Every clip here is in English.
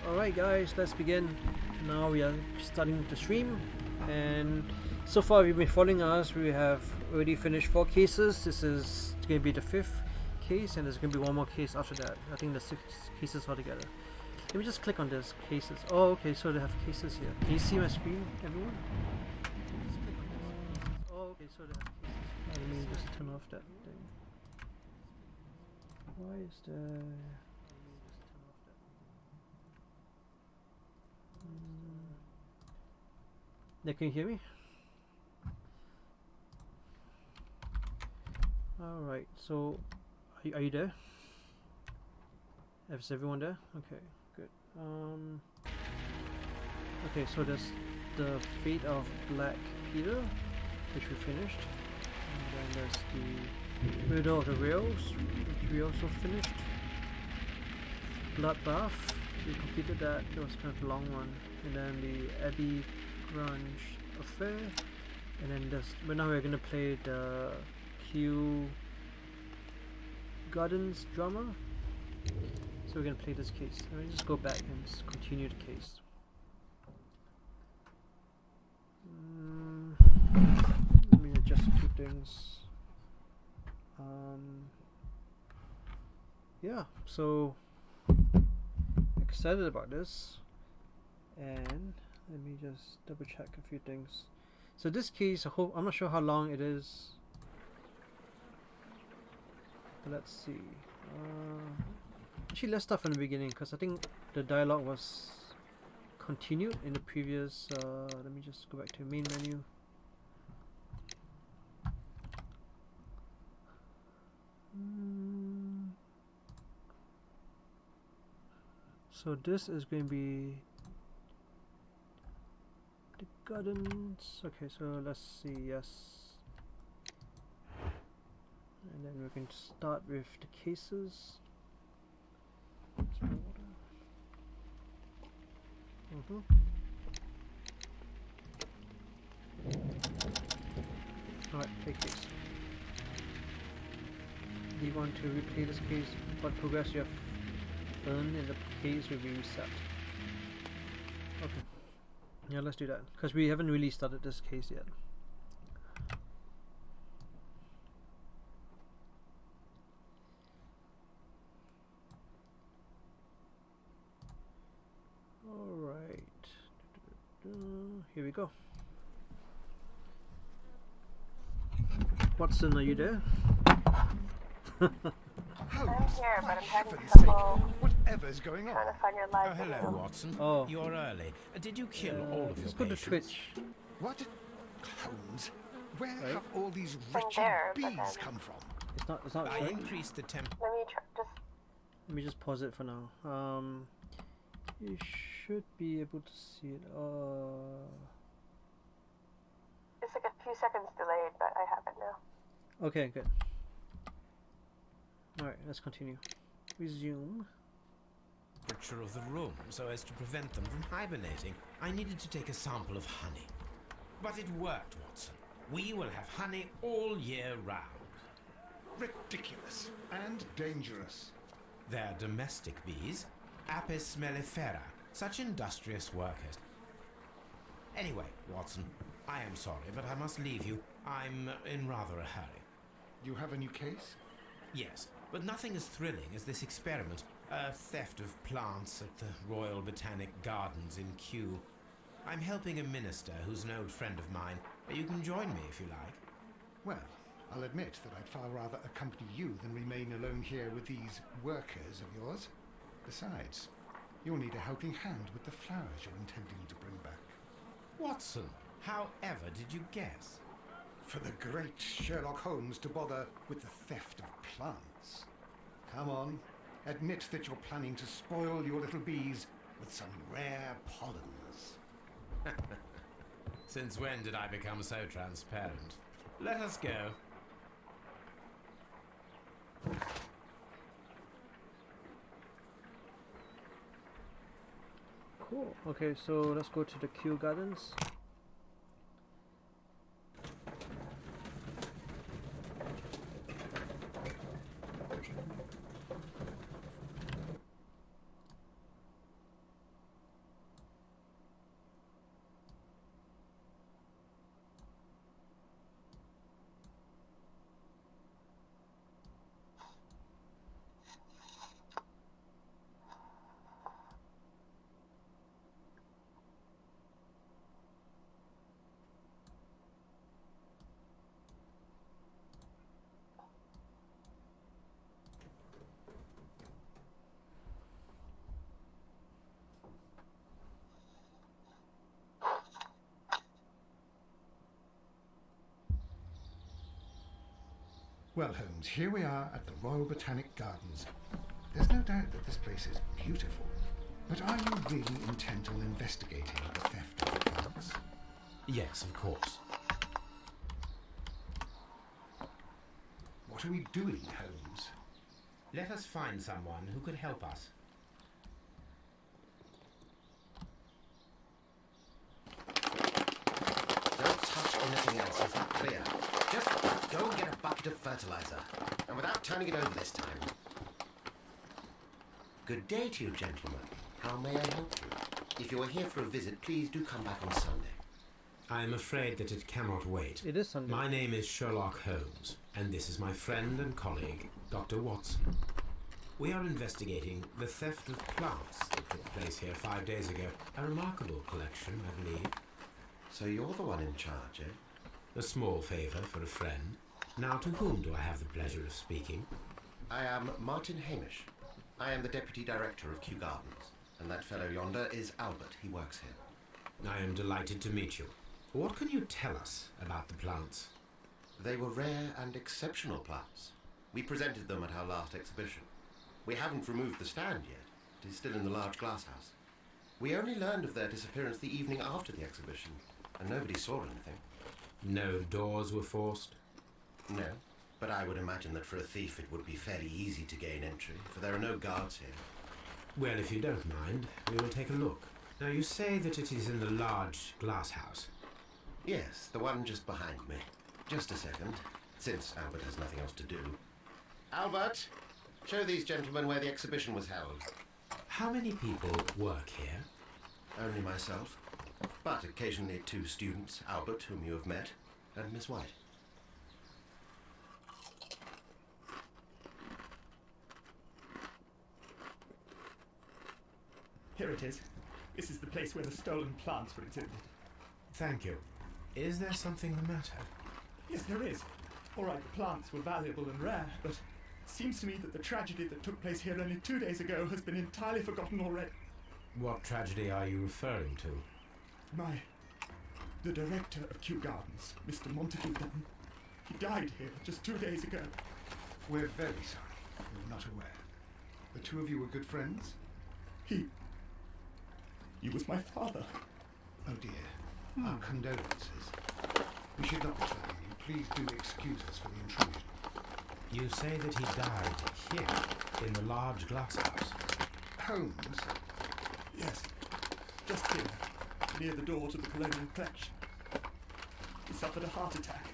Alright guys, let's begin. Now we are starting the stream, and so far if you've been following us, we have already finished 4 cases. This is going to be the 5th case, and there's going to be one more case after that. I think there's 6 cases altogether. Let me just click on this cases. Oh, okay, so they have cases here. Can you see my screen, everyone? Oh, okay, so they have cases. Let me just turn off that thing. Why is there... Yeah, can you hear me? Alright, so are you there? Is everyone there? Okay, good. Okay, so there's the Fate of Black Peter, which we finished. And then there's the Riddle of the Rails, which we also finished. Bloodbath, we completed that. That was kind of a long one. And then the Abbey Grunge Affair, and then but now we're gonna play the Kew Gardens drama. So we're gonna play this case. Let me just go back and just continue the case. Let me adjust a few things. Yeah, so excited about this, and let me just double check a few things. So this case, I'm not sure how long it is, but let's see. Actually, let's start from the beginning, because I think the dialogue was continued in the previous. Let me just go back to the main menu. So this is going to be the gardens. Okay, so let's see. Yes, and then we're going to start with the cases. Alright, play case. Do you want to replay this case? What progress you have earned in the case will be reset. Okay. Yeah, let's do that, because we haven't really started this case yet. Alright. Here we go. Watson, are you there? I'm here, but I'm having trouble. Whatever's going on? Trying to find your live Oh, hello, video. Watson. Oh. You're early. Did you kill all of your Let's go to patients? Twitch. What? Clones? Where Right. have all these From wretched there, but bees then- come from? It's not I showing. increased the temp. Let me just. Let me just pause it for now. You should be able to see it. It's like a few seconds delayed, but I have it now. Okay, good. Alright, let's continue. Resume. Temperature of the room so as to prevent them from hibernating. I needed to take a sample of honey. But it worked, Watson. We will have honey all year round. Ridiculous and dangerous. They're domestic bees, Apis mellifera, such industrious workers. Anyway, Watson, I am sorry, but I must leave you. I'm in rather a hurry. You have a new case? Yes, but nothing as thrilling as this experiment. A theft of plants at the Royal Botanic Gardens in Kew. I'm helping a minister who's an old friend of mine. You can join me if you like. Well, I'll admit that I'd far rather accompany you than remain alone here with these workers of yours. Besides, you'll need a helping hand with the flowers you're intending to bring back. Watson, however did you guess? For the great Sherlock Holmes to bother with the theft of plants. Come on, admit that you're planning to spoil your little bees with some rare pollens. Since when did I become so transparent? Let us go. Cool. Okay, so let's go to the Kew Gardens. Well, Holmes, here we are at the Royal Botanic Gardens. There's no doubt that this place is beautiful. But are you really intent on investigating the theft of the plants? Yes, of course. What are we doing, Holmes? Let us find someone who could help us. Don't touch anything else, is that clear? Just go and get a bucket of fertilizer. And without turning it over this time. Good day to you, gentlemen. How may I help you? If you are here for a visit, please do come back on Sunday. I am afraid that it cannot wait. It is Sunday. My name is Sherlock Holmes, and this is my friend and colleague, Dr. Watson. We are investigating the theft of plants that took place here 5 days ago. A remarkable collection, I believe. So you're the one in charge, eh? A small favour for a friend. Now, to whom do I have the pleasure of speaking? I am Martin Hamish. I am the Deputy Director of Kew Gardens. And that fellow yonder is Albert. He works here. I am delighted to meet you. What can you tell us about the plants? They were rare and exceptional plants. We presented them at our last exhibition. We haven't removed the stand yet. It is still in the large glass house. We only learned of their disappearance the evening after the exhibition, and nobody saw anything. No doors were forced? No, but I would imagine that for a thief it would be fairly easy to gain entry, for there are no guards here. Well, if you don't mind, we will take a look. Now, you say that it is in the large glass house. Yes, the one just behind me. Just a second, since Albert has nothing else to do. Albert, show these gentlemen where the exhibition was held. How many people work here? Only myself, but occasionally 2 students, Albert, whom you have met, and Miss White. Here it is. This is the place where the stolen plants were exhibited. Thank you. Is there something the matter? Yes, there is. All right, the plants were valuable and rare, but it seems to me that the tragedy that took place here only 2 days ago has been entirely forgotten already. What tragedy are you referring to? The director of Kew Gardens, Mr. Montague Dunn, he died here just 2 days ago. We're very sorry. We were not aware. The two of you were good friends? He was my father. Oh dear. Our condolences. We should not be troubling you. Please do excuse us for the intrusion. You say that he died here, in the large glass house. Holmes? Yes, just here, near the door to the colonial collection. He suffered a heart attack.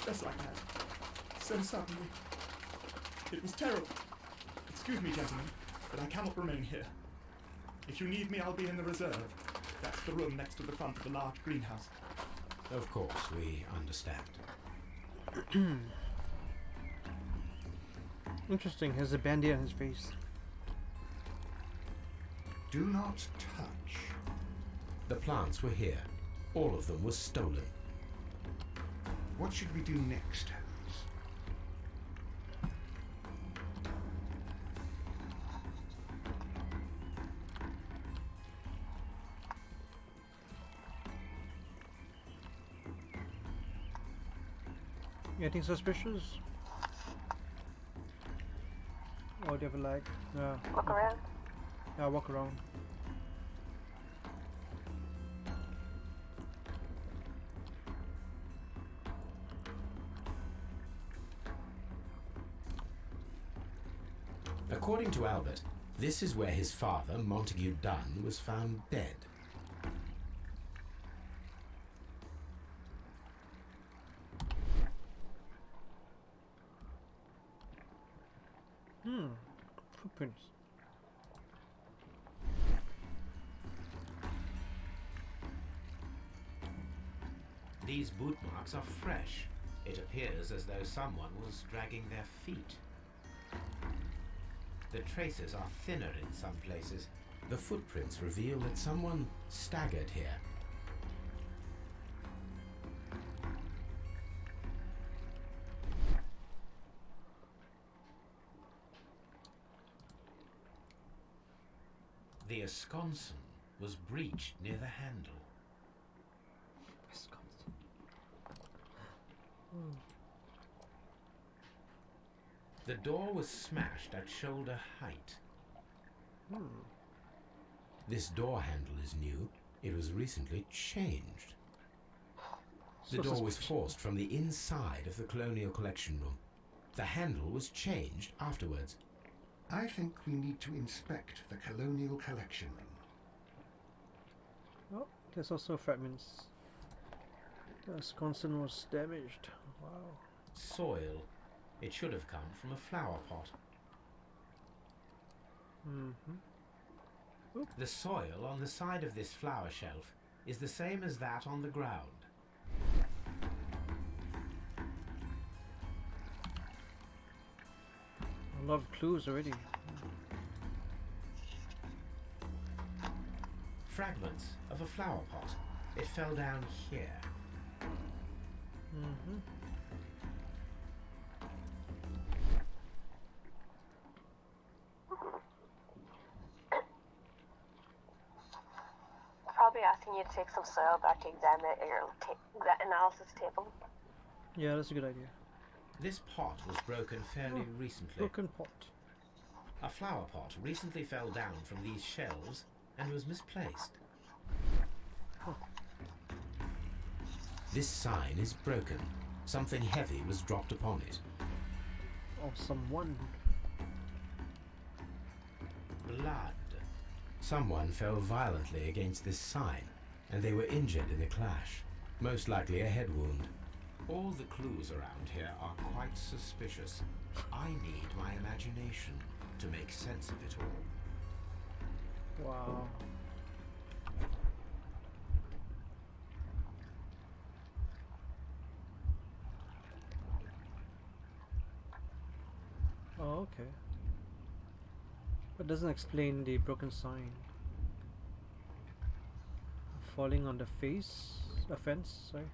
Just like that. So suddenly. It was terrible. Excuse me, gentlemen, but I cannot remain here. If you need me, I'll be in the reserve. That's the room next to the front of the large greenhouse. Of course, we understand. Interesting. Has a bandy on his face. Do not touch. The plants were here. All of them were stolen. What should we do next, Holmes? Anything suspicious? Or do you have a like? Yeah. Look around. Yeah, walk around. According to Albert, this is where his father, Montague Dunn, was found dead. Footprints. These boot marks are fresh. It appears as though someone was dragging their feet. The traces are thinner in some places. The footprints reveal that someone staggered here. The ensconce was breached near the handle. The door was smashed at shoulder height. This door handle is new. It was recently changed. The So door was suspicious. forced from the inside of the Colonial Collection Room. The handle was changed afterwards. I think we need to inspect the Colonial Collection Room. Oh, there's also fragments. Wisconsin was damaged. Wow. Soil. It should have come from a flower pot. The soil on the side of this flower shelf is the same as that on the ground. A lot of clues already. Fragments of a flower pot. It fell down here. Probably asking you to take some soil back to examine it at your analysis table. Yeah, that's a good idea. This pot was broken fairly recently. Broken pot. A flower pot recently fell down from these shelves and was misplaced. This sign is broken. Something heavy was dropped upon it. Or someone. Blood. Someone fell violently against this sign, and they were injured in the clash. Most likely a head wound. All the clues around here are quite suspicious. I need my imagination to make sense of it all. Wow. Oh, okay. But doesn't explain the broken sign. Falling on the face, a fence, sorry.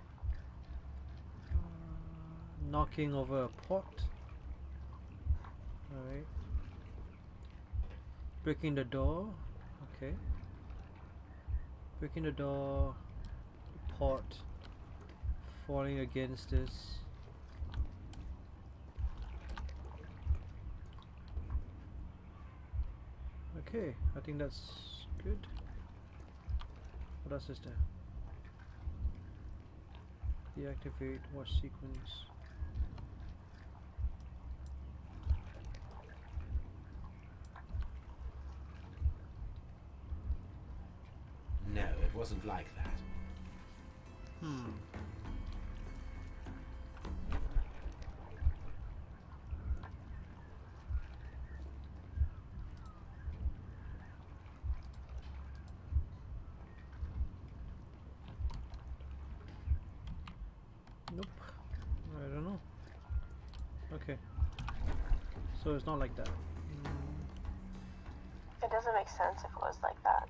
Knocking over a pot. Alright. Breaking the door. Okay. Breaking the door. Pot. Falling against this. Okay, I think that's good. What else is there? Deactivate watch sequence. No, it wasn't like that. Nope. I don't know. Okay. So it's not like that. It doesn't make sense if it was like that.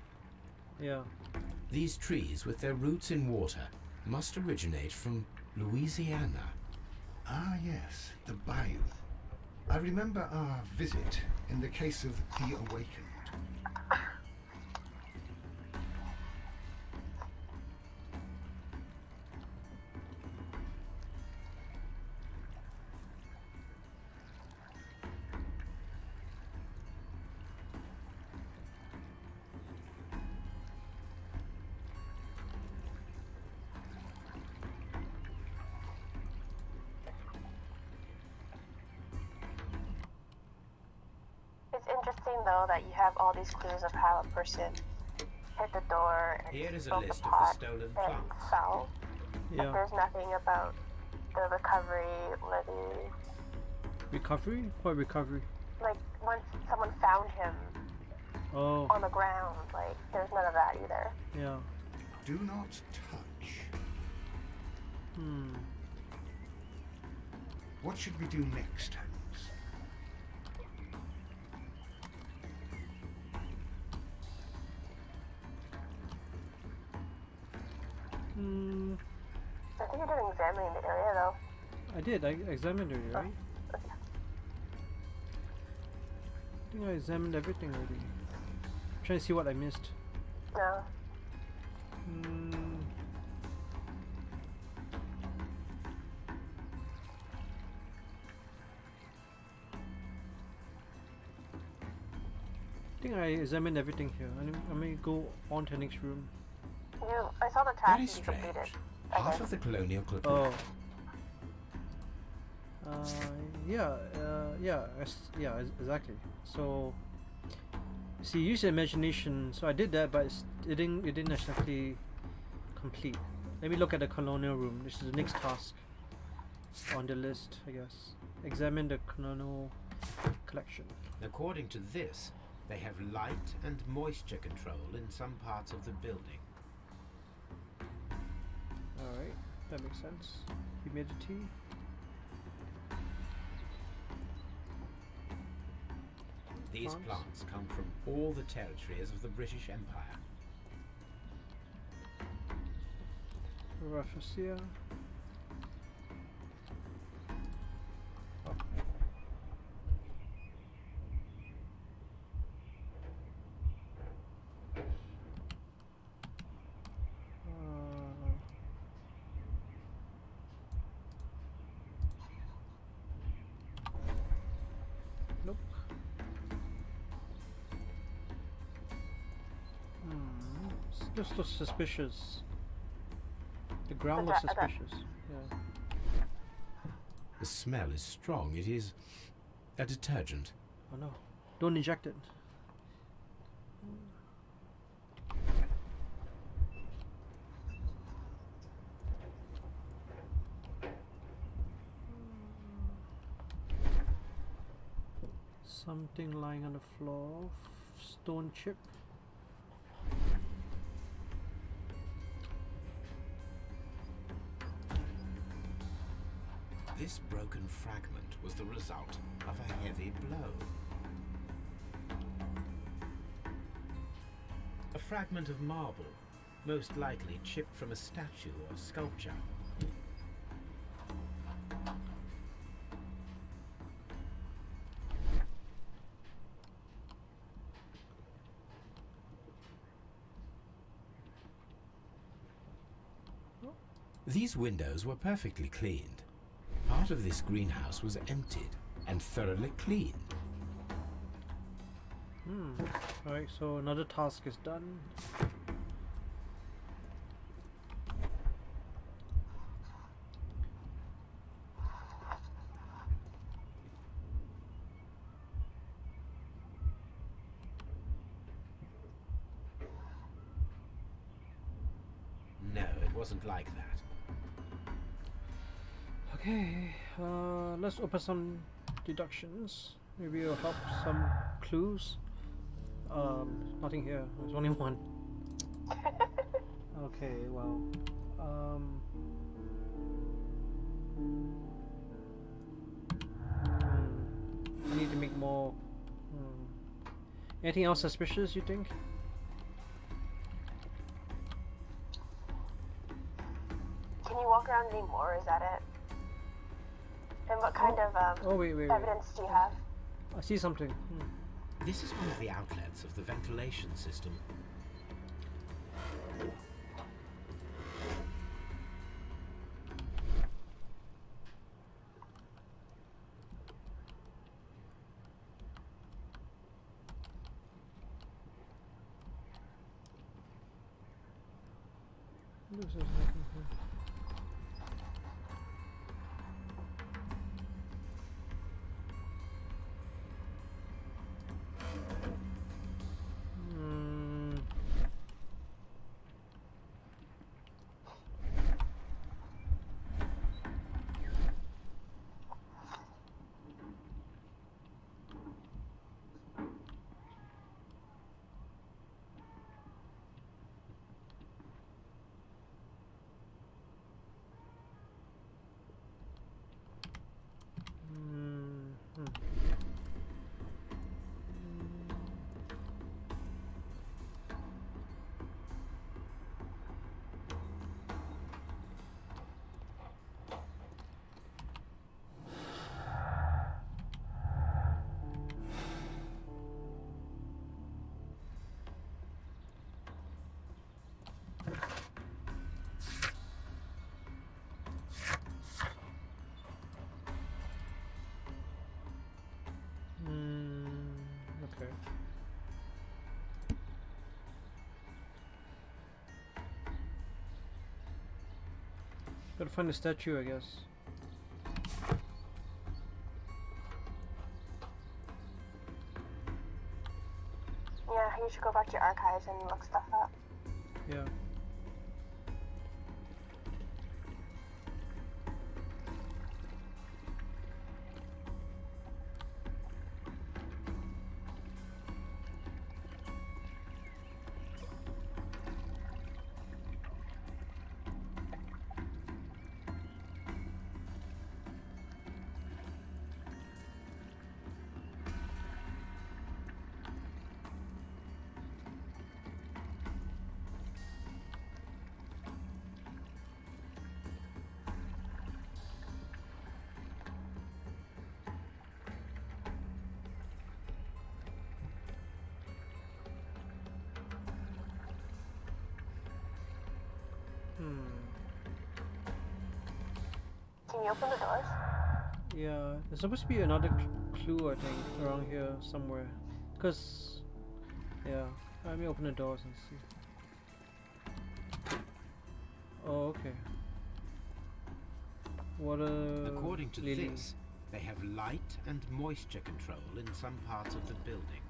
Yeah. These trees, with their roots in water, must originate from Louisiana. Ah, yes, the bayou. I remember our visit in the case of the Awakened. It's interesting though that you have all these clues of how a person hit the door and Here is a broke the list of the pot stolen and plants. fell. But Yeah. there's nothing about the recovery or the Recovery? What recovery? like once someone found him Oh, on the ground, like there's none of that either. yeah. Do not touch. What should we do next, Holmes? I think you're doing examining the area though. I did. I examined it, right? Okay. I think I examined everything already. I'm trying to see what I missed. No. I think I examined everything here. I may go on to the next room. I saw the task Very you strange. completed. Half Okay. of the colonial Oh. Yeah, exactly. So, see, use your imagination. So I did that, but it didn't actually complete. Let me look at the colonial room. This is the next task on the list, I guess. Examine the colonial collection. According to this, they have light and moisture control in some parts of the building. Alright, that makes sense. Humidity. These plants come from all the territories of the British Empire. Rafflesia. Oh. Nope. Just looks suspicious. The ground looks suspicious. Yeah. The smell is strong. It is a detergent. Oh no. Don't inject it. Something lying on the floor. Stone chip. This broken fragment was the result of a heavy blow. A fragment of marble, most likely chipped from a statue or sculpture. These windows were perfectly cleaned. Part of this greenhouse was emptied and thoroughly cleaned. Alright, so another task is done. No, it wasn't like that. Okay, let's open some deductions. Maybe it'll help some clues. Nothing here. There's only one. Okay, well, I need to make more. Anything else suspicious, you think? Can you walk around anymore? Is that it? And what kind of Wait. evidence do you have? I see something. This is one of the outlets of the ventilation system. Looks like nothing here. Gotta find the statue, I guess. Yeah, you should go back to your archives and look stuff up. Yeah. Can you open the doors? Yeah, there's supposed to be another clue, I think, around here somewhere. Because, yeah, let me open the doors and see. Oh, okay. What a According to lily. this, they have light and moisture control in some parts of the building.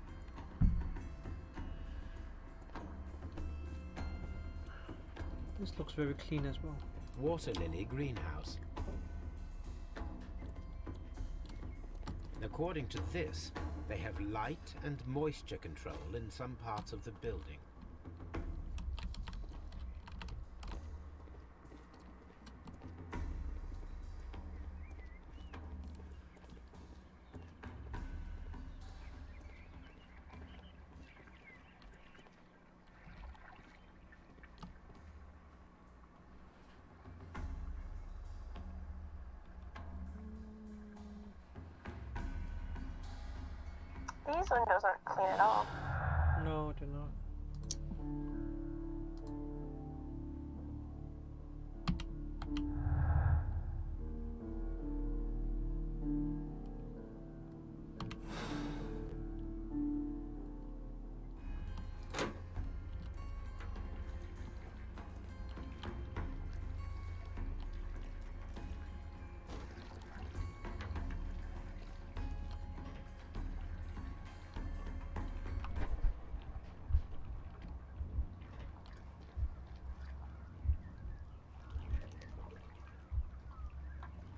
This looks very clean as well. Water lily greenhouse. According to this, they have light and moisture control in some parts of the building. These windows aren't clean at all. No, they're not.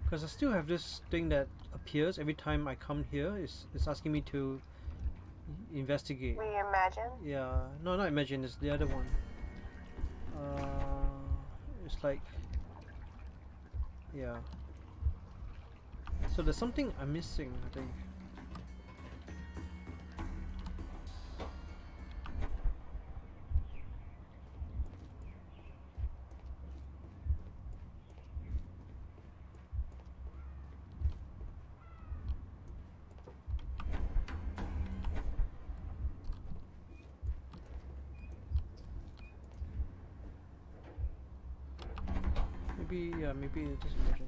Because I still have this thing that appears every time I come here. It's asking me to investigate. We imagine. Yeah, no, not imagine. It's the other one. It's like, yeah. So there's something I'm missing, I think. Maybe, yeah, maybe just imagine.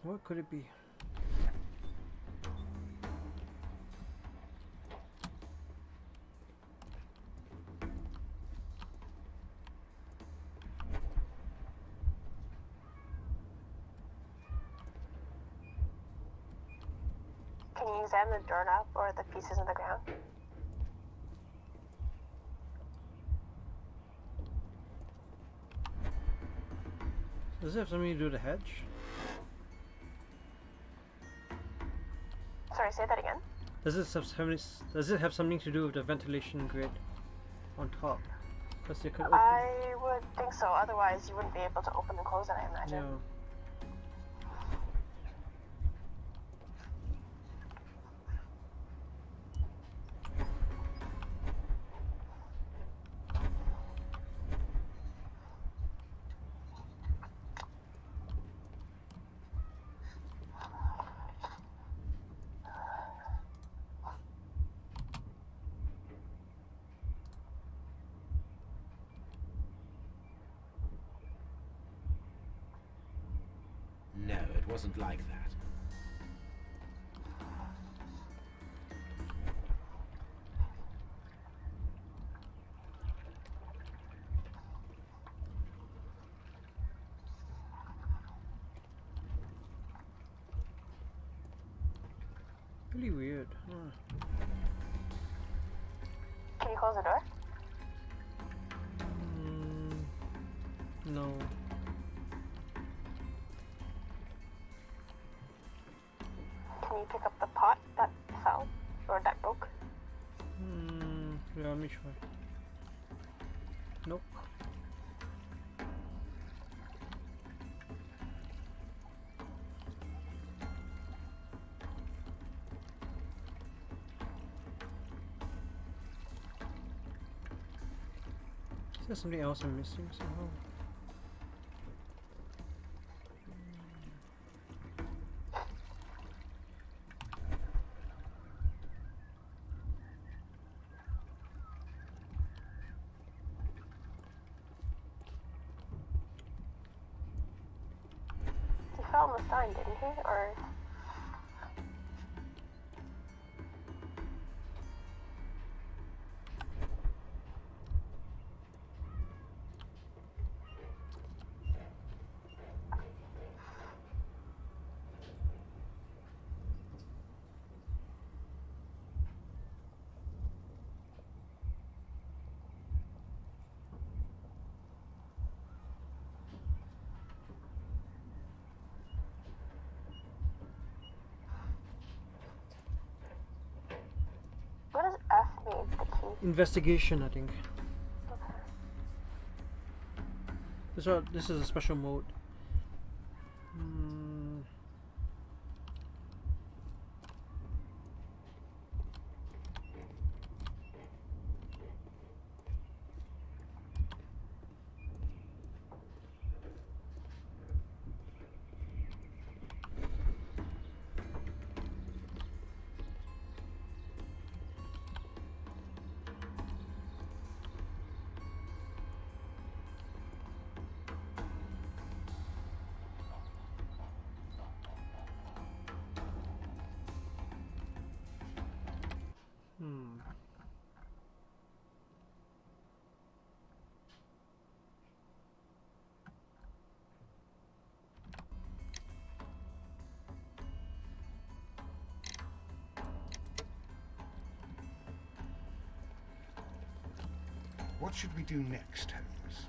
What could it be? Can you examine the doorknob or the pieces of the ground? Does it have something to do with the hedge? Sorry, say that again. Does it have something to do with the ventilation grid on top? Because you could open. I would think so. Otherwise, you wouldn't be able to open and close it, I imagine. Yeah. wasn't like that. Really weird. Huh. Can you close the door? No. Can you pick up the pot that fell or that broke? Yeah, let me try. Nope. Is there something else I'm missing somehow? He fell on the sign, didn't he? Or what does F mean? The key. Investigation, I think. This is a special mode. What should we do next, Holmes?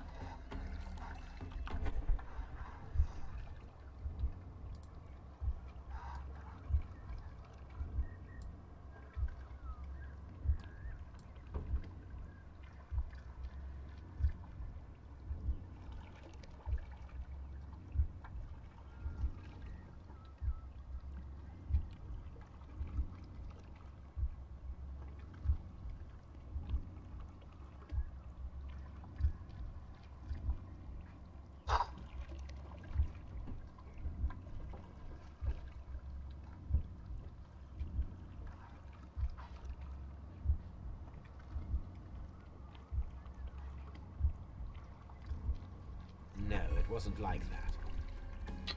No, it wasn't like that.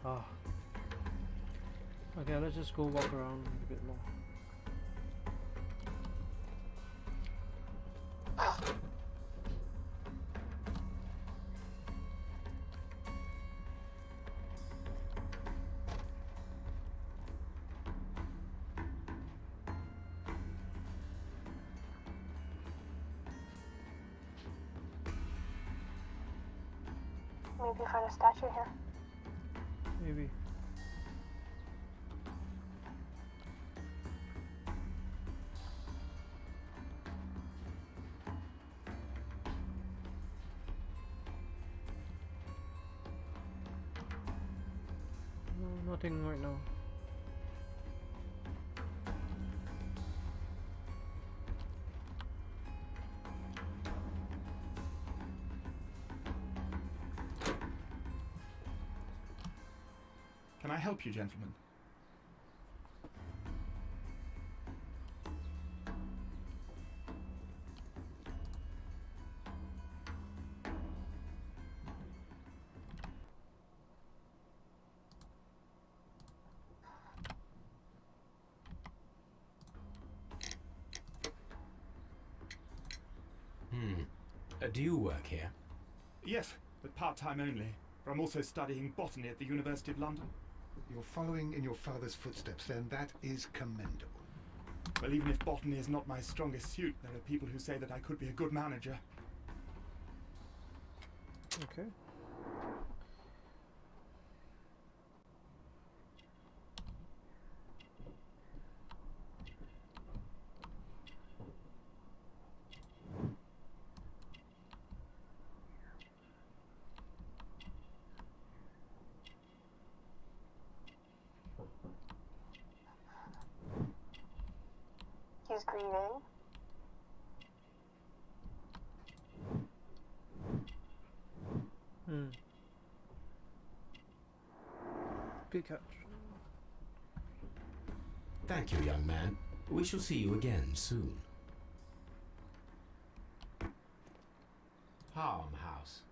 Ah. Okay, let's just go walk around a bit more. Maybe find a statue here. Maybe. No, nothing right now. Can I help you, gentlemen? Do you work here? Yes, but part-time only. For I'm also studying botany at the University of London. You're following in your father's footsteps, then. That is commendable. Well, even if botany is not my strongest suit, there are people who say that I could be a good manager. Okay. He's grieving. Good catch. Thank you, young man. We shall see you again soon. Harm House.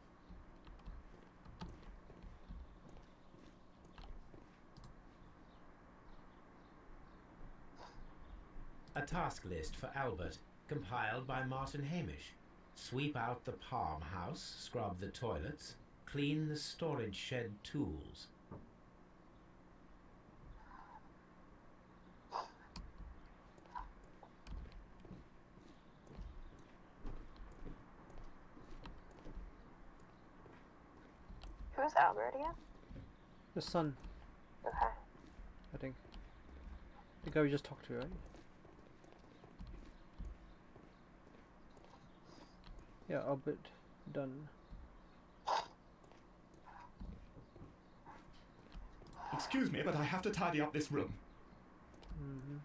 A task list for Albert, compiled by Martin Hamish. Sweep out the Palm House, scrub the toilets, clean the storage shed tools. Who's Albert again? The son, Okay. I think. The guy we just talked to, right? Yeah, Albert. Done. Excuse me, but I have to tidy up this room. Mm-hmm.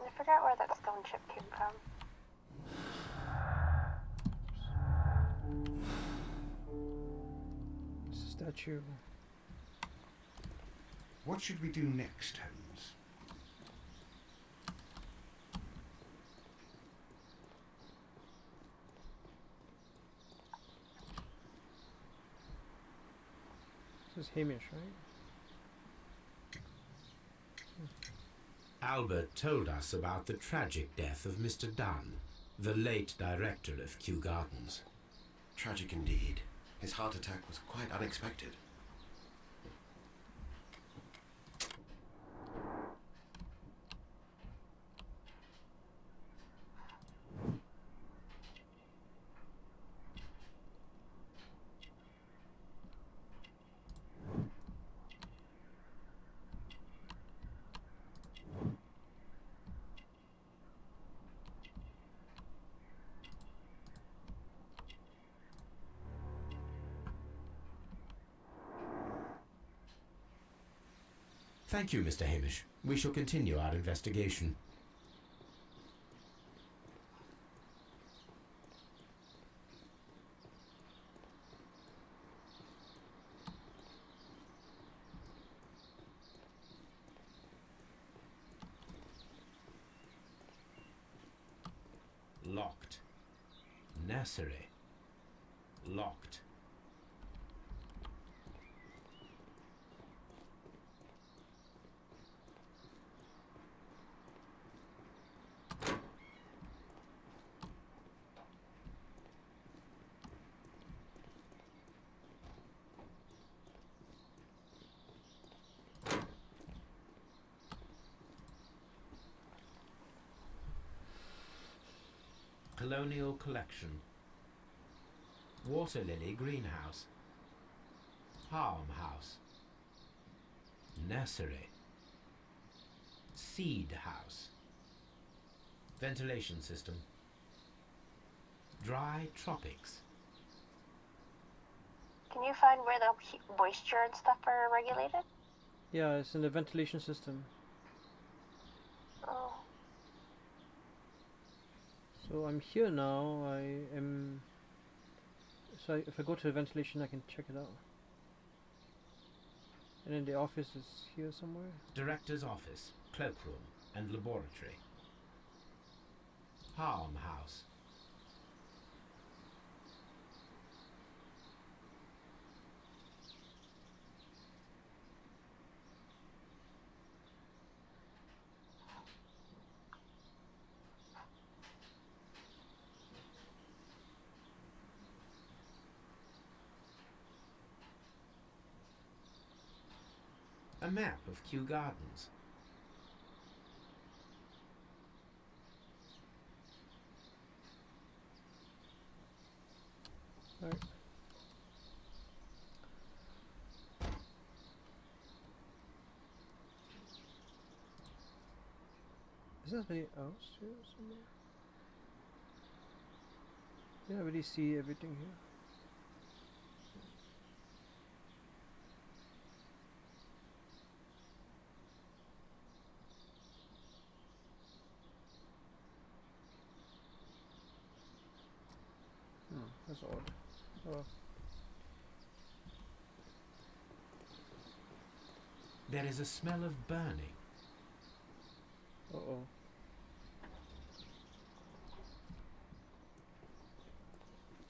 I forgot where that stone chip came from. It's a statue. What should we do next, Holmes? This is Hamish, right? Albert told us about the tragic death of Mr. Dunn, the late director of Kew Gardens. Tragic indeed. His heart attack was quite unexpected. Thank you, Mr. Hamish. We shall continue our investigation. Locked. Nursery. Locked. Colonial Collection. Water Lily Greenhouse. Palm House. Nursery. Seed House. Ventilation System. Dry Tropics. Can you find where the moisture and stuff are regulated? Yeah, it's in the ventilation system. Oh. So I'm here now. I am. So if I go to the ventilation, I can check it out. And then the office is here somewhere. Director's office, cloakroom, and laboratory. Harm house. A map of Kew Gardens. Alright. Is there something else here somewhere? Yeah, I really see everything here. That's odd. Oh, There is a smell of burning. uh-oh.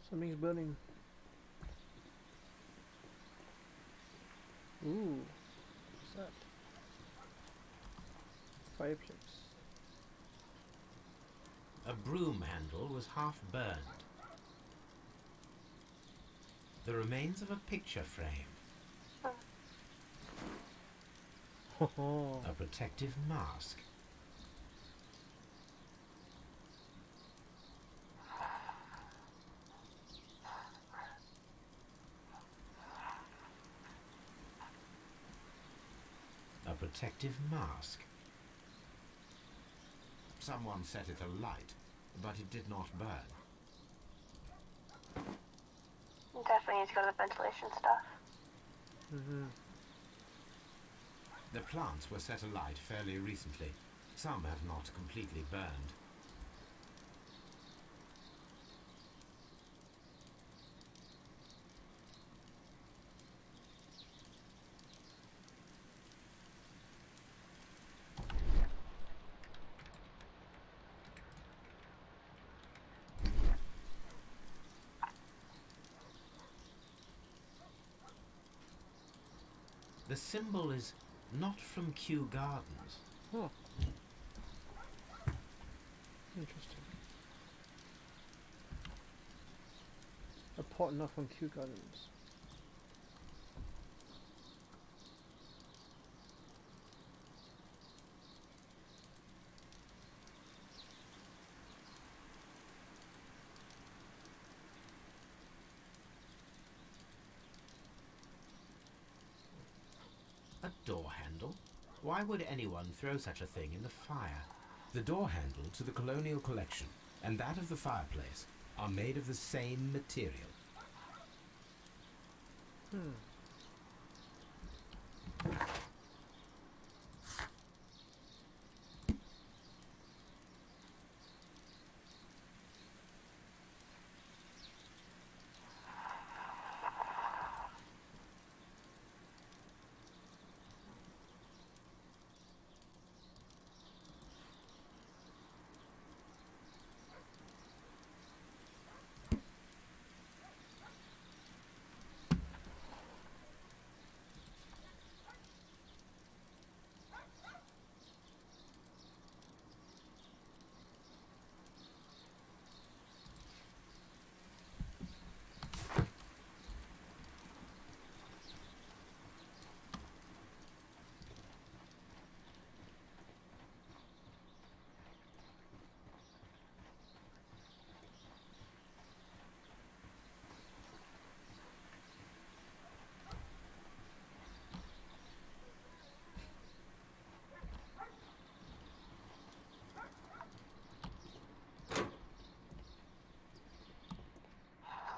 Something's burning. Ooh, what's that? Fireplace. A broom handle was half burned. The remains of a picture frame. Oh, A protective mask. A protective mask. Someone set it alight, but it did not burn. You definitely need to go to the ventilation stuff. The plants were set alight fairly recently. Some have not completely burned. The symbol is not from Kew Gardens. oh. Interesting. A pot not from Kew Gardens. A door handle? Why would anyone throw such a thing in the fire? The door handle to the colonial collection and that of the fireplace are made of the same material.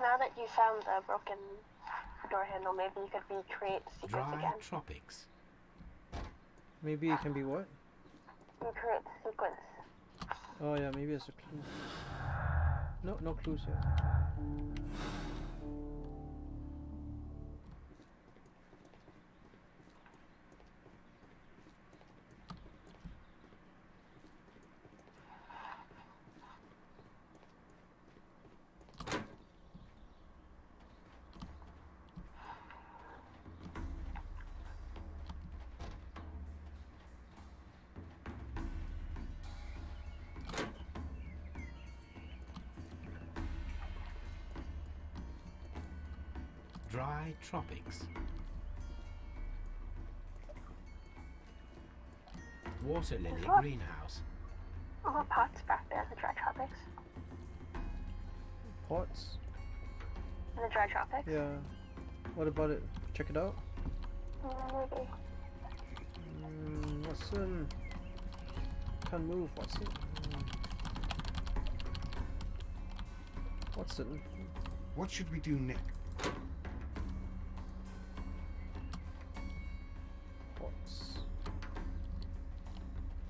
Now that you found the broken door handle, maybe you could recreate the sequence Dry again. tropics. Maybe it can be what? Recreate the sequence. Oh yeah, maybe it's a clue. No, no clues here. Dry tropics. Water lily What? greenhouse. What pots back there in the dry tropics? Pots? In the dry tropics? Yeah. What about it? Check it out. Maybe. Watson. Can't move, Watson. Watson. What should we do next? Pots.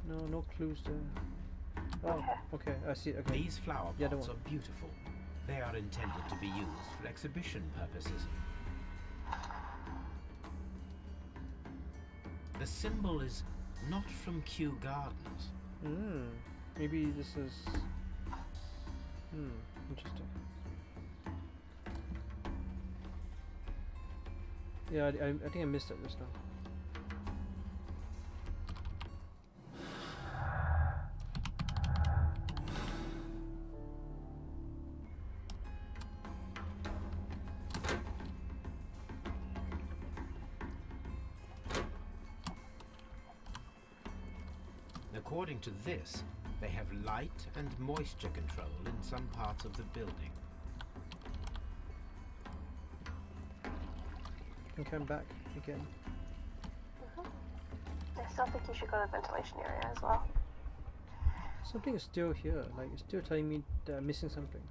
No, no clues there. Oh, okay, I see. Okay. These flower The other pots one. are beautiful. They are intended to be used for exhibition purposes. The symbol is not from Kew Gardens. Maybe this is. Interesting. Yeah, I think I missed it just now. According to this, they have light and moisture control in some parts of the building. Okay, I'm back again. I still think you should go to the ventilation area as well. Something is still here. Like, it's still telling me that I'm missing something.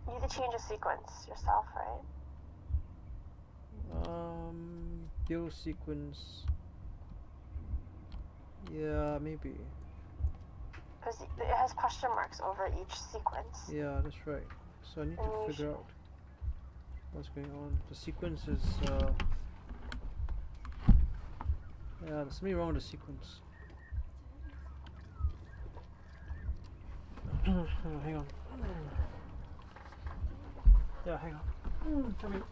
You need to change the sequence yourself, right? Build sequence. Yeah, maybe. Because it has question marks over each sequence. Yeah, that's right. So I need to figure out what's going on. The sequence is yeah, there's something wrong with the sequence. Hang on. Yeah, hang on. Come in.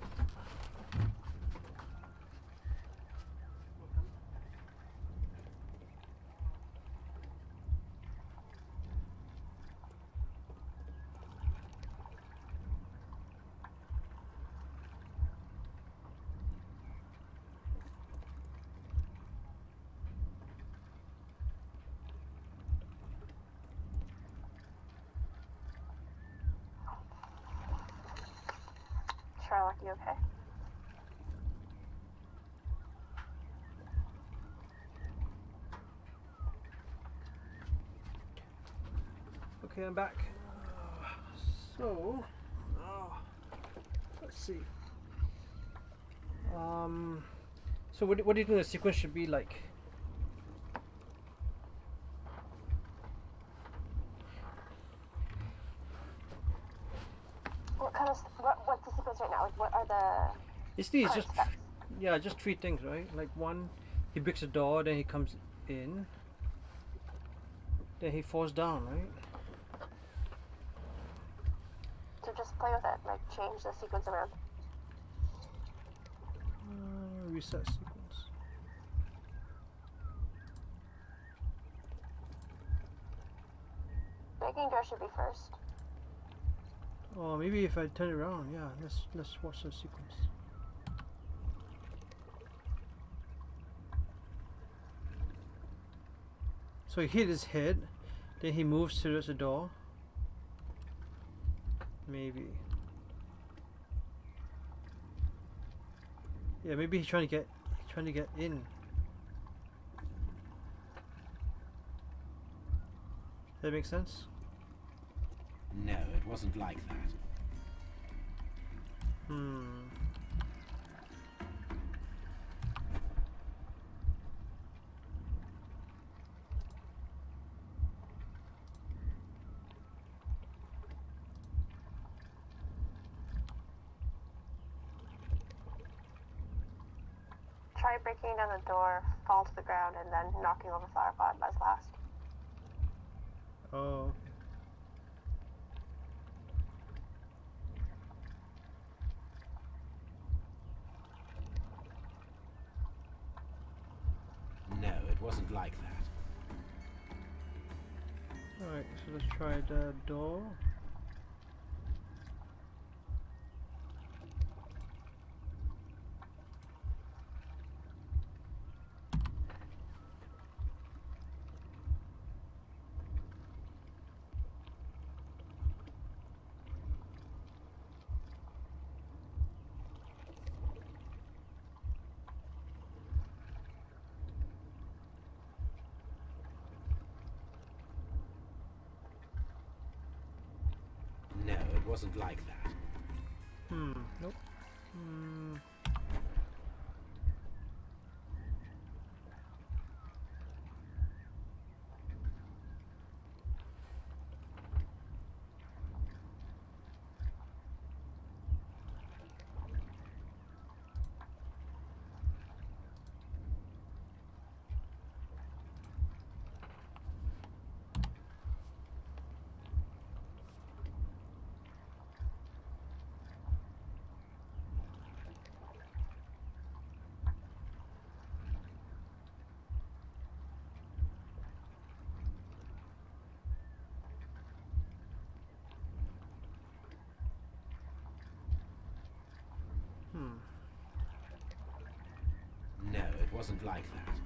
Sherlock, you okay? Okay, I'm back. So, let's see. So what do you think the sequence should be like? What kind of what's the sequence right now? Like, what are the? Basically, it's just steps? yeah, just three things, right? Like one, he breaks the door, then he comes in, then he falls down, right? So just play with it, like change the sequence around. Reset sequence. Making door should be first. Oh, maybe if I turn it around, yeah. Let's watch the sequence. So he hit his head, then he moves towards the door. Maybe. Yeah, maybe he's trying to get in. Does that make sense? No, it wasn't like that. Try breaking down the door, fall to the ground, and then knocking over flower pot as last. Oh. No, it wasn't like that. Alright, so let's try the door. No, it wasn't like that. Nope. No, it wasn't like that.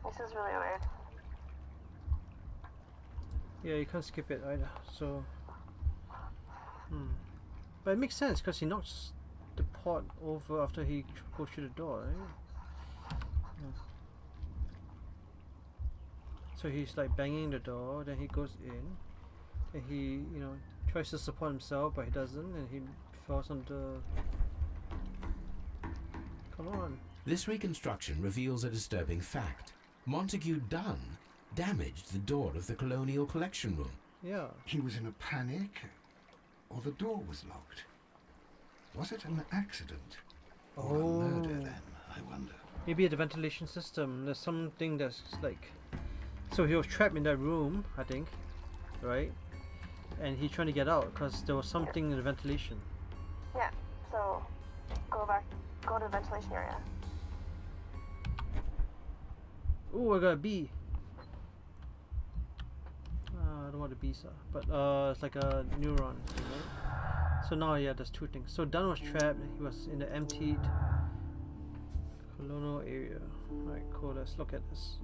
This is really weird. Yeah, you can't skip it either, so... But it makes sense, because he knocks the pot over after he goes through the door, right? So he's like banging the door, then he goes in, and he, tries to support himself, but he doesn't, and he falls on the... Come on. This reconstruction reveals a disturbing fact. Montague Dunn damaged the door of the Colonial Collection Room. Yeah. He was in a panic, or the door was locked. Was it an accident? Or a murder then, I wonder? Maybe at the ventilation system, there's something that's like... So he was trapped in that room, I think, right? And he's trying to get out because there was something in the ventilation. Yeah, so go to the ventilation area. Ooh, I got a bee. I don't know what the bees are, but it's like a neuron thing, right? So now, yeah, there's two things. So Dunn was trapped. He was in the emptied colonial area. Alright, cool. Let's look at this.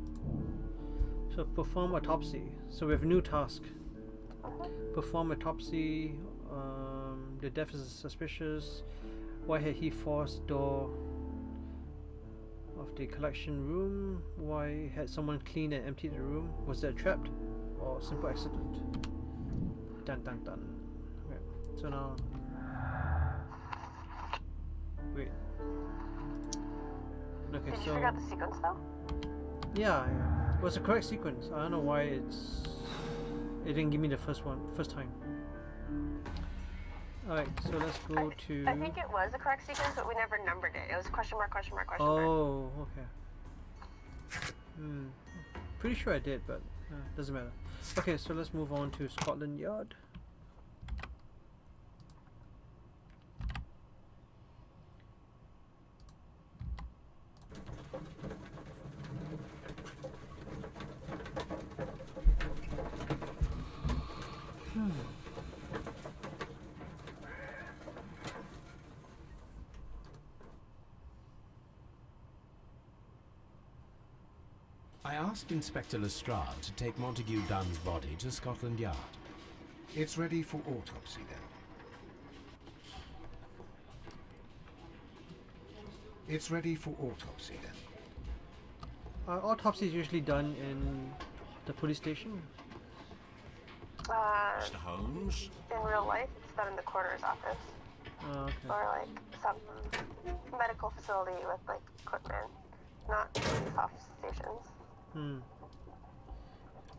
So perform autopsy. So we have a new task. Perform autopsy. The death is suspicious. Why had he forced door of the collection room? Why had someone cleaned and emptied the room? Was that trapped or simple accident? Dun dun dun. Okay. So now, wait. Okay, Did you so figure out the sequence though? yeah, it was the correct sequence. I don't know why it didn't give me the first time. Alright, so let's go to... I think it was the correct sequence, but we never numbered it. It was question mark, question mark, question mark. Oh, okay. Pretty sure I did, but doesn't matter. Okay, so let's move on to Scotland Yard. I asked Inspector Lestrade to take Montague Dunn's body to Scotland Yard. It's ready for autopsy then. It's ready for autopsy then. Autopsy is usually done in the police station. Mr. Holmes? In real life, it's done in the coroner's office. Okay. Or like some medical facility with like equipment, not police office stations.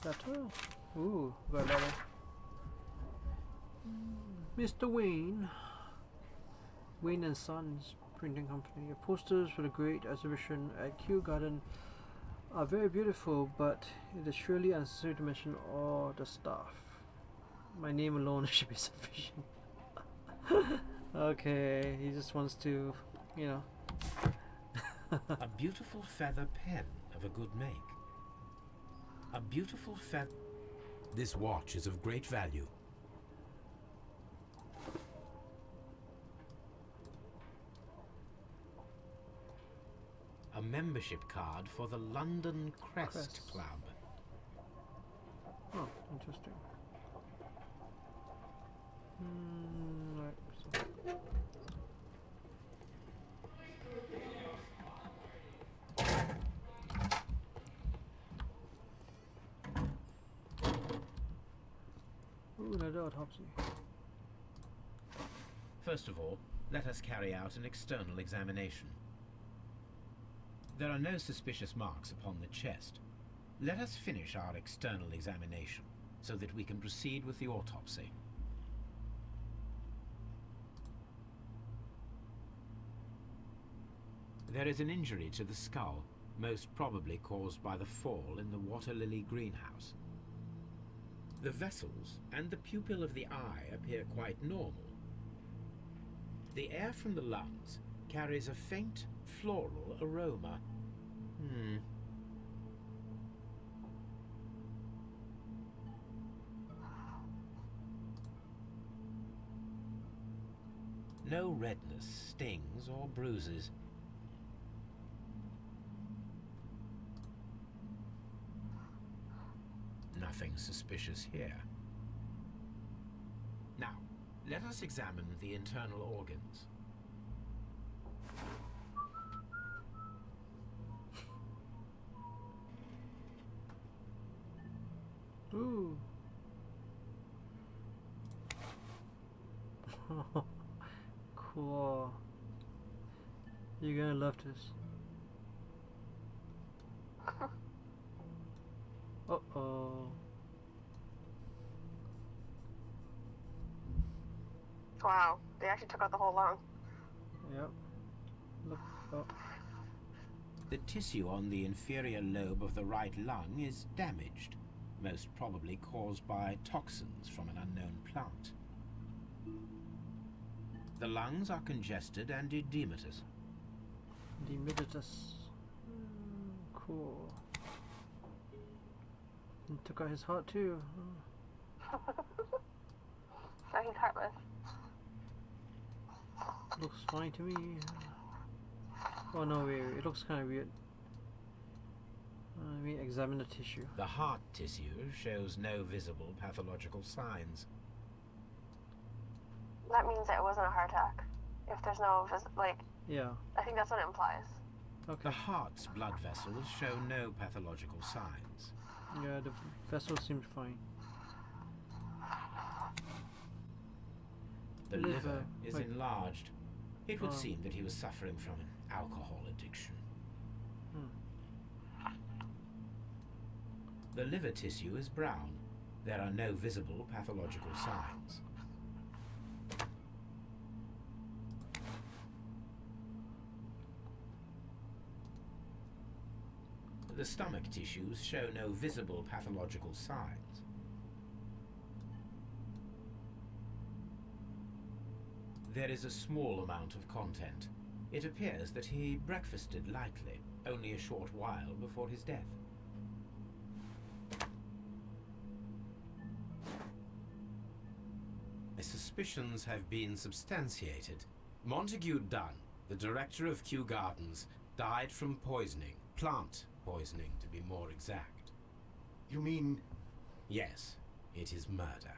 Letter? Ooh, got a letter. Mr. Wayne. Wayne and Sons Printing Company. Your posters for the great exhibition at Kew Garden are very beautiful, but it is surely unnecessary to mention all the staff. My name alone should be sufficient. Okay, he just wants to, you know. A beautiful feather pen of a good make. A beautiful feather. This watch is of great value. A membership card for the London Crest Club. Oh, interesting. Right. So. Ooh, another autopsy. First of all, let us carry out an external examination. There are no suspicious marks upon the chest. Let us finish our external examination so that we can proceed with the autopsy. There is an injury to the skull, most probably caused by the fall in the water lily greenhouse. The vessels and the pupil of the eye appear quite normal. The air from the lungs carries a faint floral aroma. No redness, stings, or bruises. Nothing suspicious here. Now, let us examine the internal organs. Ooh. Cool. You're gonna love this. Uh-oh. Wow, they actually took out the whole lung. Yep. Look. Oh. The tissue on the inferior lobe of the right lung is damaged, most probably caused by toxins from an unknown plant. The lungs are congested and edematous. Demetritus. Cool. And took out his heart too. So he's heartless. Looks fine to me. Oh no, wait, it looks kind of weird. Let me examine the tissue. The heart tissue shows no visible pathological signs. That means that it wasn't a heart attack. If there's no, Yeah. I think that's what it implies. Okay. The heart's blood vessels show no pathological signs. Yeah, the vessel seems fine. The liver is like- enlarged. It would Oh. seem that he was suffering from an alcohol addiction. The liver tissue is brown. There are no visible pathological signs. The stomach tissues show no visible pathological signs. There is a small amount of content. It appears that he breakfasted lightly, only a short while before his death. My suspicions have been substantiated. Montague Dunn, the director of Kew Gardens, died from poisoning. Plant poisoning, to be more exact. You mean Yes, it is murder.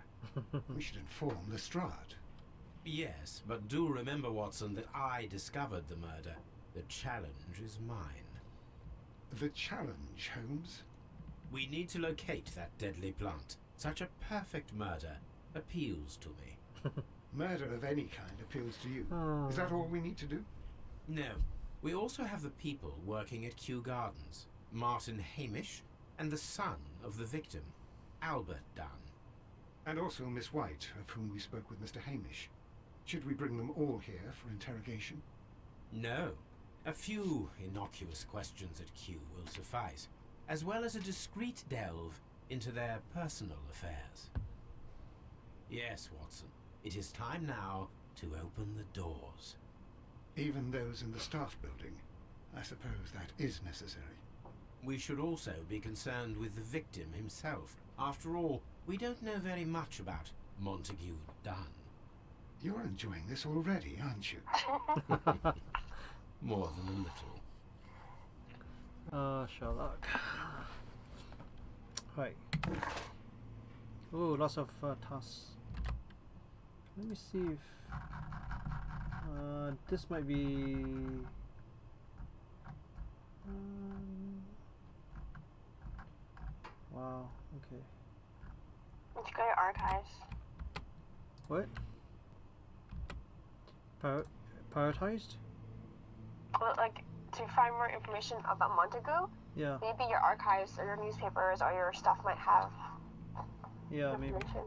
we should inform Lestrade? Yes, but do remember, Watson, that I discovered the murder. The challenge is mine. The challenge, Holmes? We need to locate that deadly plant. Such a perfect murder appeals to me. Murder of any kind appeals to you. Oh. Is that all we need to do? No, we also have the people working at Kew Gardens. Martin Hamish and the son of the victim. Albert Dunn. And also Miss White, of whom we spoke with Mr. Hamish. Should we bring them all here for interrogation? No. A few innocuous questions at Q will suffice, as well as a discreet delve into their personal affairs. Yes, Watson. It is time now to open the doors. Even those in the staff building? I suppose that is necessary. We should also be concerned with the victim himself. After all, we don't know very much about Montague Dunn. You're enjoying this already, aren't you? More than a little. Sherlock. Right. Oh, lots of tasks. Let me see if this might be. Wow. Okay. Did you go to archives? What? Prioritized? Well, like, to find more information about Montague, Yeah. maybe your archives or your newspapers or your stuff might have Yeah, maybe. information.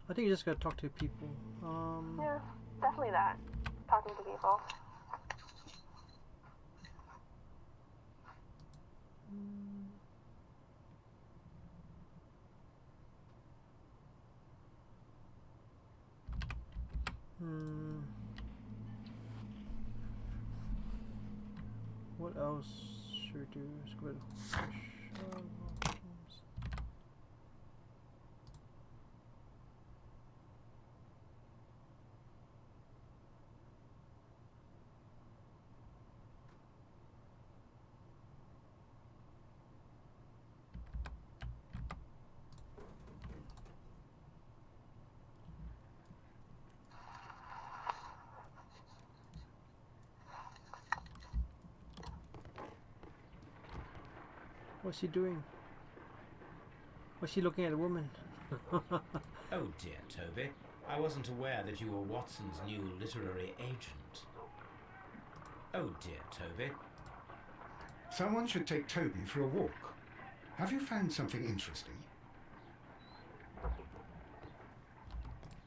I think you just gotta talk to people. Yeah, definitely that. Talking to people. What else should we do? Let's go ahead and Sherlock Holmes. What's he doing? What's he looking at a woman? Oh dear, Toby. I wasn't aware that you were Watson's new literary agent. Oh dear, Toby. Someone should take Toby for a walk. Have you found something interesting?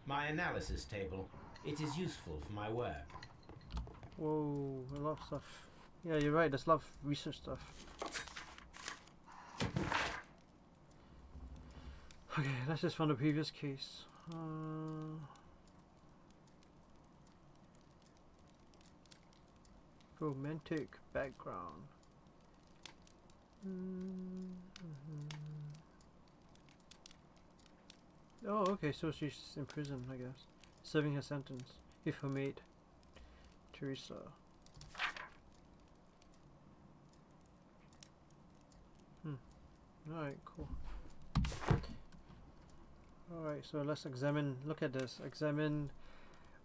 My analysis table. It is useful for my work. Whoa, a lot of stuff. Yeah, you're right, there's a lot of research stuff. Okay, let's just find the previous case. Romantic background. Oh, okay, so she's in prison, I guess. Serving her sentence. With her maid, Teresa. Alright, cool. Alright, so let's look at this. Examine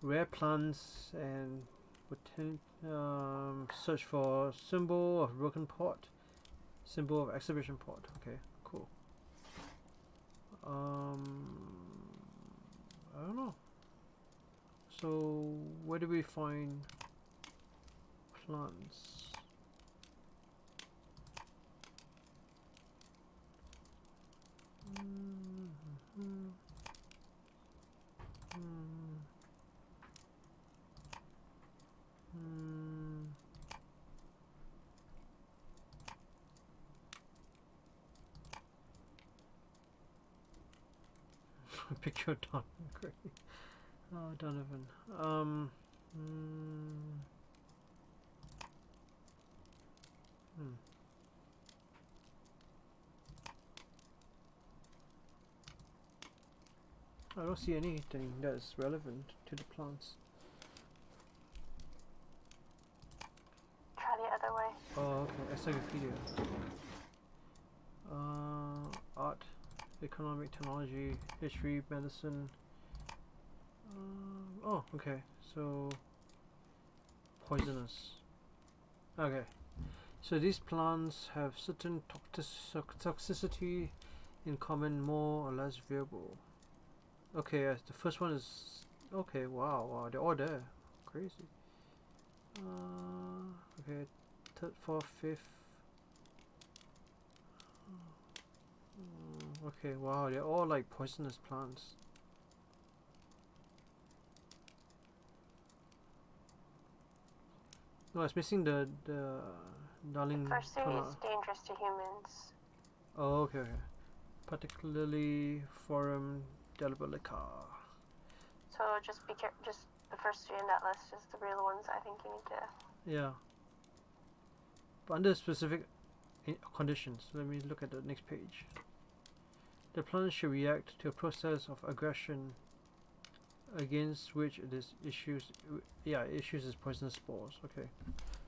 rare plants and search for symbol of broken pot. Symbol of exhibition pot. Okay, cool. I don't know. So, where do we find plants? Picture of Donovan. Great. Oh, Donovan. I don't see anything that's relevant to the plants. Try the other way. Oh, okay. Encyclopedia. Art, economic, technology, history, medicine. Oh, okay. So, poisonous. Okay. So these plants have certain toxicity in common, more or less variable. Okay, the first one is okay. Wow, they're all there. Crazy. Okay, third, fourth, fifth. Okay, wow, they're all like poisonous plants. No, it's missing the darling First three tuna. is dangerous to humans. Oh, okay, okay. Particularly Forum delibelica. So just be careful. Just the first three in that list is the real ones. I think you need to. Yeah. But under specific conditions, let me look at the next page. The plant should react to a process of aggression against which it is issues. Yeah, it issues its poisonous spores. Okay,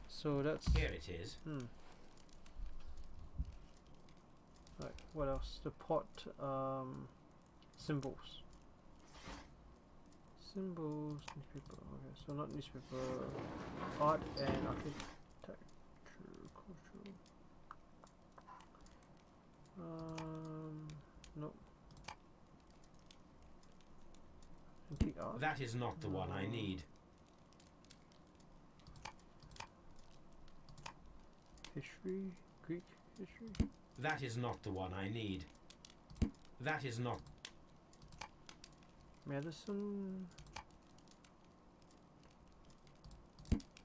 so that's. Here it is. Right. What else? The pot symbols. Symbols, newspaper. Okay, so not newspaper. Art and architecture, cultural. Nope. Antique art. That is not the one I need. History, Greek history. That is not the one I need. That is not. Medicine.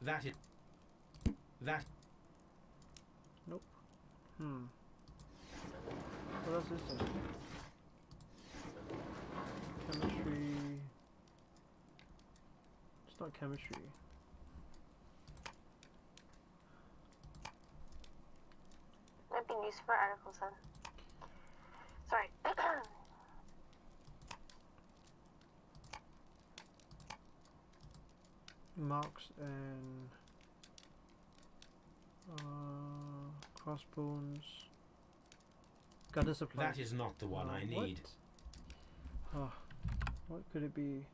That is. That. Nope. What else is there? Chemistry. It's not chemistry. Might be newspaper articles then. Sorry. Marks and crossbones. Garden supply. That is not the one I need. What could it be?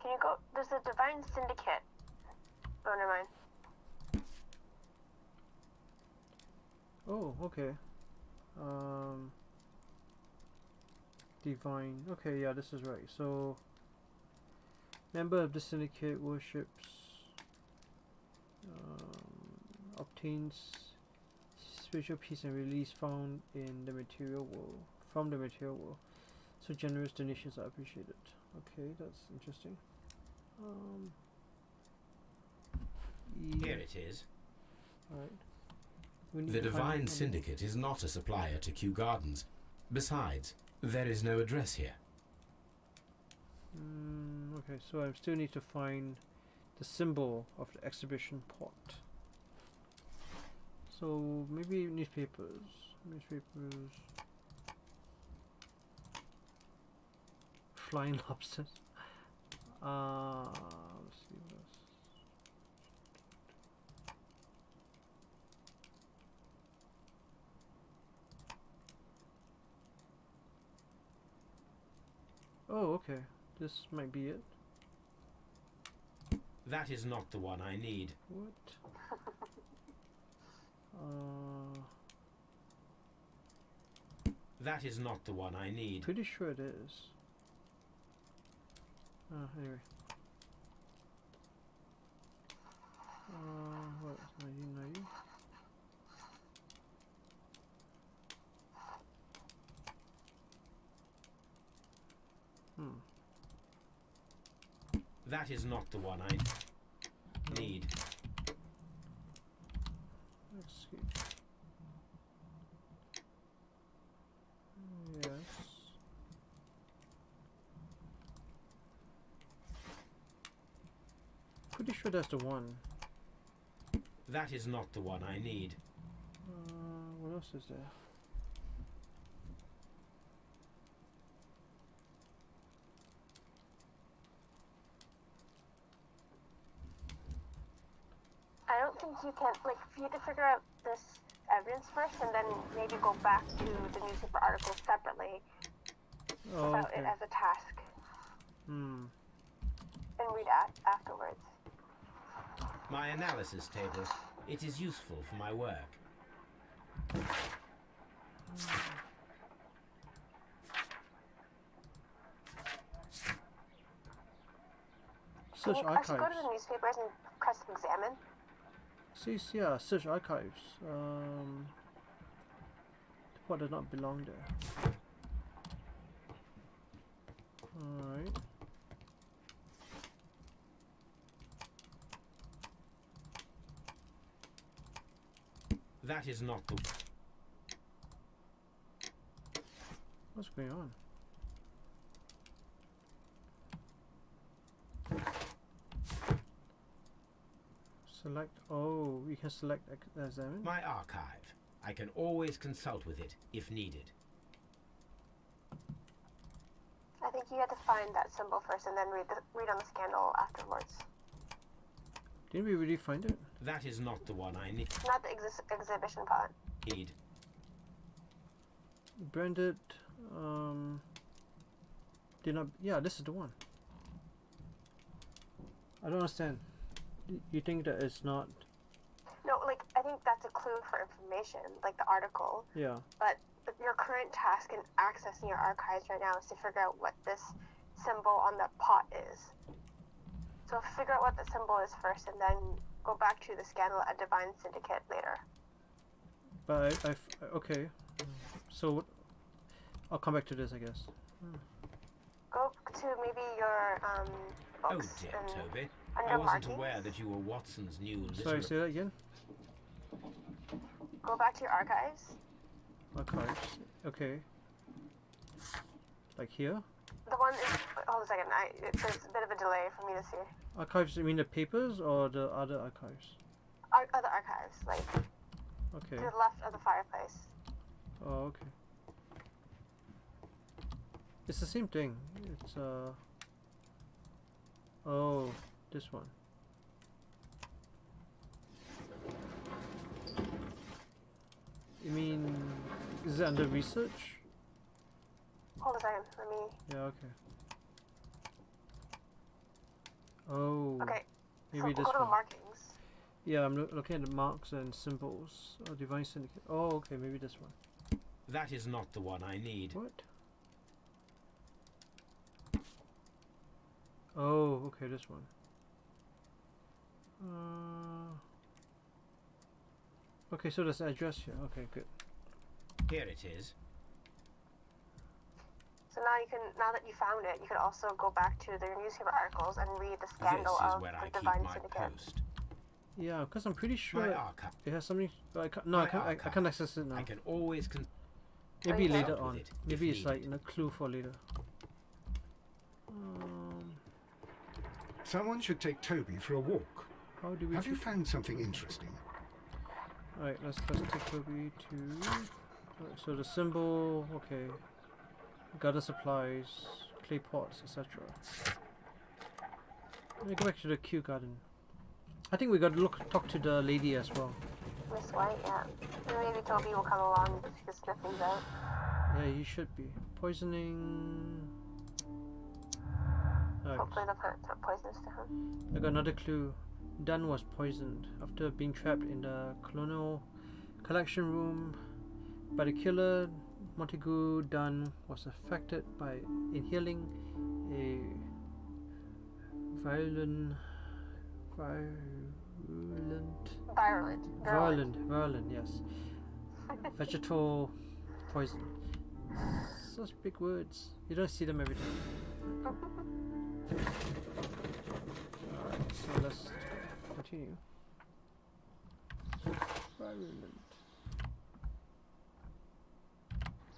Can you go? There's a Divine Syndicate. Oh, never mind. Oh, okay. Divine. Okay, yeah, this is right. So, member of the syndicate worships, obtains spiritual peace and release found in the material world, from the material world. So generous donations are appreciated. Okay, that's interesting. Here it is. Alright. The Divine Syndicate is not a supplier to Kew Gardens. Besides, there is no address here. Okay, so I still need to find the symbol of the exhibition pot. So maybe newspapers. Flying lobsters. Let's see what else. Oh, okay. This might be it. That is not the one I need. What? That is not the one I need. Pretty sure it is. Anyway. What? 1990? That is not the one I need. Let's see. Yes. Pretty sure that's the one. That is not the one I need. What else is there? I don't think you can, like, you have to figure out this evidence first and then maybe go back to the newspaper article separately about it as a task. And read afterwards. My analysis table. It is useful for my work. Search Can you actually go to archives. the newspapers and press examine? See, yeah, search archives. What does not belong there? Alright. That is not the... What's going on? Select. Oh, we can select examine. My archive. I can always consult with it if needed. I think you had to find that symbol first and then read on the scandal afterwards. Didn't we really find it? That is not the one I need. Not the exhibition part. Branded. Did not. Yeah, this is the one. I don't understand. You think that it's not? No, like, I think that's a clue for information, like the article. Yeah. But your current task in accessing your archives right now is to figure out what this symbol on the pot is. So figure out what the symbol is first and then go back to the scandal at Divine Syndicate later. But okay. So I'll come back to this, I guess. Go to maybe your Oh books dear, and Toby. under I wasn't markings. aware that you were Watson's new Sorry, say that again. Go back to your archives. Archives. Okay. Like here. The one is, hold a second, there's a bit of a delay for me to see. Archives. You mean the papers or the other archives? Other archives, like Okay. to the left of the fireplace. Oh, okay. It's the same thing. It's oh, this one. You mean, is it under research? Hold a second, let me. Yeah, okay. Oh, Okay, maybe so this go to the one. markings. Yeah, I'm looking at the marks and symbols. Oh, Divine Syndicate. Oh, okay, maybe this one. That is not the one I need. What? Oh, okay, this one. Okay, so there's an address here. Okay, good. Here it is. So now that you found it, you can also go back to the newspaper articles and read the This scandal is of where I the keep Divine my Syndicate. post. Yeah, because I'm pretty My sure archive. it has something. I can't, no, My I can't archive. access it now. I can always Maybe Okay. later Consult with on. it if Maybe it's like needed. a clue for later. Someone should take Toby for a walk. How do we? Have you found something interesting? Alright, let's take Toby to. Alright, so the symbol. Okay. Gather supplies, clay pots, etc. Let me go back to the Kew Garden. I think we got to talk to the lady as well. Miss White, yeah. And maybe Toby will come along to sniff things out. Yeah, he should be. Poisoning. Alright, Hopefully they'll put some poisonous to him. I got another clue. Dunn was poisoned after being trapped in the colonial collection room by the killer. Montague Dunn was affected by inhaling a virulent, yes, vegetal poison. Such big words. You don't see them every time. Alright, so let's continue. Virulent.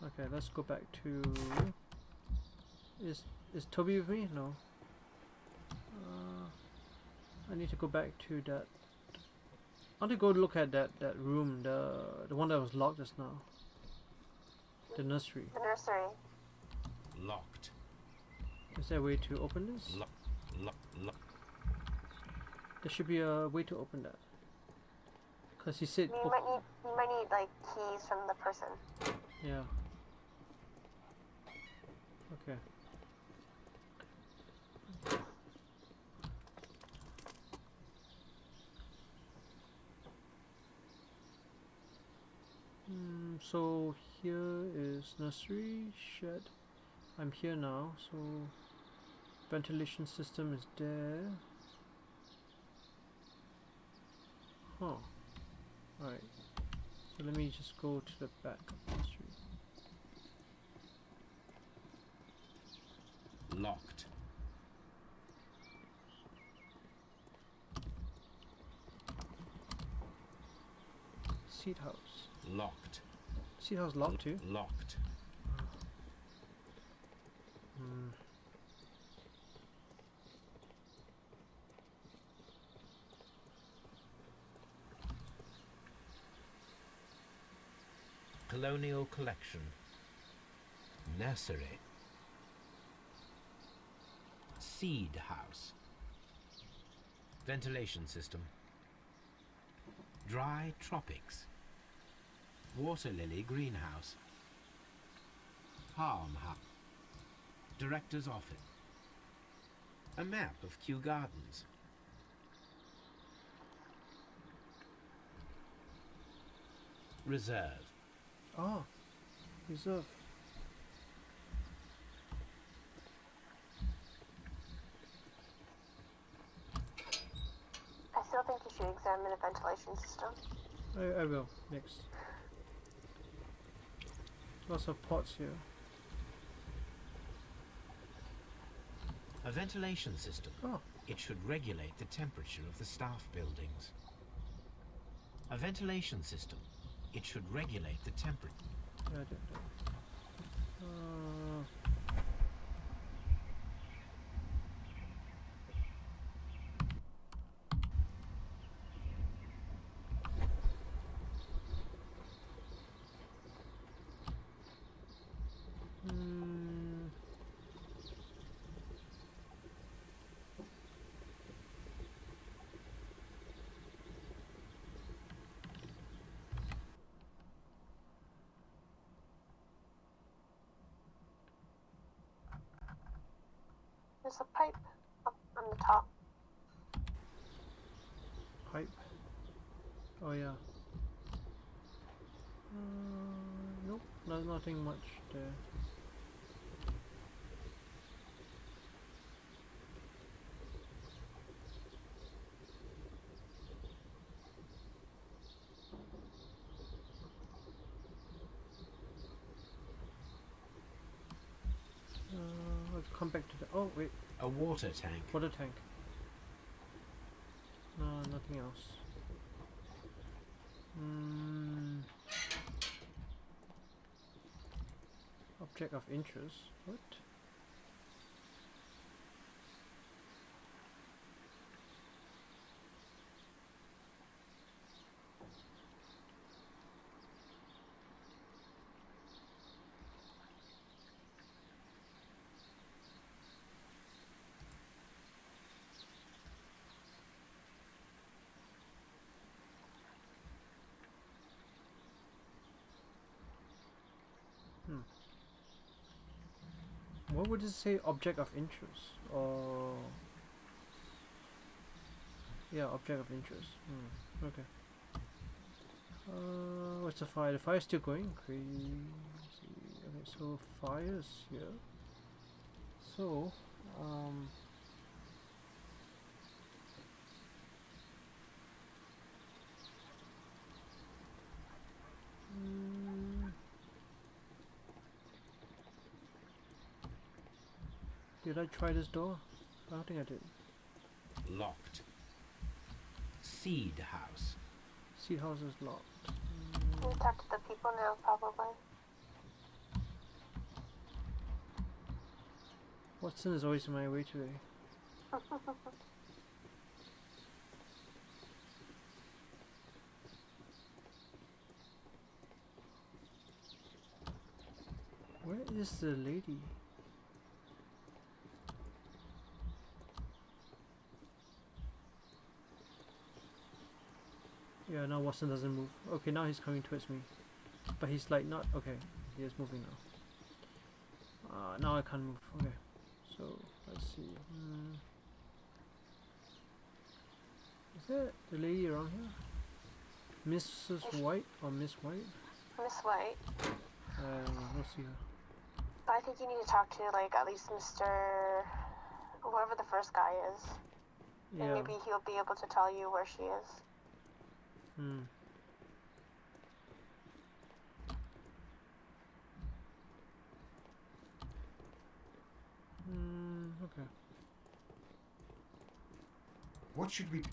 Okay, let's go back to. Is Toby with me? No. I need to go back to that. I want to go look at that room, the one that was locked just now. The nursery. The nursery. Locked. Is there a way to open this? Lock. There should be a way to open that. Cause he said. You might need like keys from the person. Yeah. Okay. So here is nursery shed. I'm here now, so ventilation system is there. Oh. Alright. So let me just go to the back of the street. Locked. Seat house. Locked. Seat house locked too? Locked. Hmm. Colonial collection. Nursery. Seed house. Ventilation system. Dry tropics. Water lily greenhouse. Palm hut. Director's office. A map of Kew Gardens. Reserve. Ah, reserve. I still think you should examine a ventilation system. I will. Next. Lots of pots here. A ventilation system. Oh. It should regulate the temperature of the staff buildings. A ventilation system. It should regulate the temperature. Yeah, I did that. There's a pipe up on the top. Pipe. Oh yeah. Nope, nothing much there. Let's come back to the. Oh wait, A water tank. water tank. No, nothing else. Object of interest. What? What would it say? Object of interest, or yeah, object of interest. Okay. What's the fire? The fire's still going crazy. Okay, so fire's here. So did I try this door? I don't think I did. Locked. Seed house. Seed house is locked. Can you talk to the people now, probably? Watson is always in my way today. Where is the lady? Yeah, now Watson doesn't move. Okay, now he's coming towards me. But he's like not... Okay, he is moving now. Now I can't move. Okay, so let's see. Is there the lady around here? Mrs. White or Miss White? Miss White. We'll see her. But I think you need to talk to, like, at least Mr. whoever the first guy is. And Yeah. maybe he'll be able to tell you where she is. Okay. What should we do?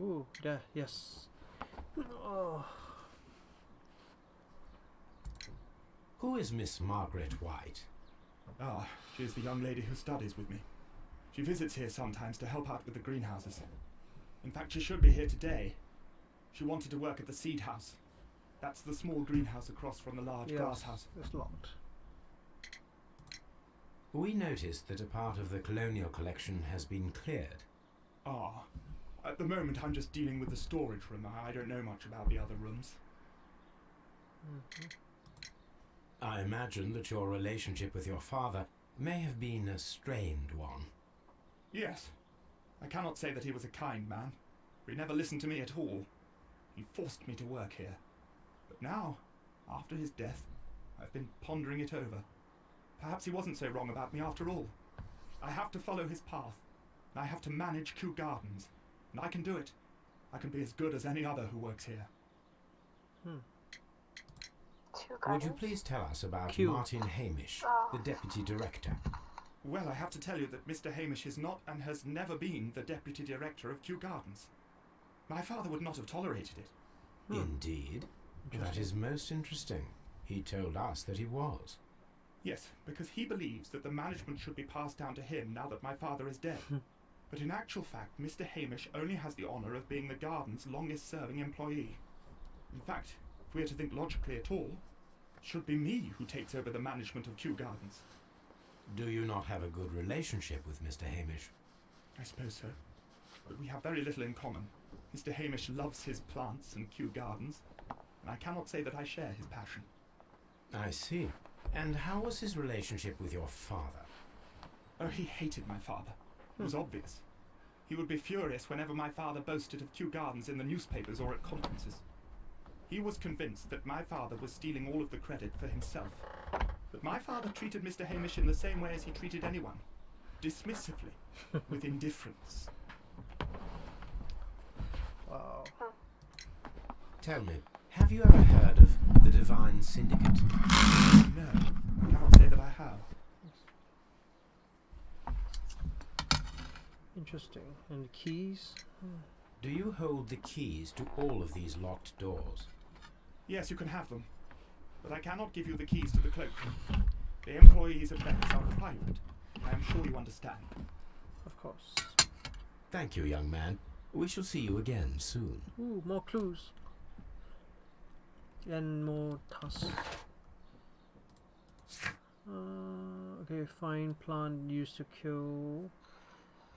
Ooh, there, yes. Oh. Who is Miss Margaret White? Ah, she is the young lady who studies with me. She visits here sometimes to help out with the greenhouses. In fact, she should be here today. She wanted to work at the seed house. That's the small greenhouse across from the large glass house. It's locked. We noticed that a part of the colonial collection has been cleared. Ah, at the moment I'm just dealing with the storage room. I don't know much about the other rooms. I imagine that your relationship with your father may have been a strained one. Yes. I cannot say that he was a kind man, for he never listened to me at all. He forced me to work here. But now, after his death, I've been pondering it over. Perhaps he wasn't so wrong about me after all. I have to follow his path, and I have to manage Kew Gardens. And I can do it. I can be as good as any other who works here. Would you please tell us about Kew. Martin Hamish, the deputy director? Well, I have to tell you that Mr. Hamish is not and has never been the deputy director of Kew Gardens. My father would not have tolerated it. Indeed. That is most interesting. He told us that he was. Yes, because he believes that the management should be passed down to him now that my father is dead. But in actual fact, Mr. Hamish only has the honour of being the garden's longest-serving employee. In fact, if we are to think logically at all, it should be me who takes over the management of Kew Gardens. Do you not have a good relationship with Mr. Hamish? I suppose so. But we have very little in common. Mr. Hamish loves his plants and Kew Gardens, and I cannot say that I share his passion. I see. And how was his relationship with your father? Oh, he hated my father. It was obvious. He would be furious whenever my father boasted of Kew Gardens in the newspapers or at conferences. He was convinced that my father was stealing all of the credit for himself. But my father treated Mr. Hamish in the same way as he treated anyone. Dismissively. With indifference. Wow. Tell me, have you ever heard of the Divine Syndicate? No, I cannot say that I have. Interesting. And the keys? Do you hold the keys to all of these locked doors? Yes, you can have them. But I cannot give you the keys to the cloakroom. The employees' effects are private. I am sure you understand. Of course. Thank you, young man. We shall see you again soon. Ooh, more clues. And more tasks. Okay, find plant used to kill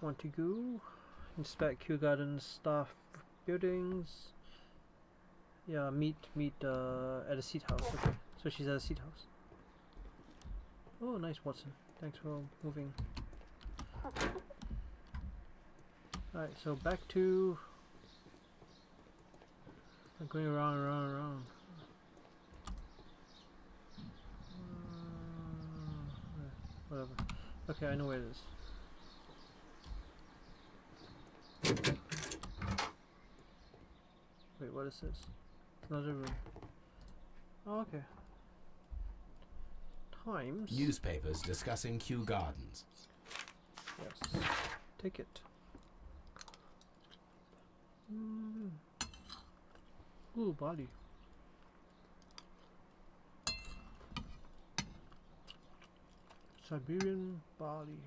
Montague. Inspect Kew Gardens staff buildings. Yeah, meet at a seed house. Okay, so she's at a seed house. Oh, nice, Watson. Thanks for moving. Alright, so back to going around. Whatever. Okay, I know where it is. Wait, what is this? Another room. Oh, okay. Times. Newspapers discussing Kew Gardens. Yes. Take it. Ooh, body. Siberian barley.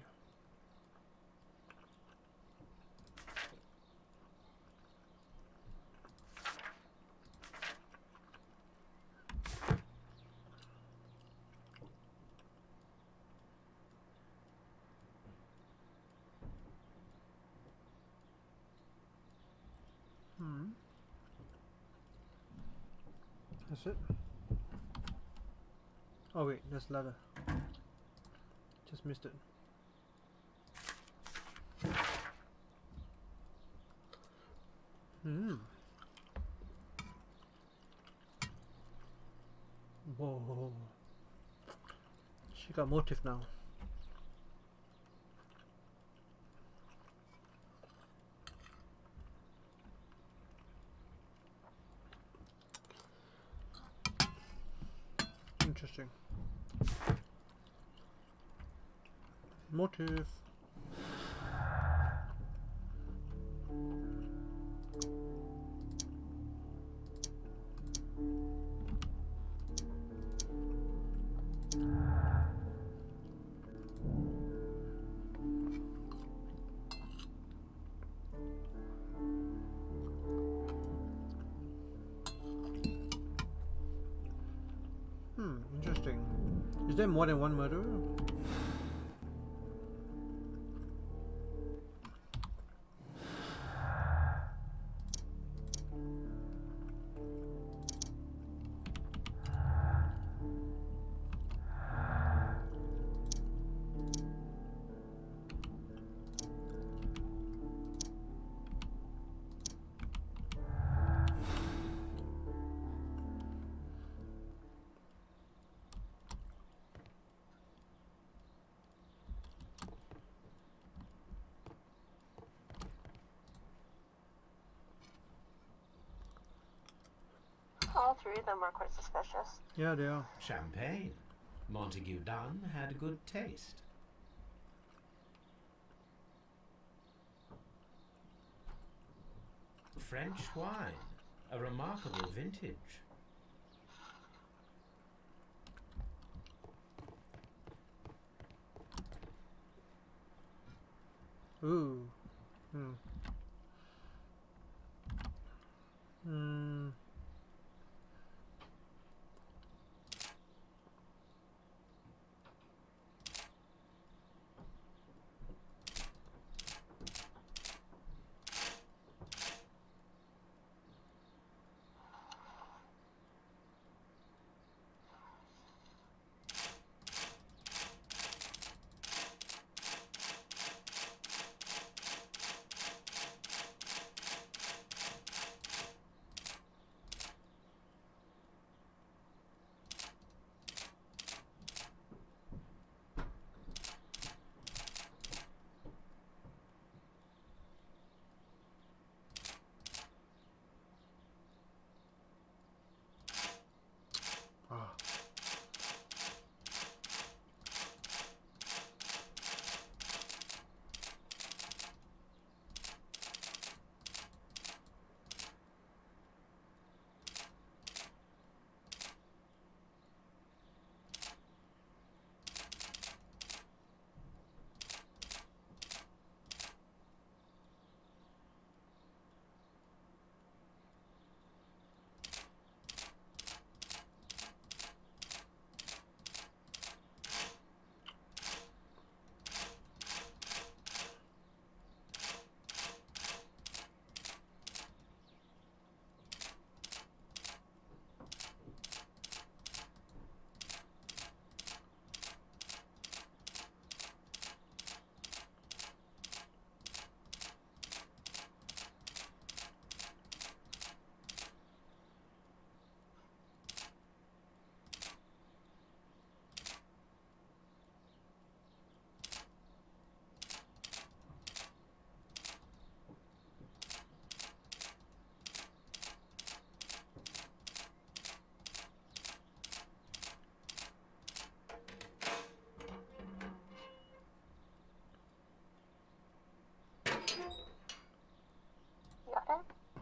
That's it. Oh wait, that's ladder. Just missed it. Whoa. She got motive now. Interesting. Motive. Interesting. Is there more than one murderer? All three of them are quite suspicious. Yeah, they are. Champagne. Montague Dunn had good taste. French wine. A remarkable vintage. Ooh. Ah.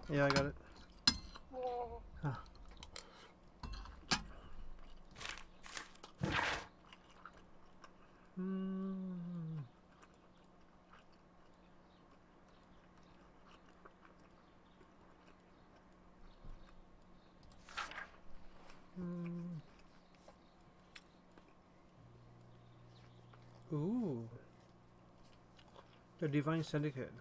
Yeah, I got it. Yay. Ah. The Divine Syndicate.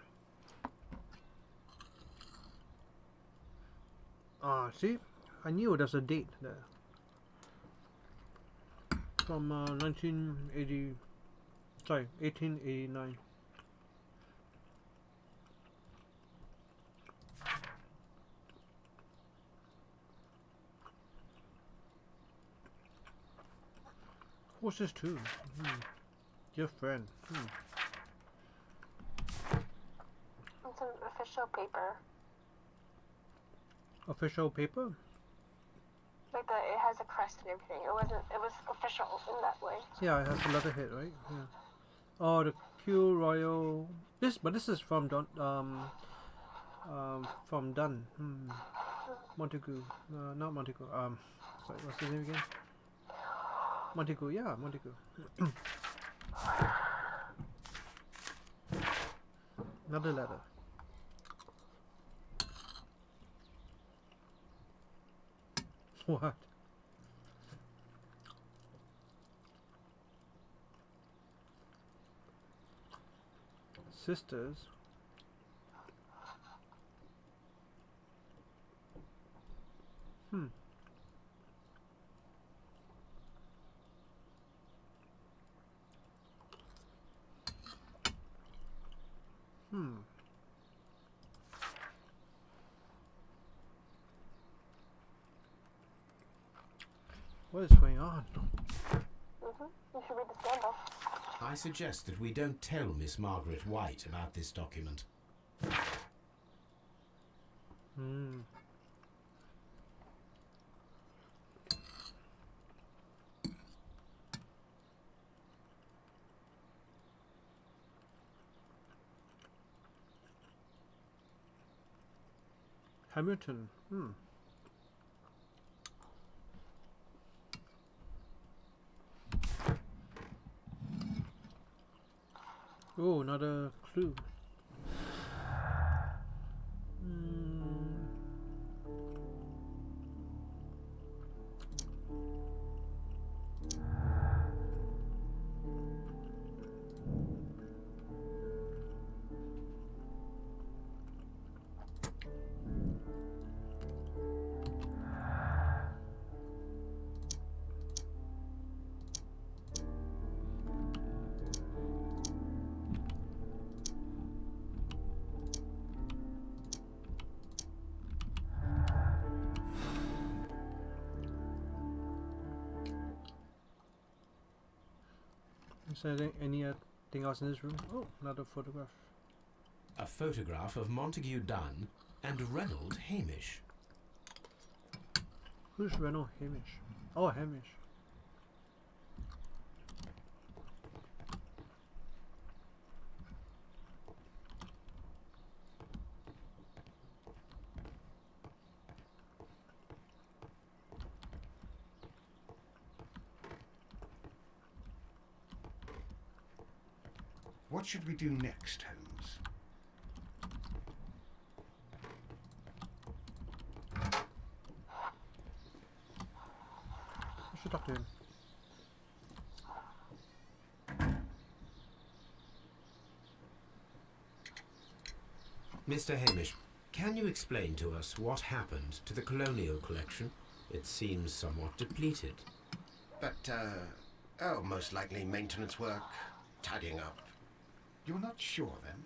Ah, see? I knew there's a date there. From 1980... Sorry, 1889. What's this too? Your friend. It's an official paper. Official paper? Like it has a crest and everything. It was official in that way. Yeah, it has a letterhead, right? Yeah. Oh, the Q Royal. This is from from Dunn. Montagu. Not Montagu. Sorry, what's his name again? Montagu. Yeah, Montagu. Another letter. What? Sisters? Hmm. What is going on? You should read the scandal. I suggest that we don't tell Miss Margaret White about this document. Hamilton. Oh, another clue. Is there anything else in this room? Oh, another photograph. A photograph of Montague Dunn and Reynold Hamish. Who's Reynold Hamish? Oh, Hamish. What should we do next, Holmes? I should talk to him. Mr. Hamish, can you explain to us what happened to the colonial collection? It seems somewhat depleted. But, most likely maintenance work, tidying up. You're not sure, then?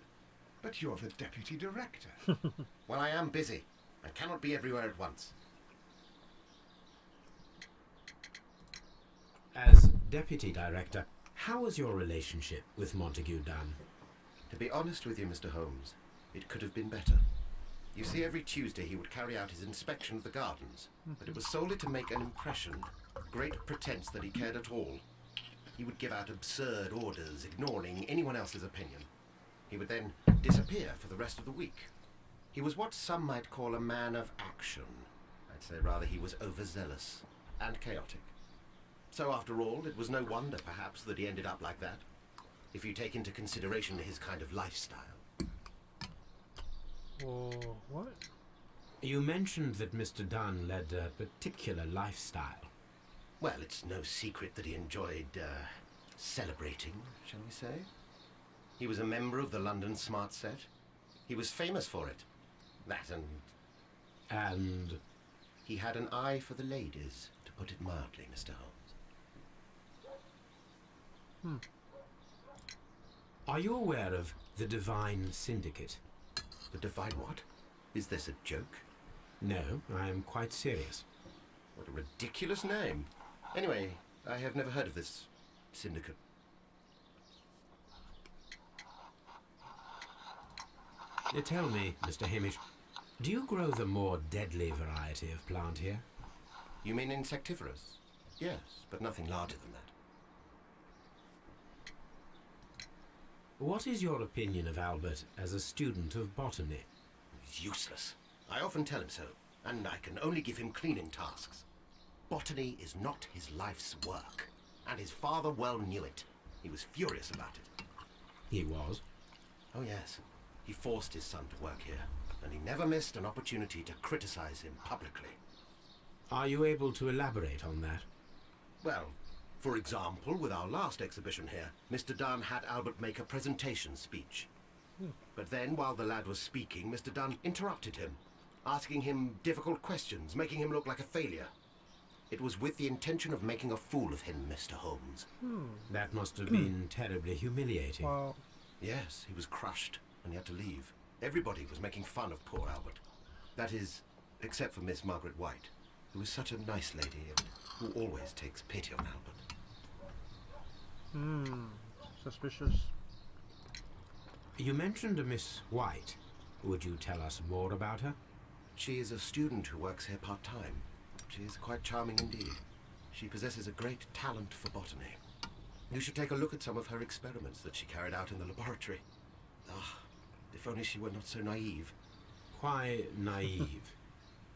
But you're the deputy director. Well, I am busy. I cannot be everywhere at once. As deputy director, how was your relationship with Montague Dunn? To be honest with you, Mr. Holmes, it could have been better. You see, every Tuesday he would carry out his inspection of the gardens, but it was solely to make an impression, great pretense that he cared at all. He would give out absurd orders, ignoring anyone else's opinion. He would then disappear for the rest of the week. He was what some might call a man of action. I'd say rather he was overzealous and chaotic. So after all, it was no wonder, perhaps, that he ended up like that, if you take into consideration his kind of lifestyle. Oh, what? You mentioned that Mr. Dunn led a particular lifestyle. Well, it's no secret that he enjoyed, celebrating, shall we say? He was a member of the London Smart Set. He was famous for it. That And he had an eye for the ladies, to put it mildly, Mr. Holmes. are you aware of the Divine Syndicate? The Divine what? Is this a joke? No, I am quite serious. What a ridiculous name. Anyway, I have never heard of this syndicate. Tell me, Mr. Hamish, do you grow the more deadly variety of plant here? You mean insectivorous? Yes, but nothing larger than that. What is your opinion of Albert as a student of botany? He's useless. I often tell him so, and I can only give him cleaning tasks. Botany is not his life's work, and his father well knew it. He was furious about it. He was. Oh yes, he forced his son to work here, and he never missed an opportunity to criticize him publicly. Are you able to elaborate on that? Well, for example, with our last exhibition here, Mr. Dunn had Albert make a presentation speech. But then, while the lad was speaking, Mr. Dunn interrupted him, asking him difficult questions, making him look like a failure. It was with the intention of making a fool of him, Mr. Holmes. That must have been terribly humiliating. Wow. Yes, he was crushed, and he had to leave. Everybody was making fun of poor Albert. That is, except for Miss Margaret White, who is such a nice lady and who always takes pity on Albert. Suspicious. You mentioned a Miss White. Would you tell us more about her? She is a student who works here part-time. She is quite charming indeed. She possesses a great talent for botany. You should take a look at some of her experiments that she carried out in the laboratory. Ah, if only she were not so naive. Why naive?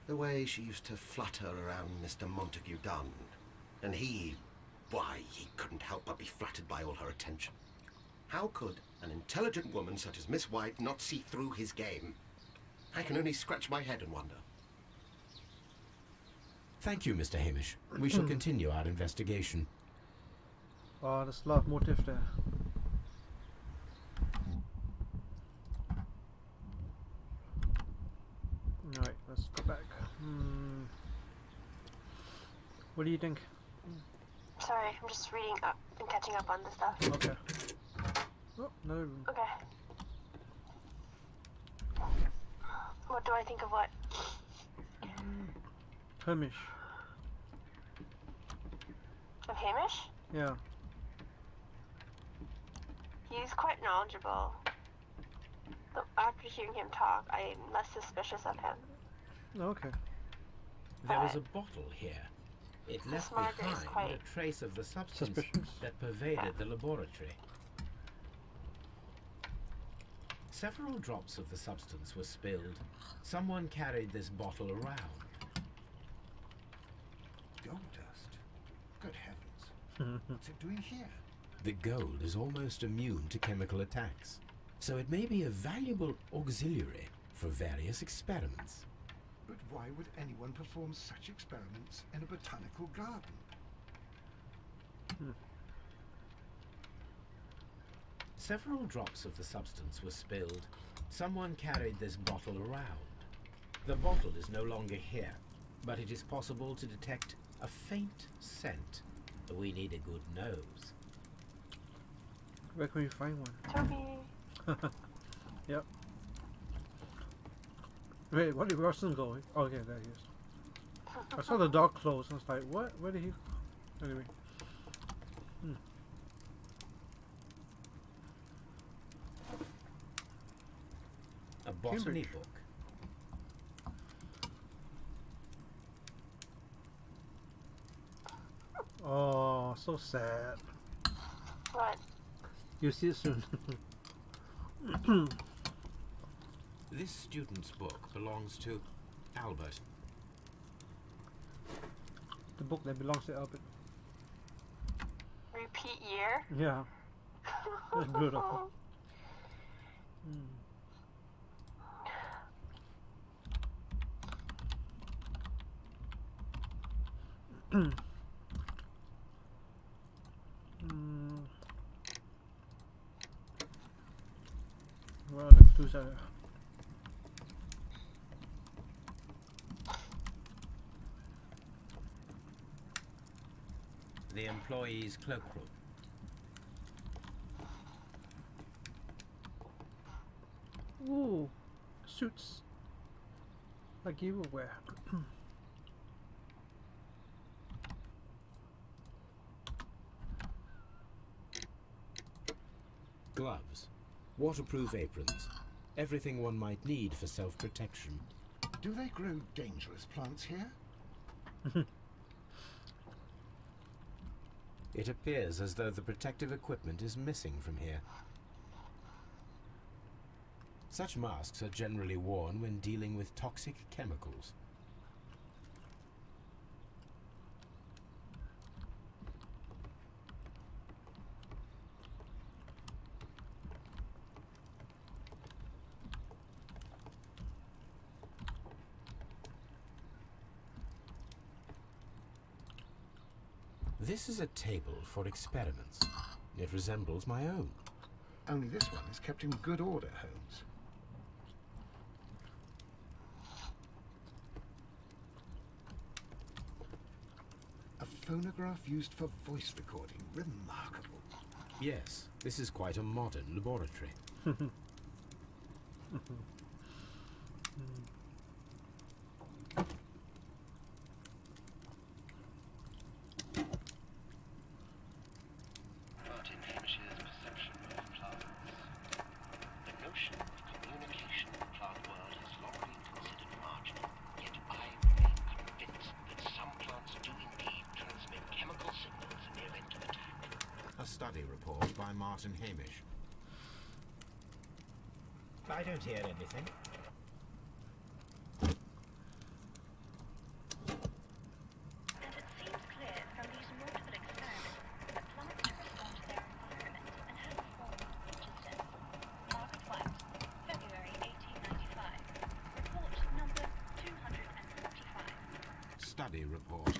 The way she used to flutter around Mr. Montague Dunn. And he couldn't help but be flattered by all her attention. How could an intelligent woman such as Miss White not see through his game? I can only scratch my head and wonder. Thank you, Mr. Hamish. We shall continue our investigation. Oh, there's a lot of motive there. Alright, let's go back. What do you think? Sorry, I'm just reading up and catching up on the stuff. Okay. Oh, another room. Okay. What do I think of what? Hamish. Of Hamish? Yeah. He's quite knowledgeable. But after hearing him talk, I'm less suspicious of him. Okay. There was a bottle here. It left Margaret is behind quite a trace of the substance suspicious. that pervaded the laboratory. Several drops of the substance were spilled. Someone carried this bottle around. Gold dust. Good heavens. What's it doing here? The gold is almost immune to chemical attacks, so it may be a valuable auxiliary for various experiments. But why would anyone perform such experiments in a botanical garden? Several drops of the substance were spilled. Someone carried this bottle around. The bottle is no longer here, but it is possible to detect a faint scent. We need a good nose. Where can we find one? Toby. Yep. Wait, where did Russell go? Oh, okay, there he is. I saw the dog close and I was like, what? Where did he? Anyway. A botany Cambridge. book. Oh, so sad. What? You'll see it soon. This student's book belongs to Albert. The book that belongs to Albert. Repeat year? Yeah. That's brutal. What are the clues are there? The employee's cloakroom. Ooh, suits. Like you would wear. Gloves. Waterproof aprons. Everything one might need for self-protection. Do they grow dangerous plants here? It appears as though the protective equipment is missing from here. Such masks are generally worn when dealing with toxic chemicals. This is a table for experiments. It resembles my own. Only this one is kept in good order, Holmes. A phonograph used for voice recording. Remarkable. Yes, this is quite a modern laboratory. Martin Hamish's perception of plants. The notion of communication in the plant world has long been considered marginal, yet I remain convinced that some plants do indeed transmit chemical signals in the event of attack. A study report by Martin Hamish. I don't hear anything. And it seems clear from these multiple experiments that plants respond to their environment and have formed features. Margaret White, February 1895. Report number 245. Study report.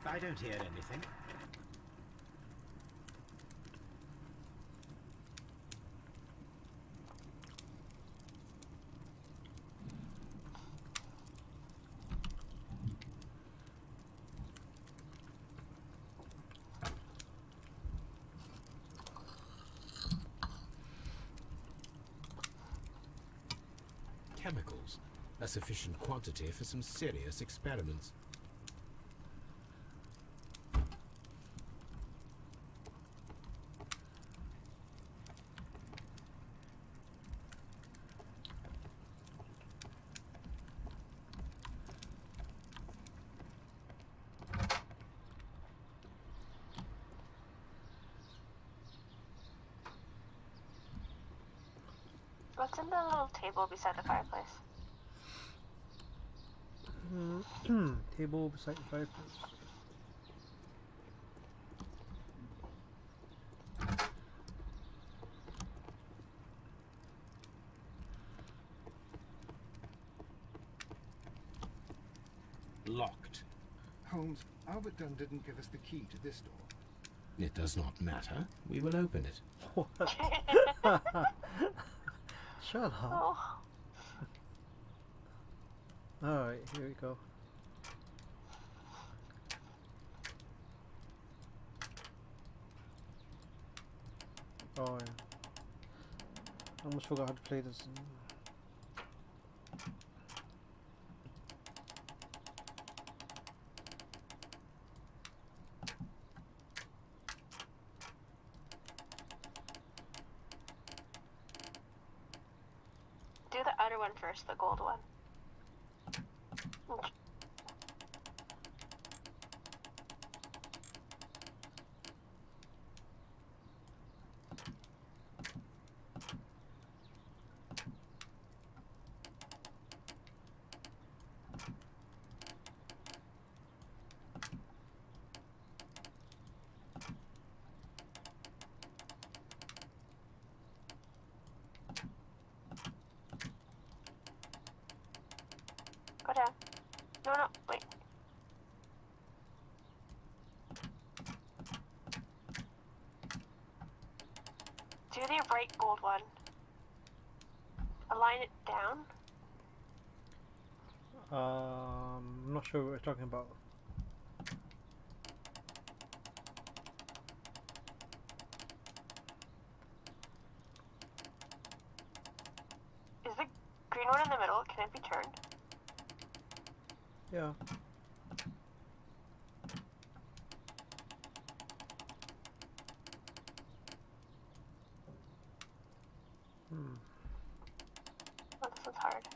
I don't hear anything. Chemicals. A sufficient quantity for some serious experiments. What's in the little table beside the fireplace? Table beside the fireplace. Locked. Holmes, Albert Dunn didn't give us the key to this door. It does not matter. We will open it. What? Shut up. Oh, Alright, here we go. Oh yeah. I almost forgot how to play this. do the outer one first, the gold one. Go down. bright gold one, align it down. I'm not sure what we're talking about. Is the green one in the middle? Can it be turned? Yeah. Oh, this one's hard.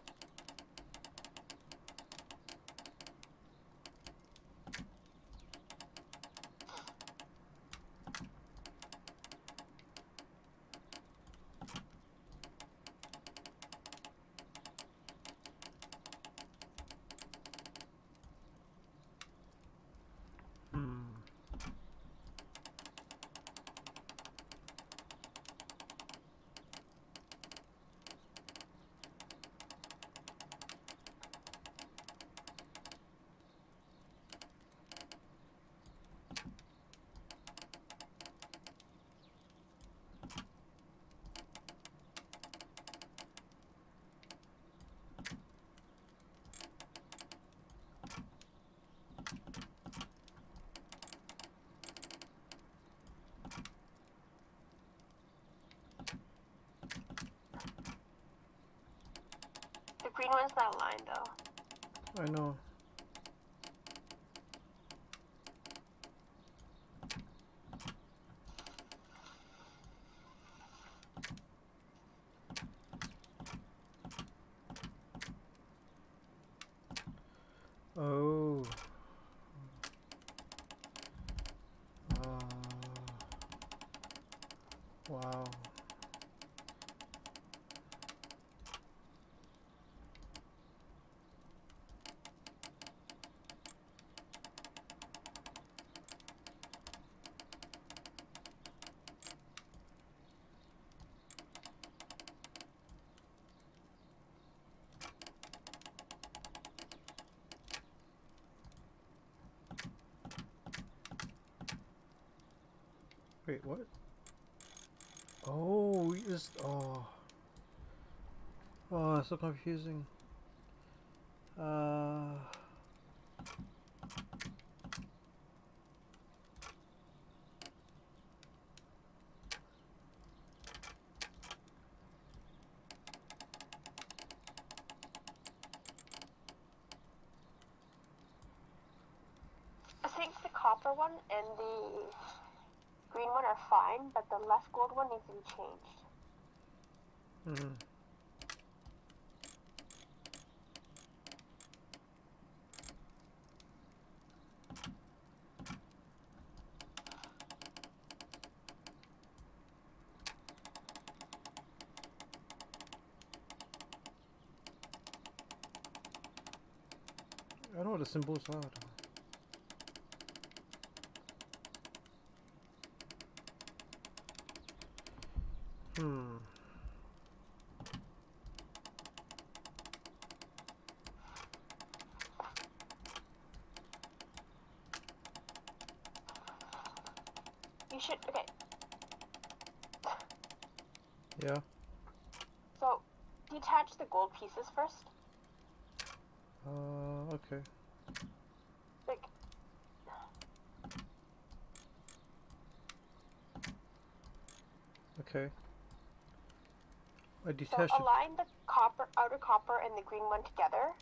The green one's not aligned though. I know. Oh. Wow. Wait, what? Oh, we just oh, it's so confusing. I think the copper one and the green one are fine, but the left gold one needs to be changed. I know what the symbols are. You should, okay. Yeah. So, detach the gold pieces first. Okay. Like, Okay. I so detached align the copper, outer copper and the green one together.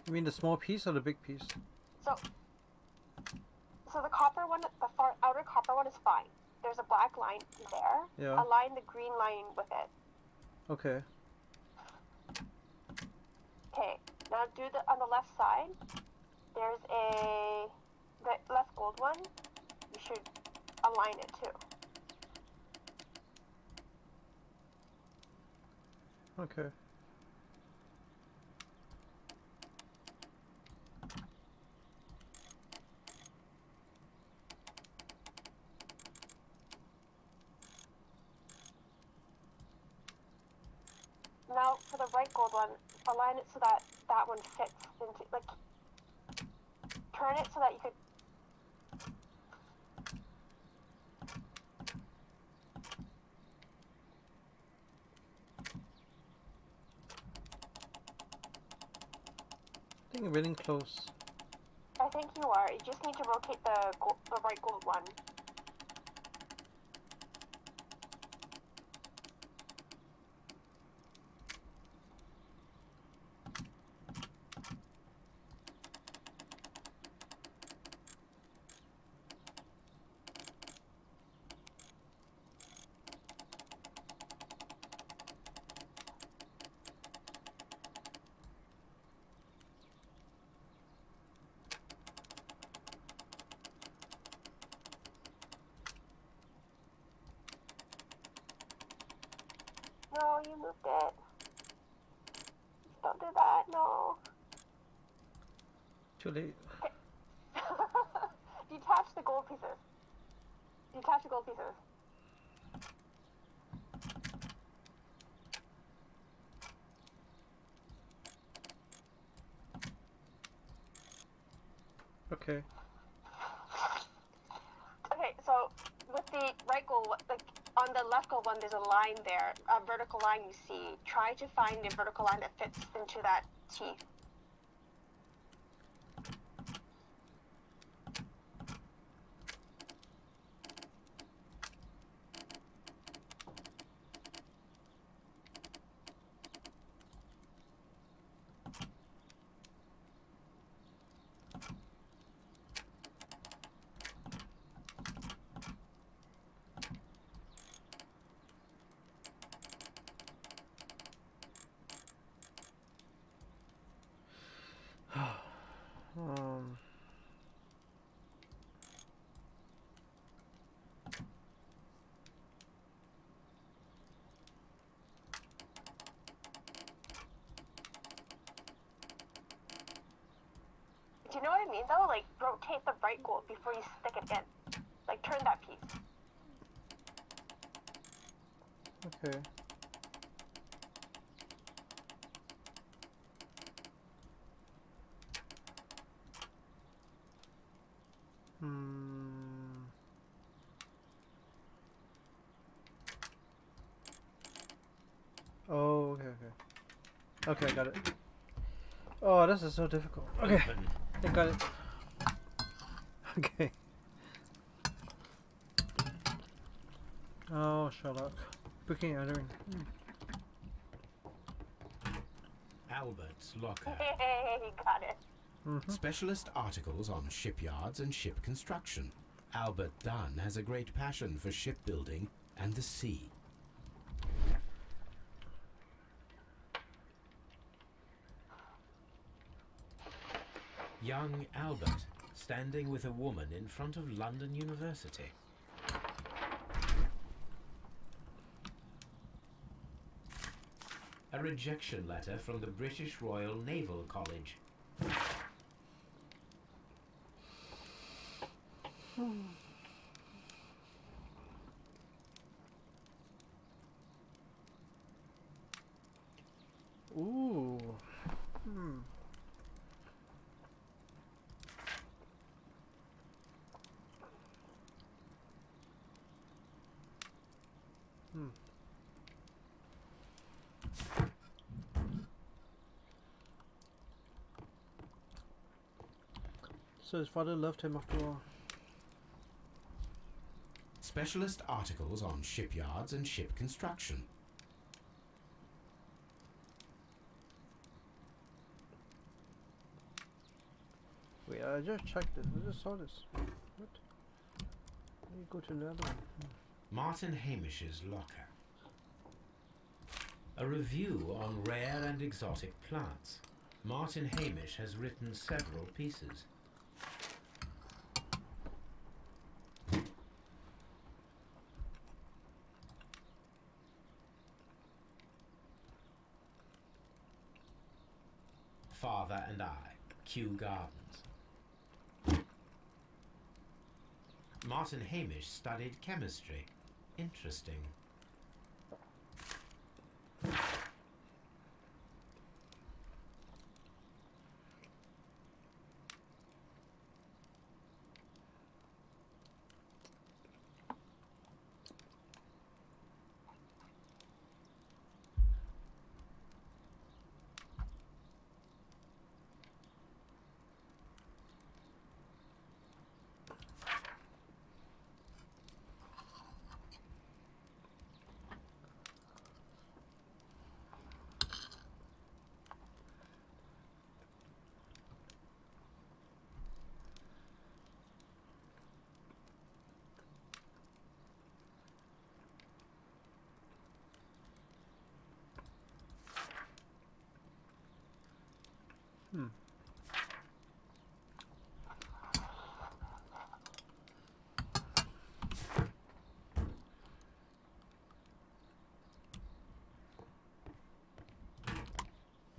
You mean the small piece or the big piece? So the copper one, the far outer copper one is fine. There's a black line there. Yeah. Align the green line with it. Okay. Okay. Now do the on the left side. There's the left gold one. You should align it too. Okay. Now for the right gold one, align it so that that one fits into, like, turn it so that you could. I think I'm getting close. I think you are. You just need to rotate the right gold one. No, you moved it. Don't do that, no. Too late. Detach the gold pieces. Detach the gold pieces. Okay. Okay, so with the right gold, like on the left gold one, there's a line there, a vertical line you see. Try to find a vertical line that fits into that teeth. um. Do you know what I mean though? Like rotate the right gold before you stick it in. Like turn that piece. Okay. Hmm. Oh, okay, okay. Okay, I got it. Oh, this is so difficult. Okay, I got it. Okay. Oh, Sherlock. Booking entering. Albert's locker. Hey, got it. Specialist articles on shipyards and ship construction. Albert Dunn has a great passion for shipbuilding and the sea. Young Albert, standing with a woman in front of London University. A rejection letter from the British Royal Naval College. Ooh. Hmm. Hmm. So his father loved him after all. Specialist articles on shipyards and ship construction. Wait, I just checked this. I just saw this. What? Let me go to another one. Martin Hamish's locker. A review on rare and exotic plants. Martin Hamish has written several pieces. Father and I, Kew Gardens. Martin Hamish studied chemistry. Interesting.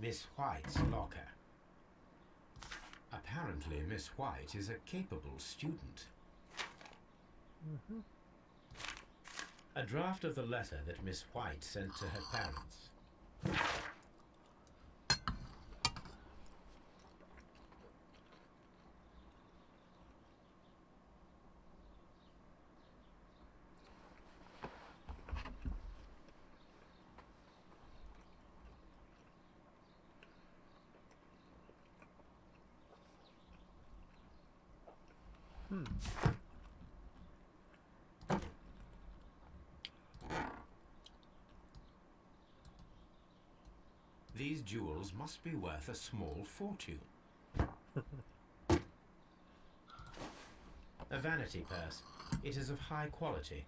Miss White's locker. Apparently, Miss White is a capable student. A draft of the letter that Miss White sent to her parents. These jewels must be worth a small fortune. A vanity purse. It is of high quality.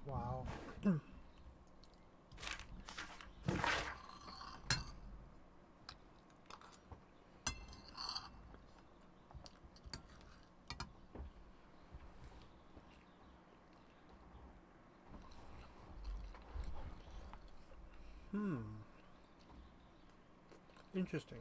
Wow. Interesting.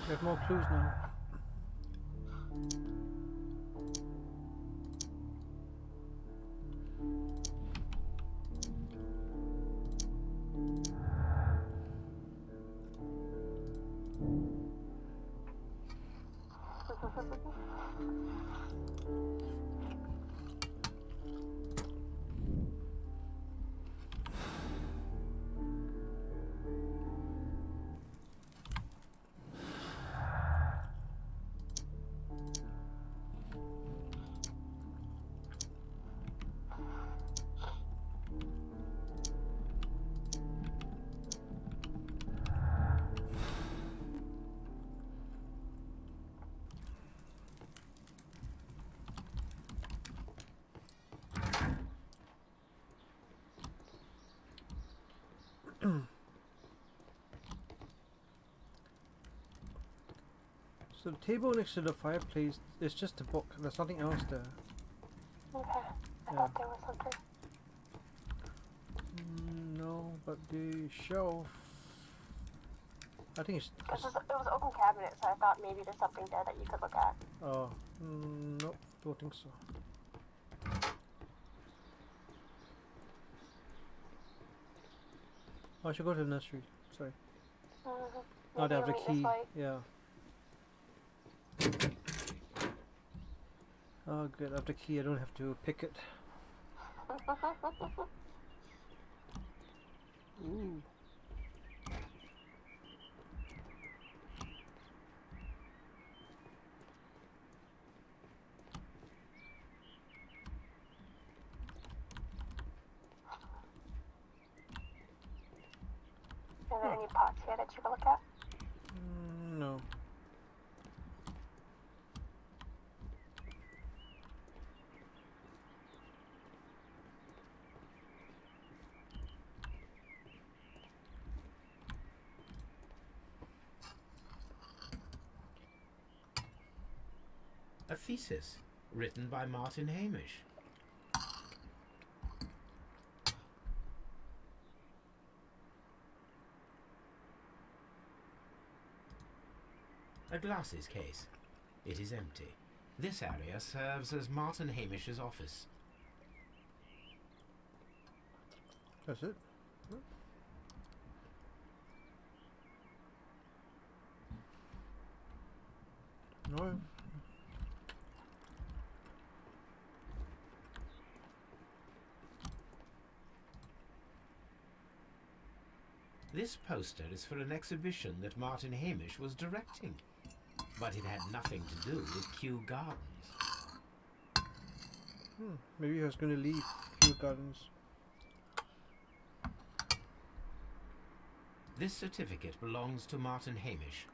We have more clues now. So the table next to the fireplace is just a book. There's nothing else there. Okay. I Yeah. thought there was something. No, but the shelf. I think it's. It was open cabinet, so I thought maybe there's something there that you could look at. Oh, nope, don't think so. Oh, I should go to the nursery. Sorry. Oh, they have the key. Yeah. Oh, good. I have the key. I don't have to pick it. Ooh. Are there any pots here that you could look at? No. A thesis written by Martin Hamish. A glasses case. It is empty. This area serves as Martin Hamish's office. That's it. No. This poster is for an exhibition that Martin Hamish was directing, but it had nothing to do with Kew Gardens. Maybe he was going to leave Kew Gardens. This certificate belongs to Martin Hamish.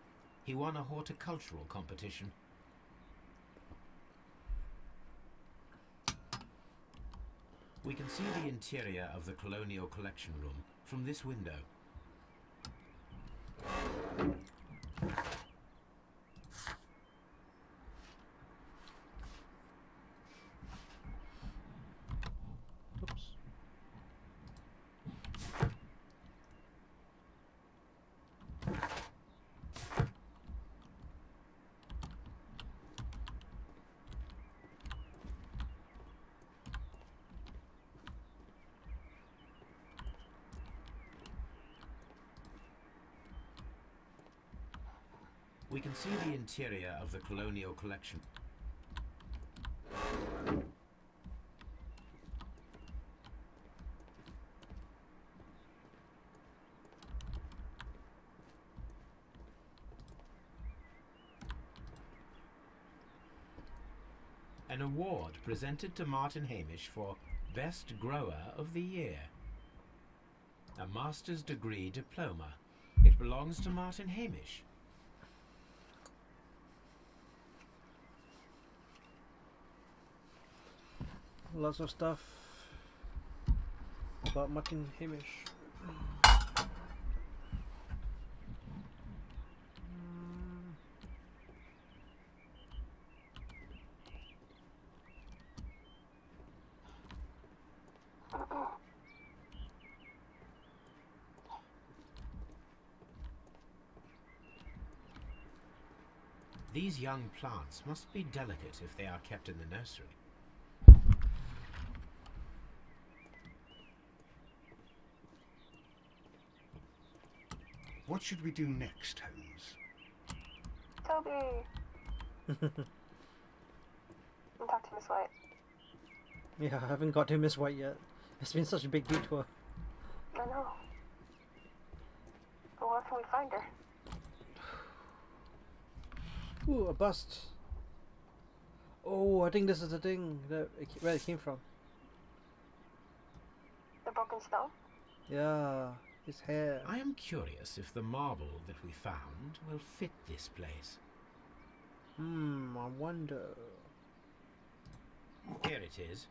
He won a horticultural competition. We can see the interior of the Colonial Collection Room from this window. Oops. We can see the interior of the Colonial Collection. An award presented to Martin Hamish for Best Grower of the Year. A master's degree diploma. It belongs to Martin Hamish. Lots of stuff about Martin Hamish. These young plants must be delicate if they are kept in the nursery. What should we do next, Holmes? Toby! I'll talk to Miss White. Yeah, I haven't got to Miss White yet. It's been such a big detour. I know. But where can we find her? Ooh, a bust. Oh, I think this is the thing that where it came from. The broken stone? Yeah, his hair. I am curious if the marble that we found will fit this place. I wonder. Here it is.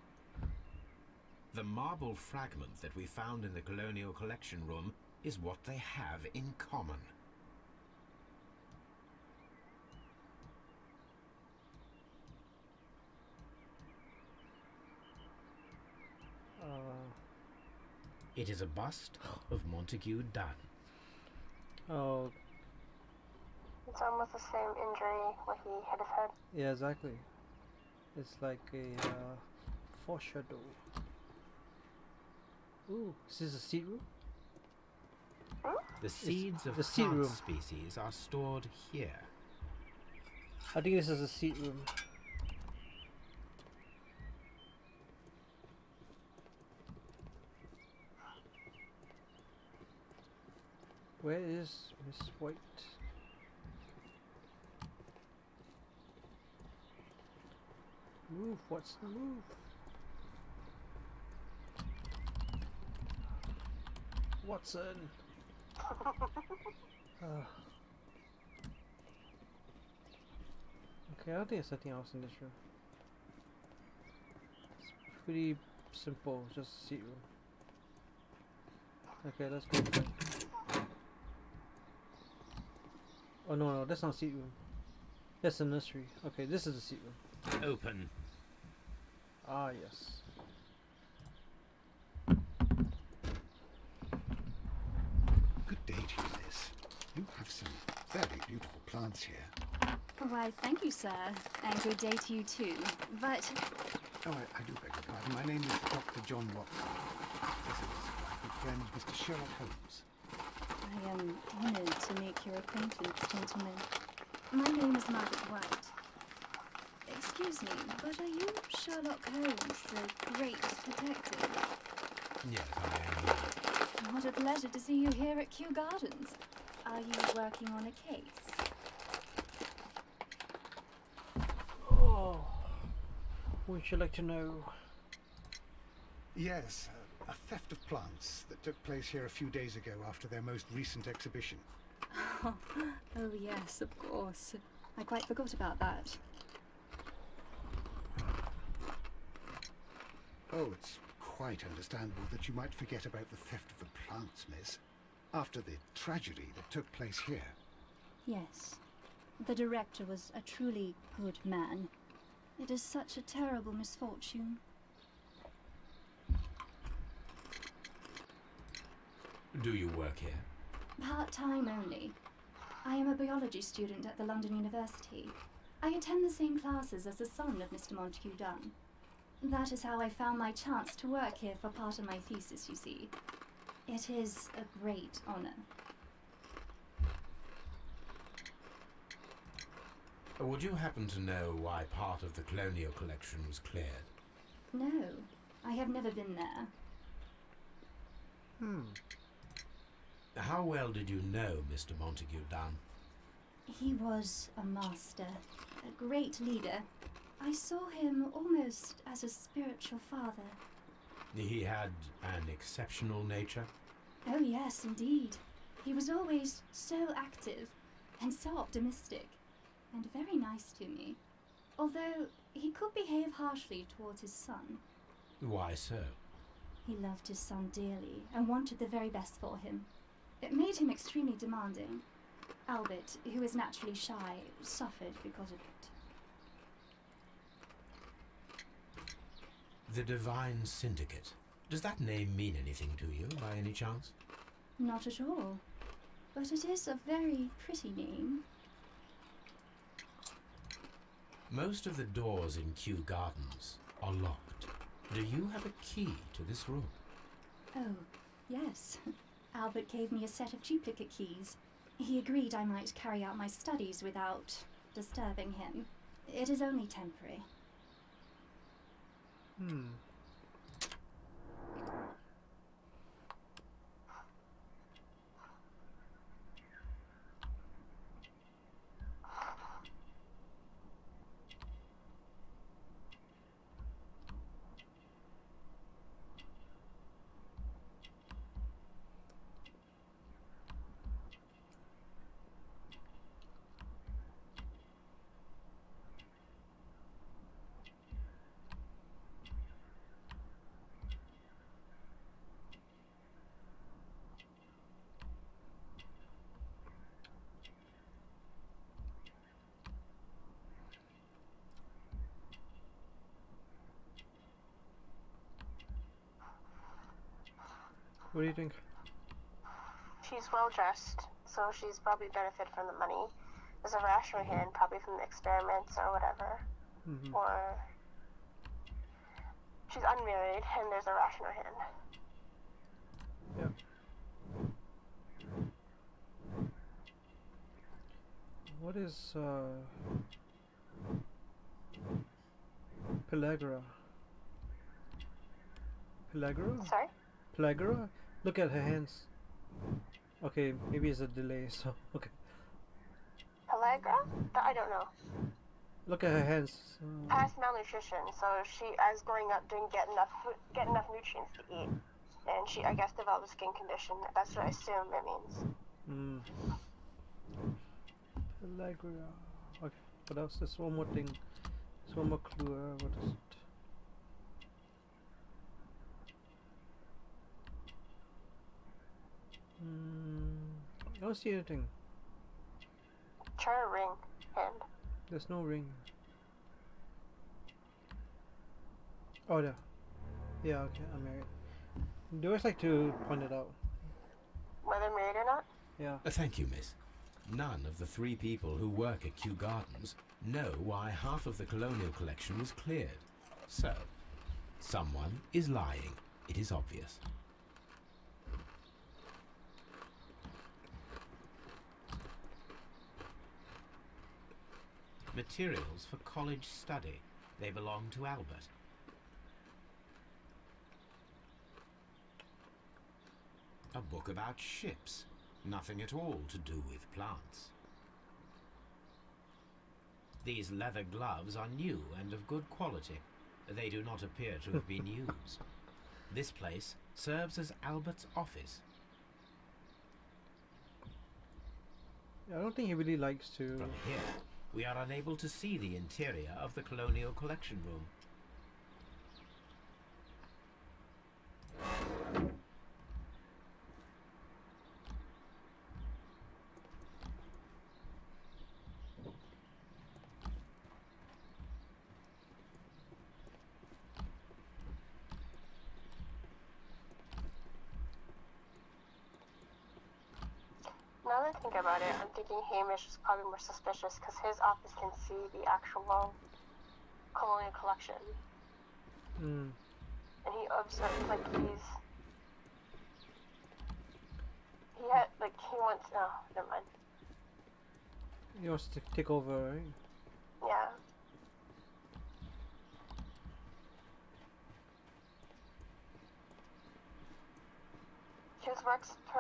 The marble fragment that we found in the Colonial Collection Room is what they have in common. It is a bust of Montague Dunn. Oh, It's almost the same injury what he hit his head. yeah, exactly. It's like a foreshadow. Ooh, is this a seed room? The seeds of the seed plant room. species are stored here. I think this is a seed room. Where is Miss White? Move, Watson, move. Watson. Okay, I don't think there's anything else in this room. It's pretty simple, just a seat room. Okay, let's go. Oh no, that's not a seat room. That's a nursery. Okay, this is a seat room. Open. Ah, yes. Good day to you, Liz. You have some very beautiful plants here. Why, thank you, sir, and good day to you too. But Oh, I do beg your pardon. My name is Dr. John Watson. This is my good friend, Mr. Sherlock Holmes. I am honored to make your acquaintance, gentlemen. My name is Margaret White. Excuse me, but are you Sherlock Holmes, the great detective? Yes, I am. What a pleasure to see you here at Kew Gardens. Are you working on a case? Oh, would you like to know? Yes, a theft of plants that took place here a few days ago after their most recent exhibition. Oh, yes, of course. I quite forgot about that. Oh, it's quite understandable that you might forget about the theft of the plants, miss, after the tragedy that took place here. Yes. The director was a truly good man. It is such a terrible misfortune. Do you work here? Part-time only. I am a biology student at the London University. I attend the same classes as the son of Mr. Montague Dunn. That is how I found my chance to work here for part of my thesis, you see. It is a great honor. Would you happen to know why part of the colonial collection was cleared? No, I have never been there. How well did you know Mr. Montague Dunn? He was a master, a great leader. I saw him almost as a spiritual father. He had an exceptional nature? Oh yes, indeed. He was always so active and so optimistic and very nice to me. Although he could behave harshly towards his son. Why so? He loved his son dearly and wanted the very best for him. It made him extremely demanding. Albert, who is naturally shy, suffered because of it. The Divine Syndicate. Does that name mean anything to you, by any chance? Not at all. But it is a very pretty name. Most of the doors in Kew Gardens are locked. Do you have a key to this room? Oh, yes. Albert gave me a set of duplicate keys. He agreed I might carry out my studies without disturbing him. It is only temporary. What do you think? She's well dressed, so she's probably benefited from the money. There's a rash on her hand, probably from the experiments or whatever. Or she's unmarried and there's a rash on her hand. Yeah. What is Pelagra? Pelagra? Sorry? Pelagra? Look at her hands. Okay, maybe it's a delay, so okay. Pelagra? I don't know. Look at her hands. Past malnutrition, so she, as growing up, didn't get enough nutrients to eat, and she, I guess, developed a skin condition. That's what I assume it means. Pelagra. Okay, what else? There's one more thing. There's one more clue. What is it? I don't see anything. Try a ring hand. There's no ring. Oh, there. Yeah, okay, I'm married. They always like to point it out. Whether married or not? Yeah. Thank you, miss. None of the 3 people who work at Kew Gardens know why half of the colonial collection was cleared. So, someone is lying. It is obvious. Materials for college study. They belong to Albert. A book about ships. Nothing at all to do with plants. These leather gloves are new and of good quality. They do not appear to have been used. This place serves as Albert's office. I don't think he really likes to. From here, we are unable to see the interior of the colonial collection room. Now that I think about it, I'm thinking Hamish is probably more suspicious because his office can see the actual colonial collection. Mm. And he observes, like, he had, like, he wants, oh, never mind. He wants to take over, right? Yeah.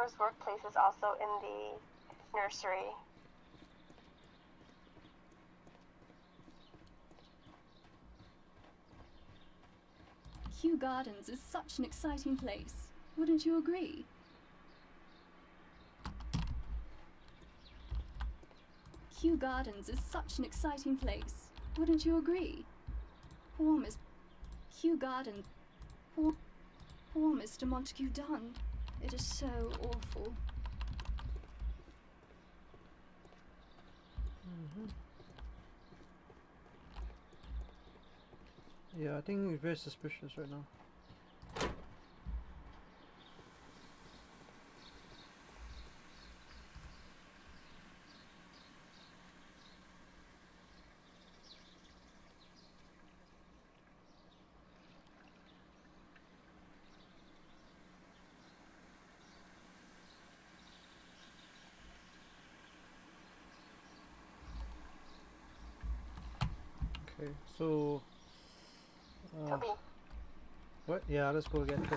His workplace is also in the nursery. Kew Gardens is such an exciting place. Wouldn't you agree? Kew Gardens is such an exciting place. Wouldn't you agree? Poor Miss Kew Gardens. Poor Mr. Montague Dunn. It is so awful. Yeah, I think he's very suspicious right now. Okay, so Toby. what? Yeah, let's go again.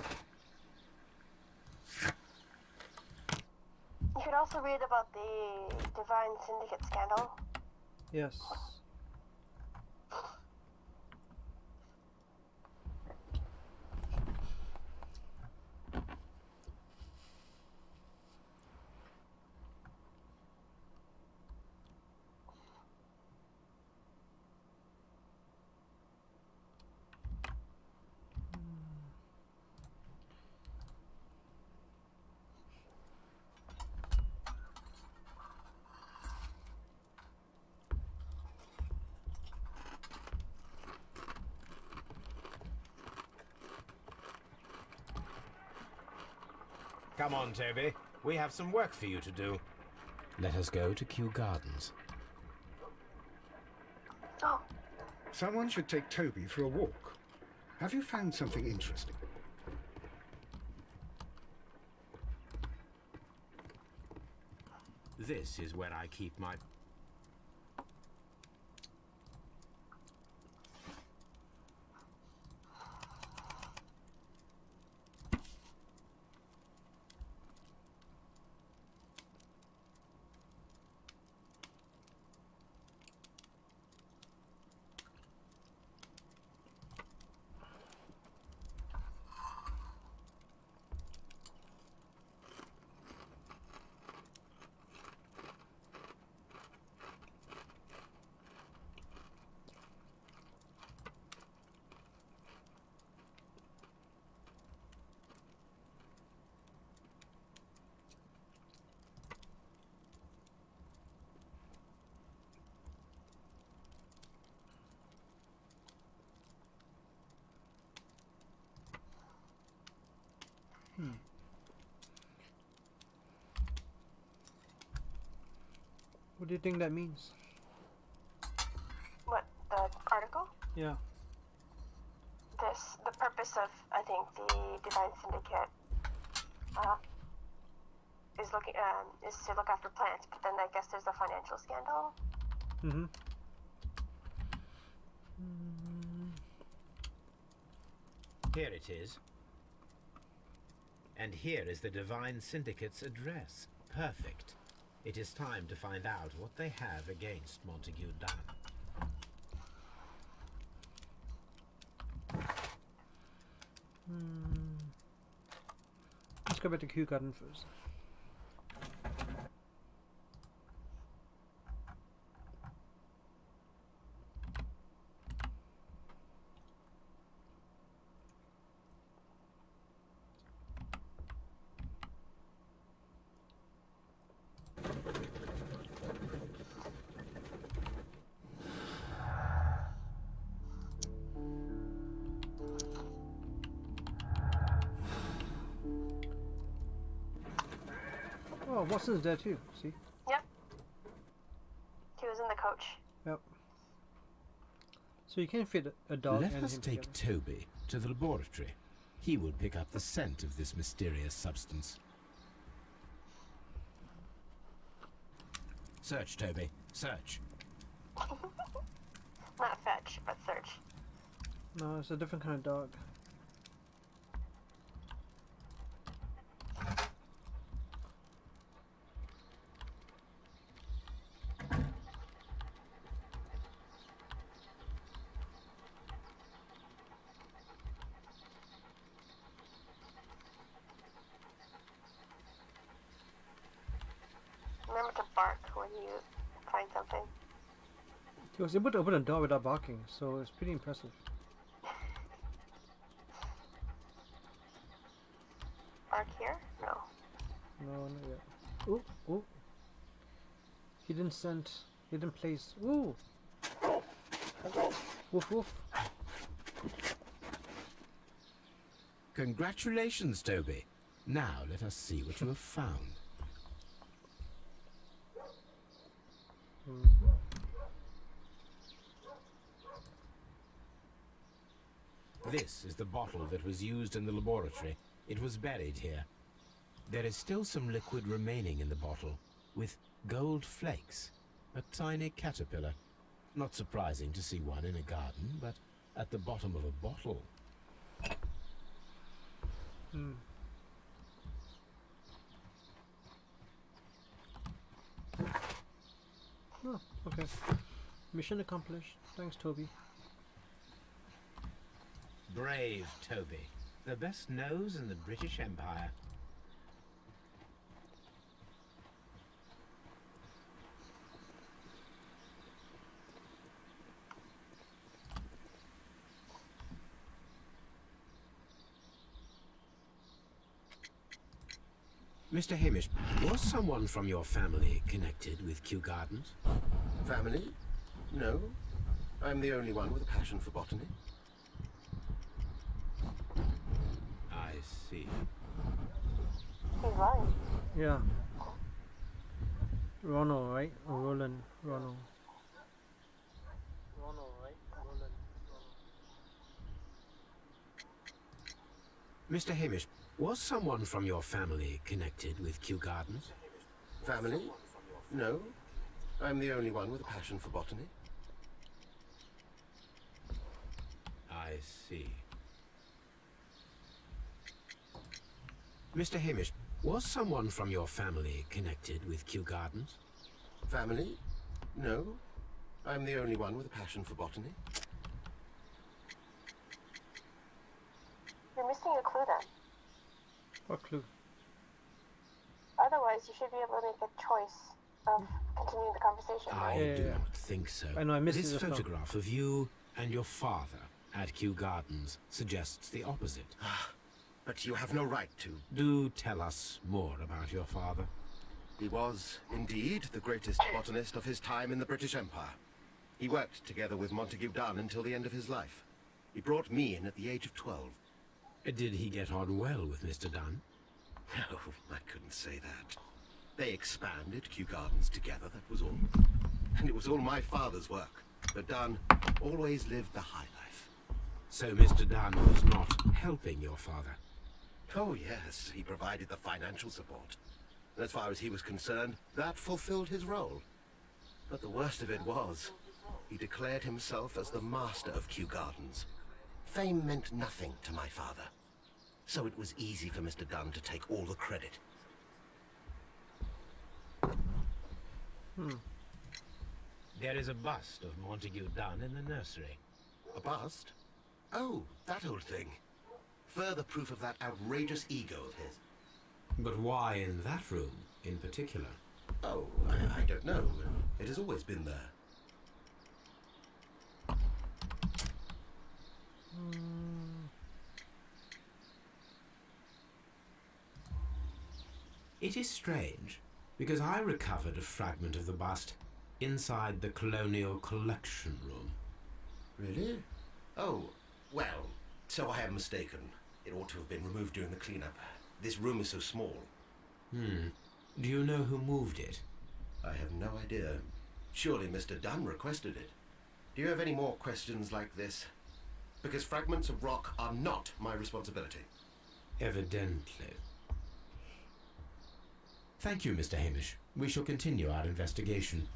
You could also read about the Divine Syndicate scandal. Yes. Come on, Toby. We have some work for you to do. Let us go to Kew Gardens. Oh, Someone should take Toby for a walk. Have you found something interesting? This is where I keep my... What do you think that means? What, the article? Yeah. The purpose of, I think, the Divine Syndicate is to look after plants, but then I guess there's a financial scandal. Mm-hmm. Here it is. And here is the Divine Syndicate's address. Perfect. It is time to find out what they have against Montague Dunn. Let's go back to Kew Garden first. Oh, Watson's there too, see? Yep. He was in the coach. Yep. So you can fit a dog Let and us him take together. Toby to the laboratory. He will pick up the scent of this mysterious substance. Search, Toby. Search. Not fetch, but search. No, it's a different kind of dog. Remember to bark when you find something. He was able to open a door without barking, so it's pretty impressive. Bark here? No. No, not yet. Ooh, ooh. He didn't send. He didn't place. Ooh. Woof woof. Congratulations, Toby. Now let us see what you have found. This is the bottle that was used in the laboratory. It was buried here. There is still some liquid remaining in the bottle, with gold flakes. A tiny caterpillar. Not surprising to see one in a garden, but at the bottom of a bottle. Oh, okay. Mission accomplished. Thanks, Toby. Brave Toby. The best nose in the British Empire. Mr. Hamish, was someone from your family connected with Kew Gardens? Family? No. I'm the only one with a passion for botany. I see. He's lying. Yeah. Ronald, right? Or Roland. Ronald. Ronald, right? Roland. Mr. Hamish, was someone from your family connected with Kew Gardens? Family? No. I'm the only one with a passion for botany. I see. Mr. Hamish, was someone from your family connected with Kew Gardens? Family? No. I'm the only one with a passion for botany. You're missing a clue then. What clue? Otherwise, you should be able to make a choice of continuing the conversation, I right? do Yeah. not think so. I know, I missed it This just now. photograph of you and your father at Kew Gardens suggests the opposite. But you have no right to. Do tell us more about your father. He was, indeed, the greatest botanist of his time in the British Empire. He worked together with Montague Dunn until the end of his life. He brought me in at the age of 12. Did he get on well with Mr. Dunn? No, I couldn't say that. They expanded Kew Gardens together, that was all. And it was all my father's work. But Dunn always lived the high life. So Mr. Dunn was not helping your father? Oh yes, he provided the financial support. As far as he was concerned, that fulfilled his role. But the worst of it was, he declared himself as the master of Kew Gardens. Fame meant nothing to my father. So it was easy for Mr. Dunn to take all the credit. There is a bust of Montague Dunn in the nursery. A bust? Oh, that old thing. Further proof of that outrageous ego of his. But why in that room, in particular? Oh, I don't know. It has always been there. It is strange, because I recovered a fragment of the bust inside the Colonial Collection Room. Really? Oh, well, so I am mistaken. It ought to have been removed during the cleanup. This room is so small. Do you know who moved it? I have no idea. Surely Mr. Dunn requested it. Do you have any more questions like this? Because fragments of rock are not my responsibility. Evidently. Thank you, Mr. Hamish. We shall continue our investigation.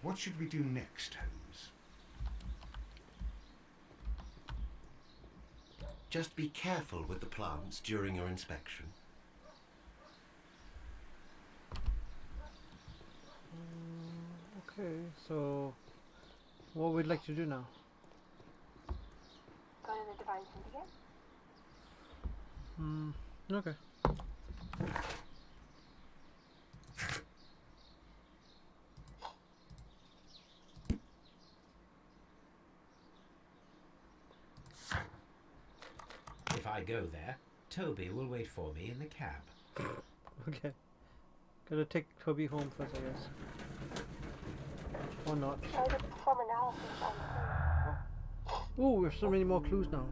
What should we do next, Holmes? Just be careful with the plants during your inspection. Okay, so what we'd like to do now? Go to the Divine Syndicate. Okay. If I go there, Toby will wait for me in the cab. Okay. Gotta take Toby home first, I guess. Or not. Try to perform analysis on the Ooh, there's so many more clues now.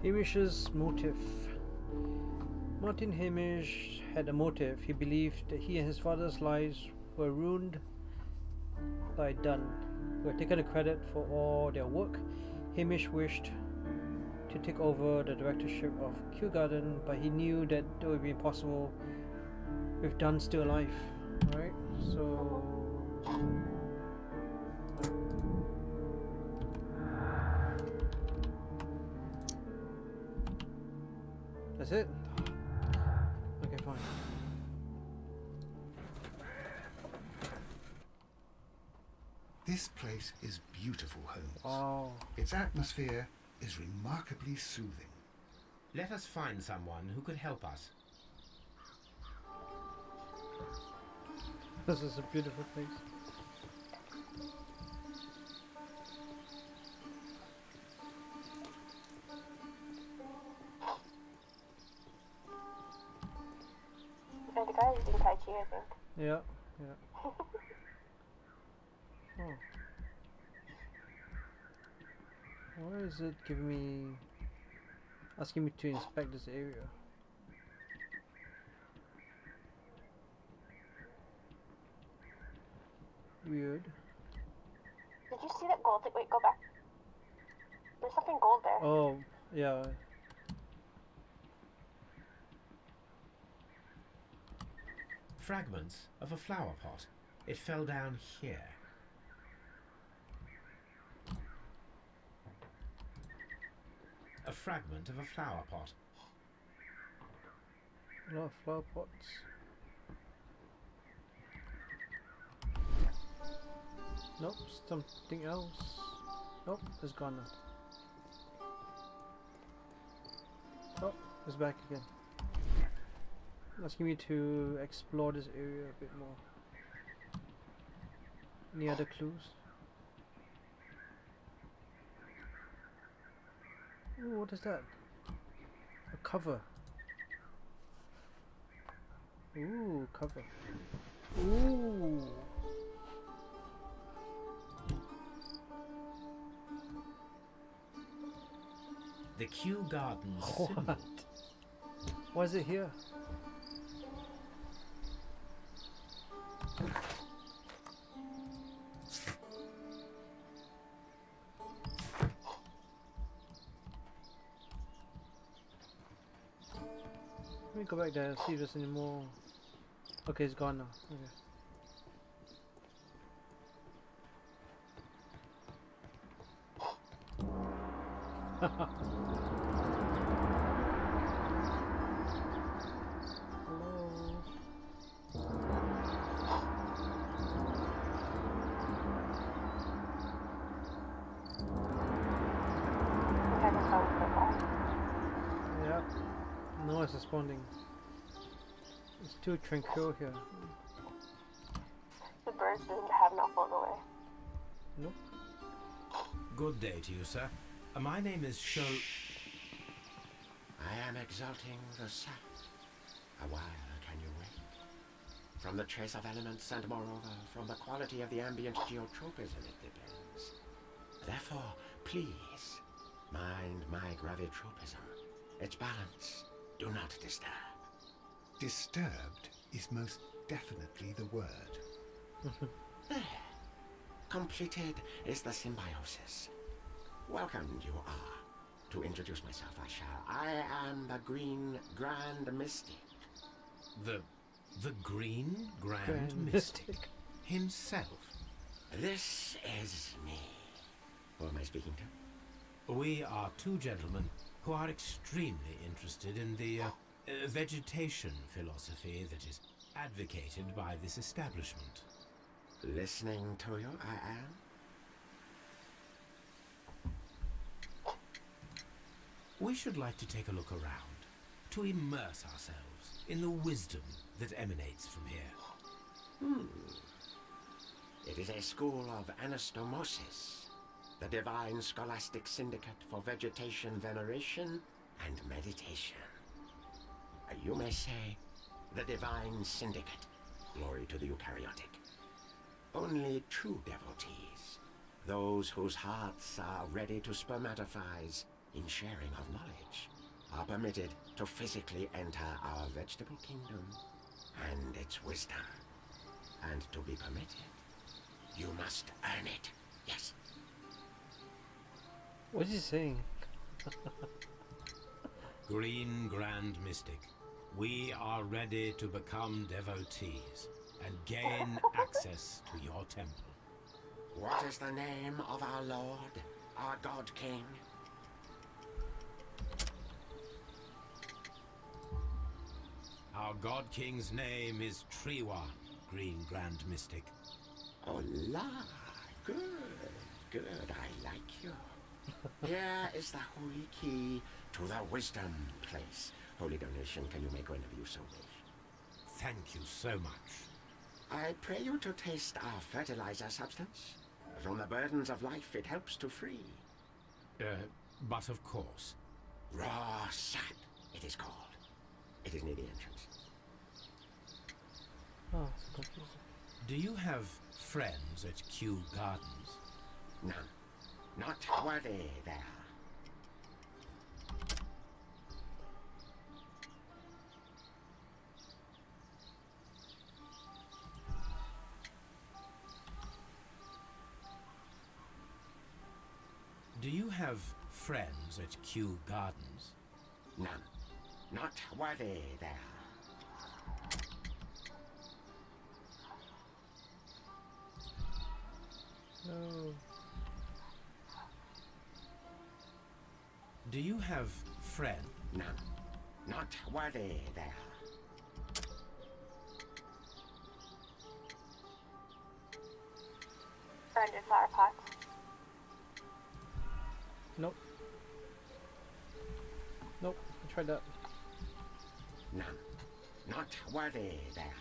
Hamish's motive. Martin Hamish had a motive. He believed that he and his father's lives were ruined by Dunn, who had taken the credit for all their work. Hamish wished to take over the directorship of Kew Garden, but he knew that it would be impossible with Dunn still alive. Right? So that's it? Okay, fine. This place is beautiful, Holmes. Wow. Its atmosphere is remarkably soothing. Let us find someone who could help us. This is a beautiful place. And the guy is doing Tai Chi, I think. Yeah, yeah. Oh. Why is it giving me... asking me to inspect this area? Weird. Did you see that gold? Wait, go back. There's something gold there. Oh, yeah. Fragments of a flower pot. It fell down here. A fragment of a flower pot. A lot of flower pots. Nope, something else. Nope, it's gone now. Oh, it's back again. Asking me to explore this area a bit more. Any other clues? Ooh, what is that? A cover. Ooh, cover. Ooh. The Kew Gardens What? symbol. Why is it here? Let me go back there and see if there's any more. Okay, it's gone now. Okay. Hello. We haven't found so far. Yeah. No, it's responding. It's too tranquil here. The birds didn't have not flown away. Nope. Good day to you, sir. My name is Sherlock. I am exalting the sun. A while can you wait? From the trace of elements and moreover from the quality of the ambient geotropism it depends. Therefore, please, mind my gravitropism. Its balance. Do not disturb. Disturbed is most definitely the word. There. Completed is the symbiosis. Welcomed you are. To introduce myself, I am the Green Grand Mystic. The Green Grand Grand Mystic. Mystic. Himself. This is me. Who am I speaking to? We are two gentlemen who are extremely interested in the vegetation philosophy that is advocated by this establishment. Listening to you, I am. We should like to take a look around, to immerse ourselves in the wisdom that emanates from here. It is a school of anastomosis, the divine scholastic syndicate for vegetation veneration and meditation. You may say, the divine syndicate, glory to the eukaryotic. Only true devotees, those whose hearts are ready to spermatophize in sharing of knowledge, are permitted to physically enter our vegetable kingdom and its wisdom. And to be permitted, you must earn it. Yes. What is he saying? Green Grand Mystic, we are ready to become devotees and gain access to your temple. What is the name of our Lord, our God King? Our God King's name is Treewan, Green Grand Mystic. Oh la, good, I like you. Here is the holy key to the wisdom place. Holy donation can you make whenever you so wish. Thank you so much. I pray you to taste our fertilizer substance. From the burdens of life it helps to free. But of course. Raw sap, it is called. It is near the entrance. Oh, it's confusing. Do you have friends at Kew Gardens? None. Not worthy there. Do you have friends at Kew Gardens? None. Not worthy there. No. Do you have friends? None. Not worthy there. Branded flower pots. Nope. Nope. I tried that. None. Not worthy there.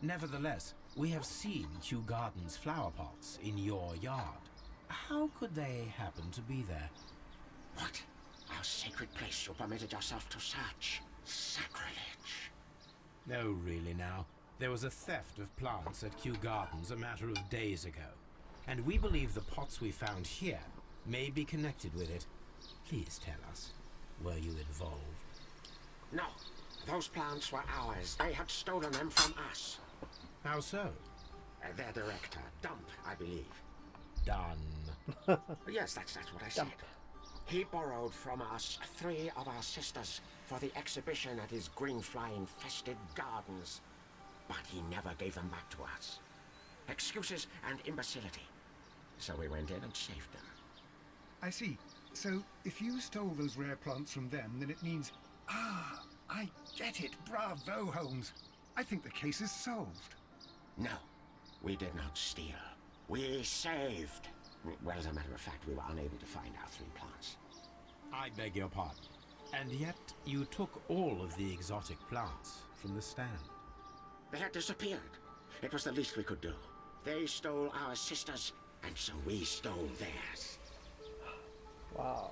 Nevertheless, we have seen Kew Gardens flower pots in your yard. How could they happen to be there? What? Our sacred place you permitted yourself to search? Sacrilege. No, really now. There was a theft of plants at Kew Gardens a matter of days ago, and we believe the pots we found here may be connected with it. Please tell us, were you involved? No, those plants were ours. They had stolen them from us. How so? Their director, Dump, I believe. Done. Yes, that's what I said. Dump. He borrowed from us 3 of our sisters for the exhibition at his green fly-infested gardens. But he never gave them back to us. Excuses and imbecility. So we went in and saved them. I see. So, if you stole those rare plants from them, then it means... Ah, I get it. Bravo, Holmes. I think the case is solved. No, we did not steal. We saved. Well, as a matter of fact, we were unable to find our 3 plants. I beg your pardon. And yet you took all of the exotic plants from the stand. They had disappeared. It was the least we could do. They stole our sisters, and so we stole theirs. Wow.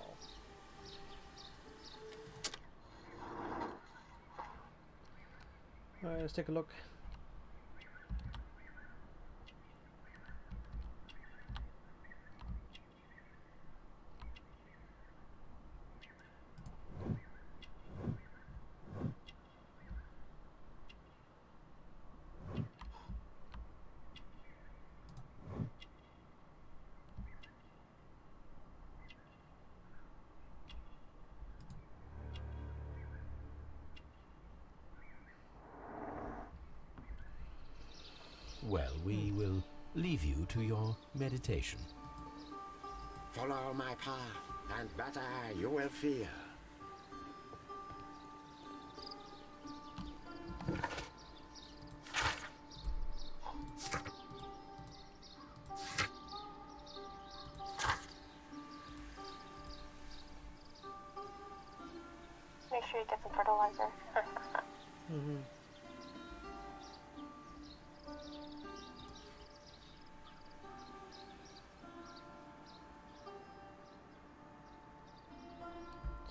Alright, let's take a look. Well, we will leave you to your meditation. Follow my path, and better you will feel. Make sure you get some fertilizer. Mm-hmm.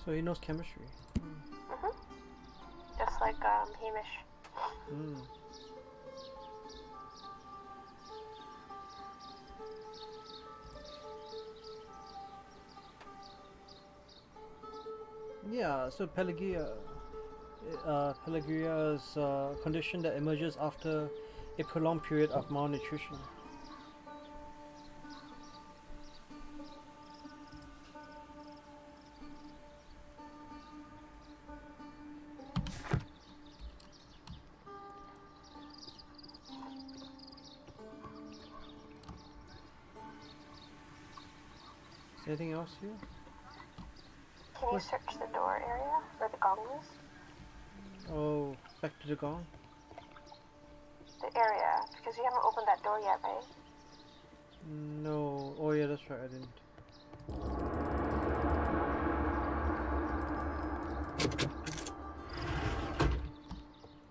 So he knows chemistry. Just like Hamish. Mm. Yeah, so Pelagia is a condition that emerges after a prolonged period of malnutrition. Anything else here? Can you search the door area where the gong is? Oh, back to the gong? The area, because you haven't opened that door yet, right? No. Oh yeah, that's right, I didn't.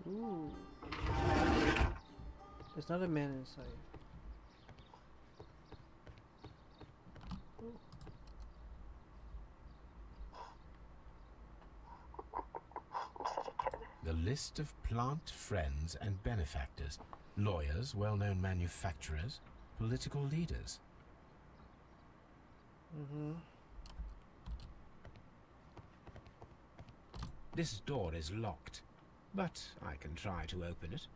Ooh. There's not a man inside. Ooh. I'm such a kid. The list of plant friends and benefactors, lawyers, well-known manufacturers, political leaders. Mm-hmm. This door is locked, but I can try to open it.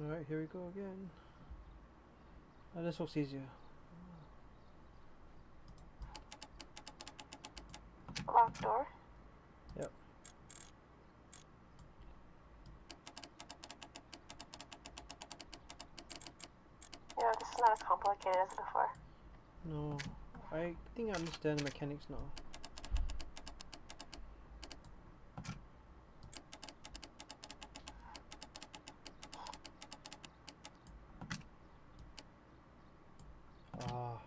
Alright, here we go again. Oh, this looks easier. Locked door. Yep. You know, this is not as complicated as before. No, I think I understand the mechanics now. Ah.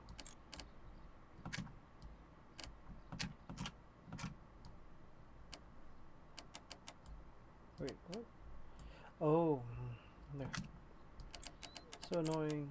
Wait, what? Oh. So annoying.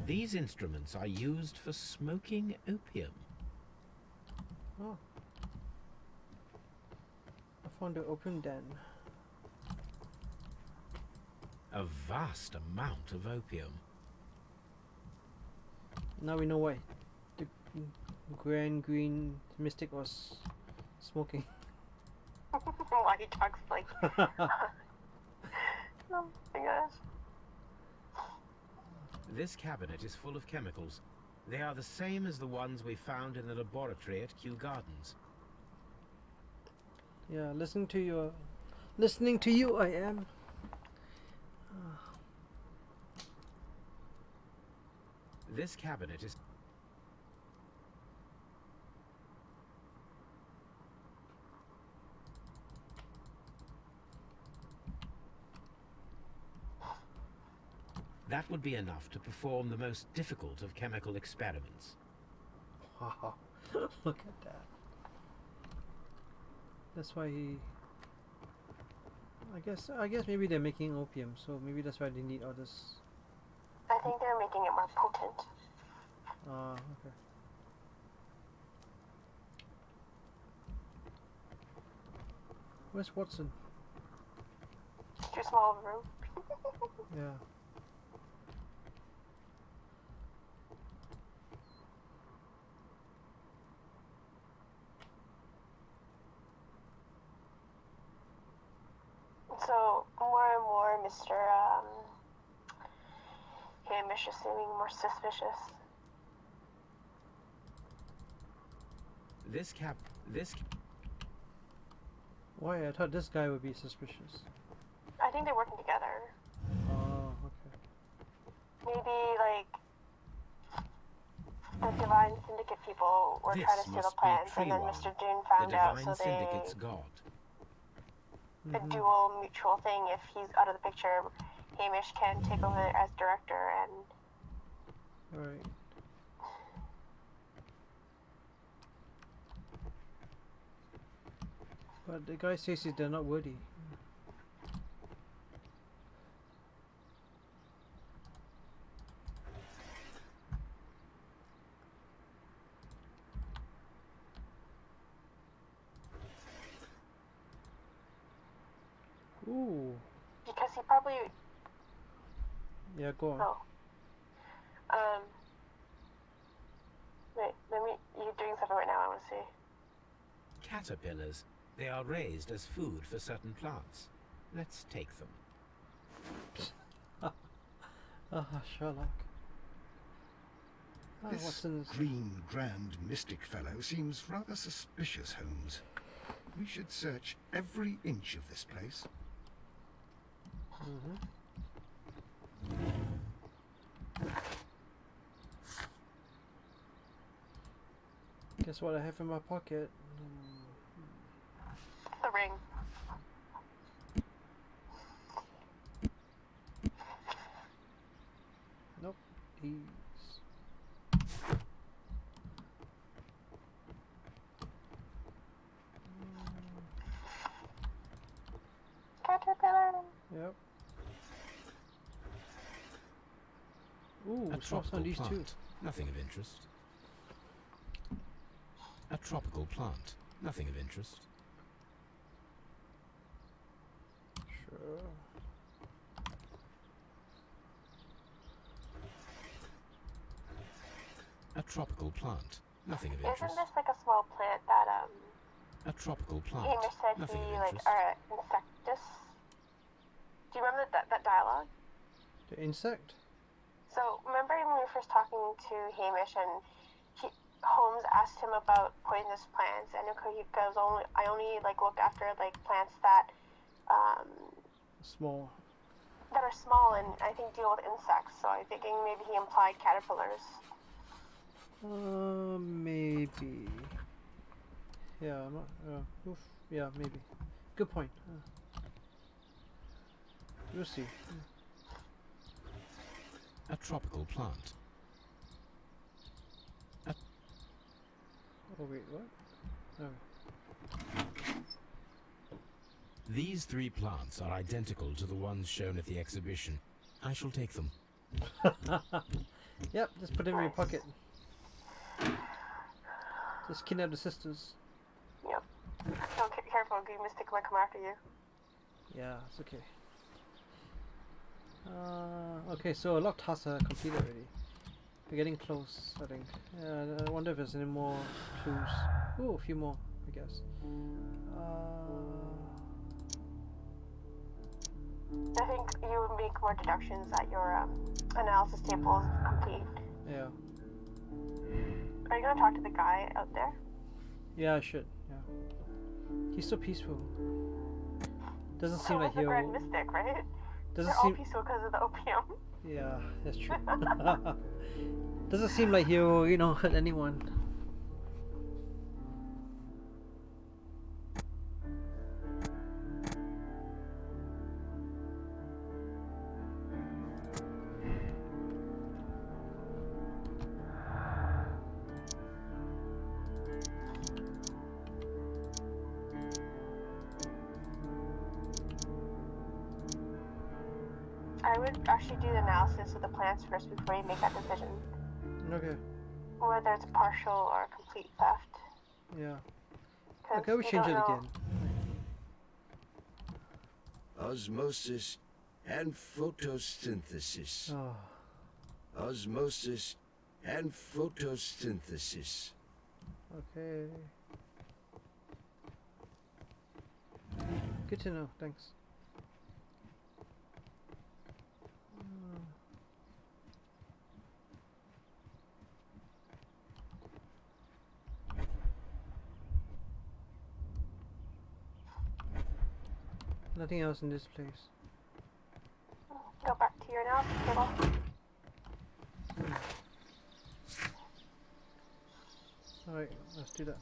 These instruments are used for smoking opium. Oh. I found the opium den. A vast amount of opium. Now we know why the Grand Green Mystic was smoking. Why he talks like. Oh my gosh. This cabinet is full of chemicals. They are the same as the ones we found in the laboratory at Kew Gardens. Yeah, listening to you I am. This cabinet is... That would be enough to perform the most difficult of chemical experiments. Wow. Look at that. That's why he... I guess maybe they're making opium, so maybe that's why they need all this. I think they're making it more potent. Okay. Where's Watson? Too small of a room. Yeah. So more and more, Mr. Hamish is seeming more suspicious. Why? I thought this guy would be suspicious. I think they're working together. Oh, okay. Maybe like the Divine Syndicate people were trying to steal the plans, and then Mr. Dune found out, so they Syndicate's god. a dual mutual thing. If he's out of the picture, Hamish can take over as director, and Alright. But the guy says they're not worthy. Ooh. because he probably Yeah, go on. Wait, you're doing something right now. I want to see. Caterpillars. They are raised as food for certain plants. Let's take them. Sherlock. This Watson's... green grand mystic fellow seems rather suspicious, Holmes. We should search every inch of this place. Guess what I have in my pocket? The ring. Nope. These. Caterpillar. Yep. Ooh, A what's on tropical these two? plant. Nothing of interest. A tropical plant. Nothing of interest. Sure. tropical plant. Nothing of Isn't interest. this like a small plant that A tropical plant. Hamish said Nothing he of like interest. insectus? Do you remember that dialogue? The insect? So remember when we were first talking to Hamish and Holmes asked him about poisonous plants, and he goes, I only like look after like plants that Small. that are small and I think deal with insects. So I'm thinking maybe he implied caterpillars. Maybe. Yeah, I'm not, oof. Yeah, maybe. Good point. We'll see. A tropical plant. Oh wait, what? Oh. These 3 plants are identical to the ones shown at the exhibition. I shall take them. Yep, just put it in your pocket. Just kidnap the sisters. Yep. No, careful, you Mystic might come after you. Yeah, it's okay. Okay, so a lot of tasks are completed already. We're getting close, I think. I wonder if there's any more clues. Oh, a few more, I guess. I think you would make more deductions at your analysis table is complete. Yeah. Are you gonna talk to the guy out there? Yeah, I should. Yeah. He's so peaceful. Doesn't seem like he's a he'll. Grand Mystic, right? Doesn't They're all seem. peaceful because of the opium. Yeah, that's true. Doesn't seem like he'll, hurt anyone. I would actually do the analysis of the plants first before you make that decision. Okay. Whether it's partial or complete theft. Yeah. 'Cause Okay, we you change it don't know. again. Osmosis and photosynthesis. Oh. Osmosis and photosynthesis. Okay. Good to know. Thanks. Nothing else in this place. Go back to your analysis table. Alright, let's do that.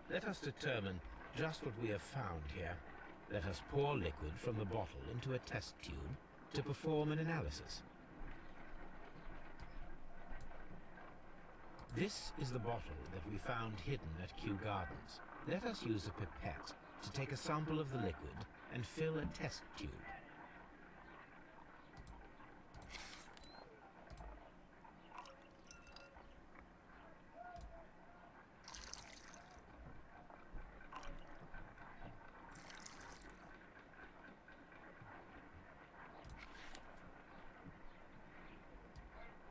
Let us determine just what we have found here. Let us pour liquid from the bottle into a test tube to perform an analysis. This is the bottle that we found hidden at Kew Gardens. Let us use a pipette to take a sample of the liquid and fill a test tube.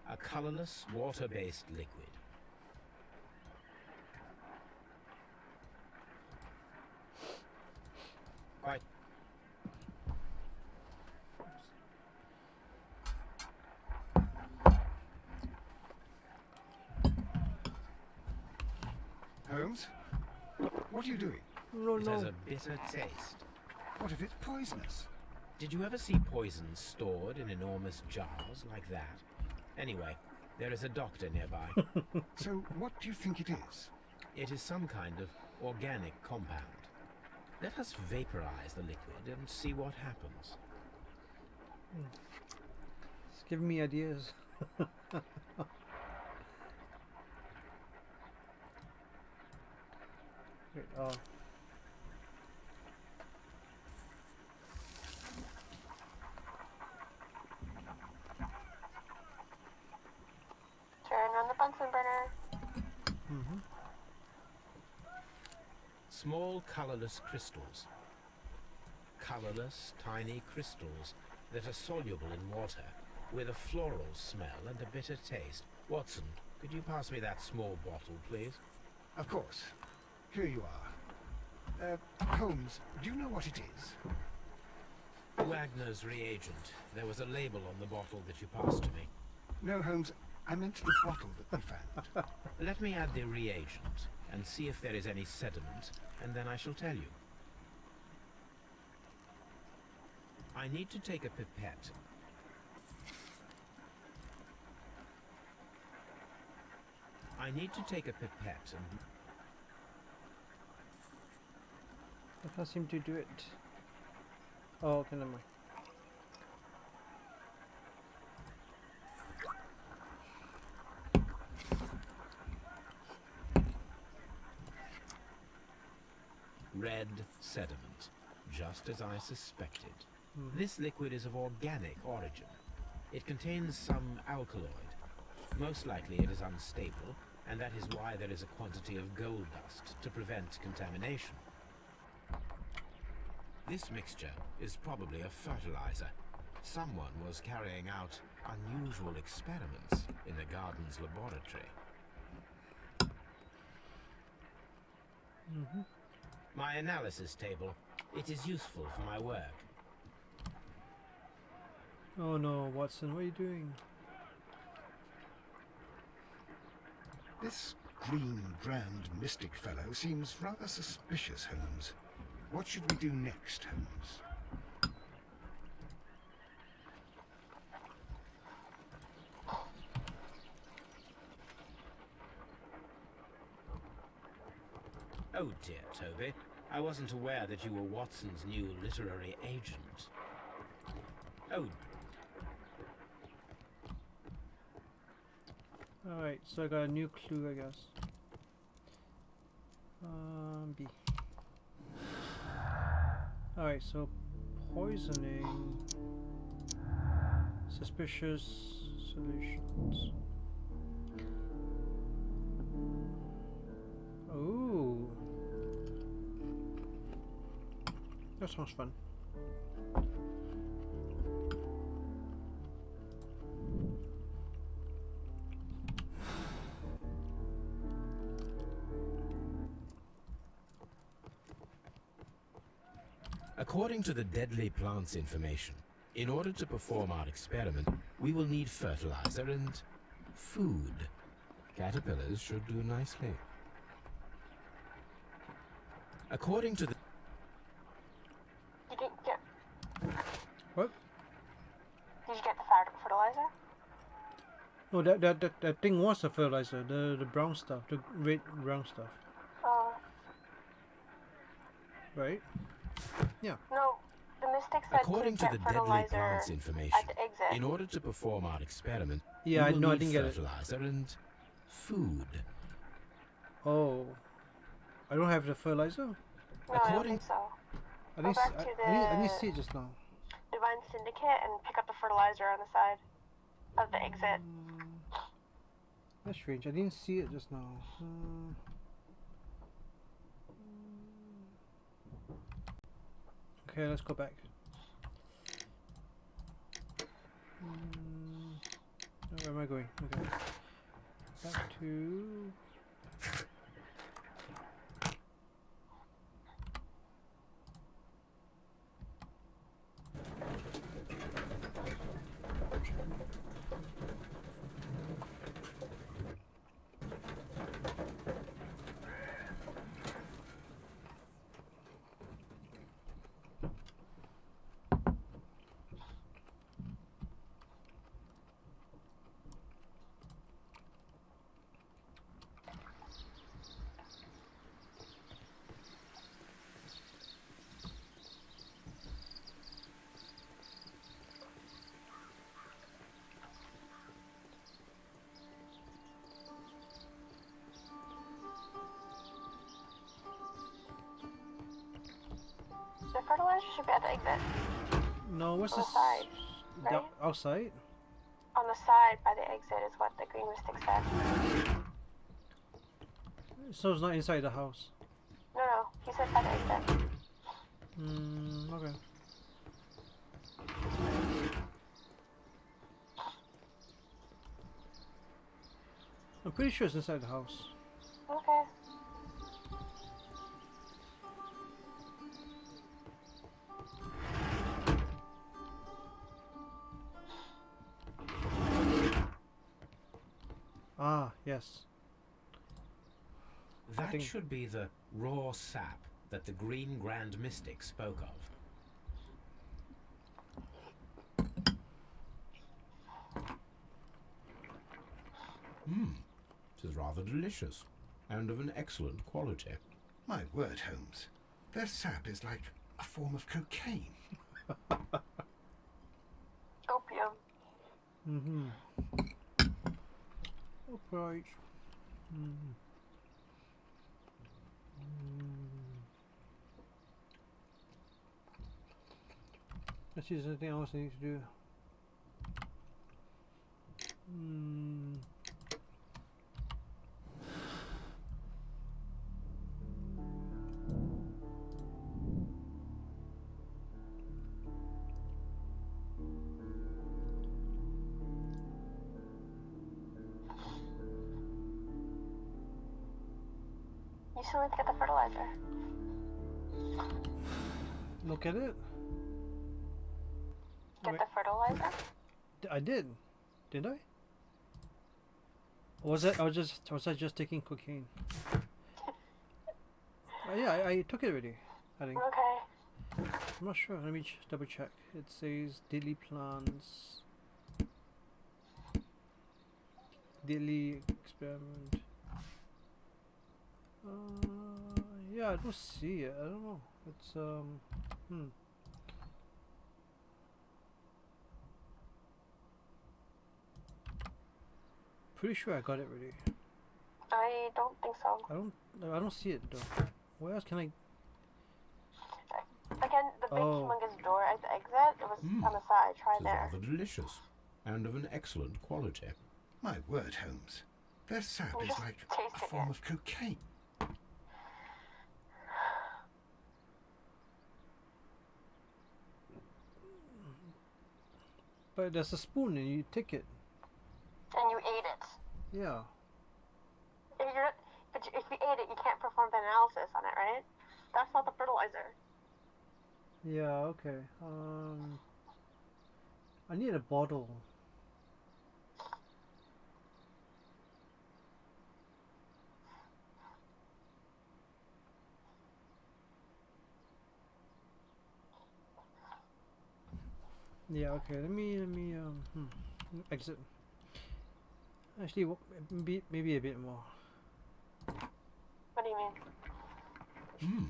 A colorless, water-based liquid. Quite. Holmes? What are you doing? No, It has no. a bitter taste. What if it's poisonous? Did you ever see poison stored in enormous jars like that? Anyway, there is a doctor nearby. So what do you think it is? It is some kind of organic compound. Let us vaporize the liquid and see what happens. It's giving me ideas. Wait. Oh. Turn on the Bunsen burner. Mm-hmm. Small colorless crystals. Colorless, tiny crystals that are soluble in water, with a floral smell and a bitter taste. Watson, could you pass me that small bottle, please? Of course. Here you are. Holmes, do you know what it is? Wagner's reagent. There was a label on the bottle that you passed to me. No, Holmes, I meant the bottle that we found. Let me add the reagent and see if there is any sediment, and then I shall tell you. I need to take a pipette. I need to take a pipette and... I can't seem to do it. Oh, okay, never mind. Red sediment, just as I suspected. This liquid is of organic origin. It contains some alkaloid. Most likely it is unstable, and that is why there is a quantity of gold dust to prevent contamination. This mixture is probably a fertilizer. Someone was carrying out unusual experiments in the garden's laboratory. My analysis table. It is useful for my work. Oh no, Watson, what are you doing? This green grand mystic fellow seems rather suspicious, Holmes. What should we do next, Holmes? Oh dear, Toby. I wasn't aware that you were Watson's new literary agent. Oh. Alright, so I got a new clue, I guess. B. Alright, so poisoning, suspicious solutions. Ooh, that sounds fun. According to the deadly plants information, in order to perform our experiment, we will need fertilizer and food. Caterpillars should do nicely. According to the... You didn't get... What? Did you get the fertilizer? Oh, that thing was a fertilizer. The brown stuff, the red brown stuff. Oh. Right? Yeah. No, the mystic said According to the deadly plants information, at the exit. in order to perform our experiment, Yeah, we will no, I need didn't get it. fertilizer and food. Oh, I don't have the fertilizer. No, I don't think so. I didn't, back to I didn't see it just now. Divine Syndicate and pick up the fertilizer on the side of the exit. That's strange. I didn't see it just now. Okay, let's go back. Where am I going? Okay. Back to... fertilizer should be at the exit. No, what's On the this? side, right? Outside? On the side by the exit is what the green mystic said. So it's not inside the house. No, he said by the exit. Okay. I'm pretty sure it's inside the house. Okay. Ah, yes. That should be the raw sap that the Green Grand Mystic spoke of. It is rather delicious, and of an excellent quality. My word, Holmes. Their sap is like a form of cocaine. Opium. Right. Let's see if there's anything else I need to do. You still need to get the fertilizer. Look at it. Get Wait. the fertilizer? I did, didn't I? Or was it? Was I just taking cocaine? Yeah, I took it already. I think. Okay. I'm not sure. Let me double check. It says daily plans, daily experiment. Yeah, I don't see it. I don't know. It's Pretty sure I got it ready. I don't think so. I don't see it though. Where else can I? Again, the big humongous door at the exit, it was on the side. Try It is there. rather delicious, and of an excellent quality. My word, Holmes. Their sap You is just like taste a it form yet. of cocaine. But there's a spoon and you take it. And you ate it. Yeah. If you ate it, you can't perform the analysis on it, right? That's not the fertilizer. Yeah. Okay. I need a bottle. Yeah. Okay. Let me exit. Actually, maybe a bit more. What do you mean?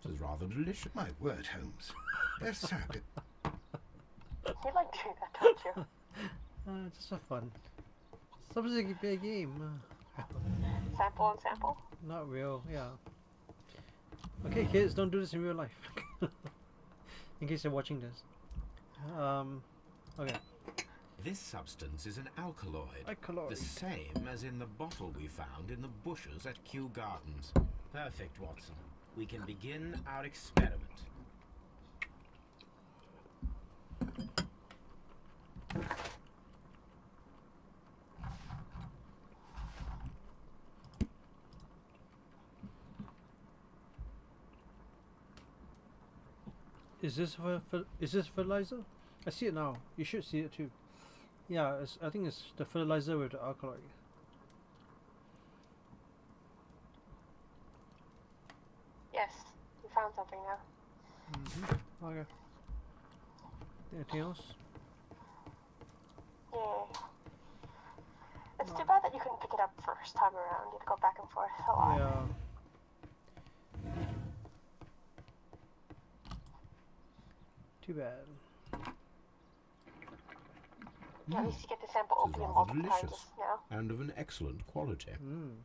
It is rather delicious. My word, Holmes. Their sap is... You like doing that, don't you? Just for fun. Supposed to be a game. Sample and sample. Not real. Yeah. Okay, kids, don't do this in real life. In case you're watching this. Okay. This substance is an alkaloid. Alkaloid. The same as in the bottle we found in the bushes at Kew Gardens. Perfect, Watson. We can begin our experiment. Is this fertilizer? I see it now. You should see it too. Yeah, I think it's the fertilizer with the alkaloid. Yes, you found something now. Okay. Anything else? Yeah. It's too bad that you couldn't pick it up first time around. You had to go back and forth a lot. Yeah. Too bad. At least you get to sample It is opium rather multiple times delicious, just now. and of an excellent quality.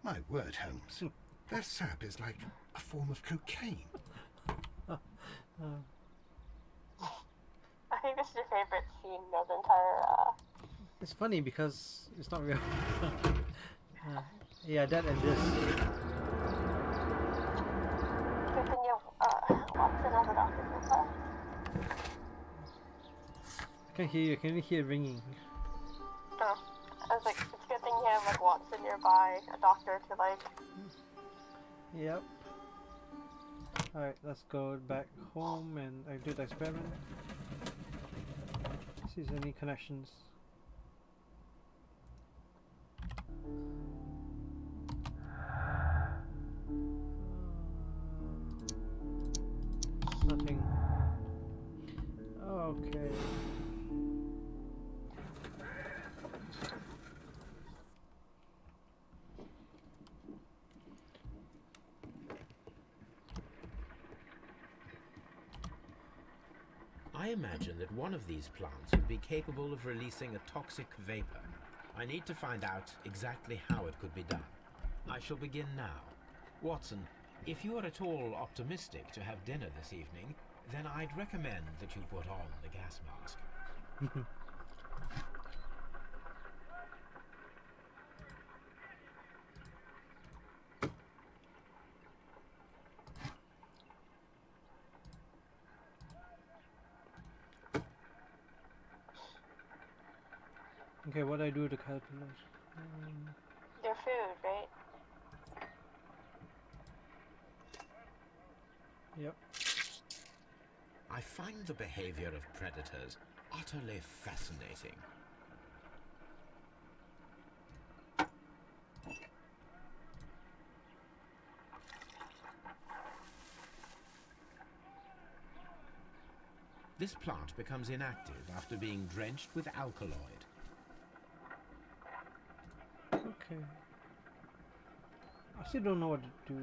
My word, Holmes. Their sap is like a form of cocaine. is your favorite scene of the entire? It's funny because it's not real. Yeah, that and this. Good thing you have Watson as a doctor in your class. I can't hear you. I can only hear ringing. Oh, I was like, it's a good thing you have like Watson nearby, a doctor to like. Yep. Alright, let's go back home and I do the experiment. See if there's any connections. Nothing. Okay. I imagine that one of these plants would be capable of releasing a toxic vapor. I need to find out exactly how it could be done. I shall begin now. Watson, if you are at all optimistic to have dinner this evening, then I'd recommend that you put on the gas mask. Okay, what do I do with the caterpillars? Their food, right? Yep. I find the behavior of predators utterly fascinating. This plant becomes inactive after being drenched with alkaloid. Okay. I still don't know what to do.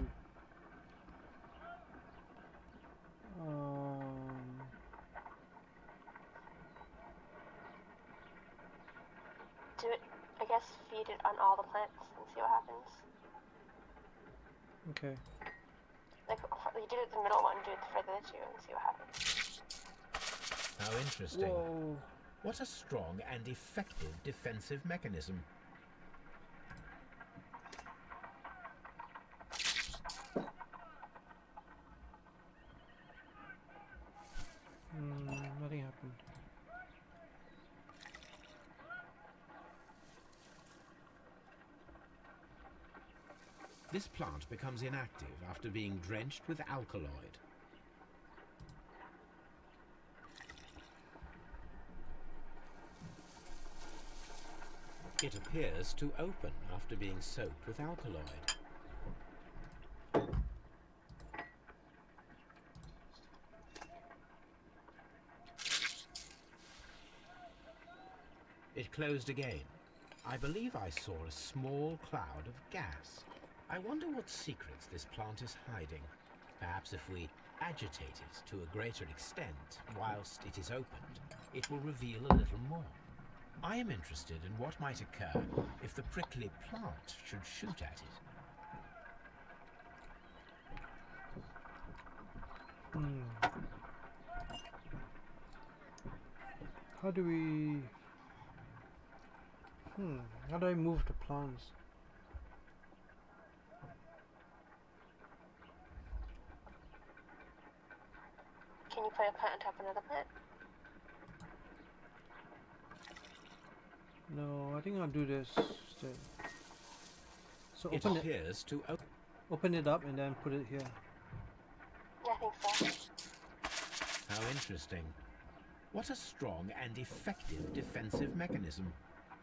Do it. I guess feed it on all the plants and see what happens. Okay. Like you do it the middle one, do it for the two, and see what happens. How interesting. Whoa. What a strong and effective defensive mechanism. Nothing happened. This plant becomes inactive after being drenched with alkaloid. It appears to open after being soaked with alkaloid. It closed again. I believe I saw a small cloud of gas. I wonder what secrets this plant is hiding. Perhaps if we agitate it to a greater extent whilst it is opened, it will reveal a little more. I am interested in what might occur if the prickly plant should shoot at it. How do we... How do I move the plants? Can you put a plant on top of another plant? No, I think I'll do this instead. So It open it. appears to Open it up and then put it here. Yeah, I think so. How interesting. What a strong and effective defensive mechanism.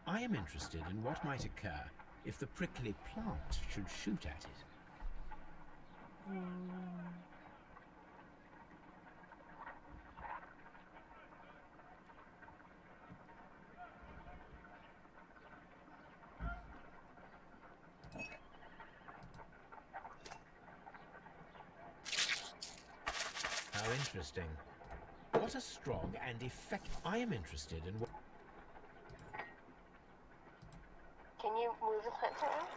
I am interested in what might occur if the prickly plant should shoot at it. How interesting. What a strong and effective... I am interested in what... Can you move the plants around?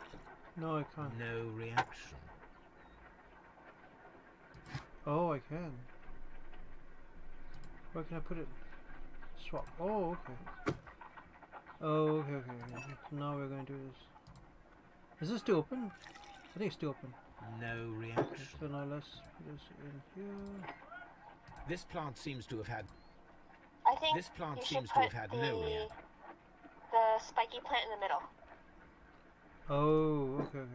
No, I can't. No reaction. Oh, I can. Where can I put it? Swap. Oh, okay. Oh, okay. Now we're going to do this. Is this still open? I think it's still open. No Okay, reaction. so now let's put this in here. This plant seems to have had. I think This plant you seems should to put have had no reaction. the spiky plant in the middle. Oh, okay.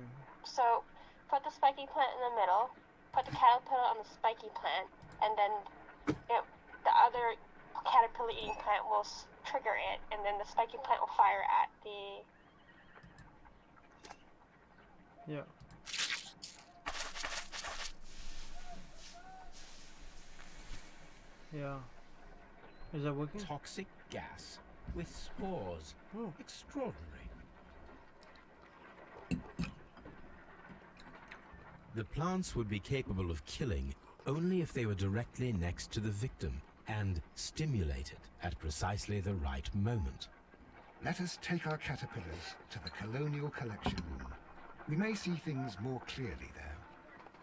So put the spiky plant in the middle, put the caterpillar on the spiky plant, and then the other caterpillar eating plant will trigger it, and then the spiky plant will fire at the... Yeah. Yeah. Is that working? Toxic gas with spores. Oh. Extraordinary. The plants would be capable of killing only if they were directly next to the victim and stimulated at precisely the right moment. Let us take our caterpillars to the Colonial Collection Room. We may see things more clearly there.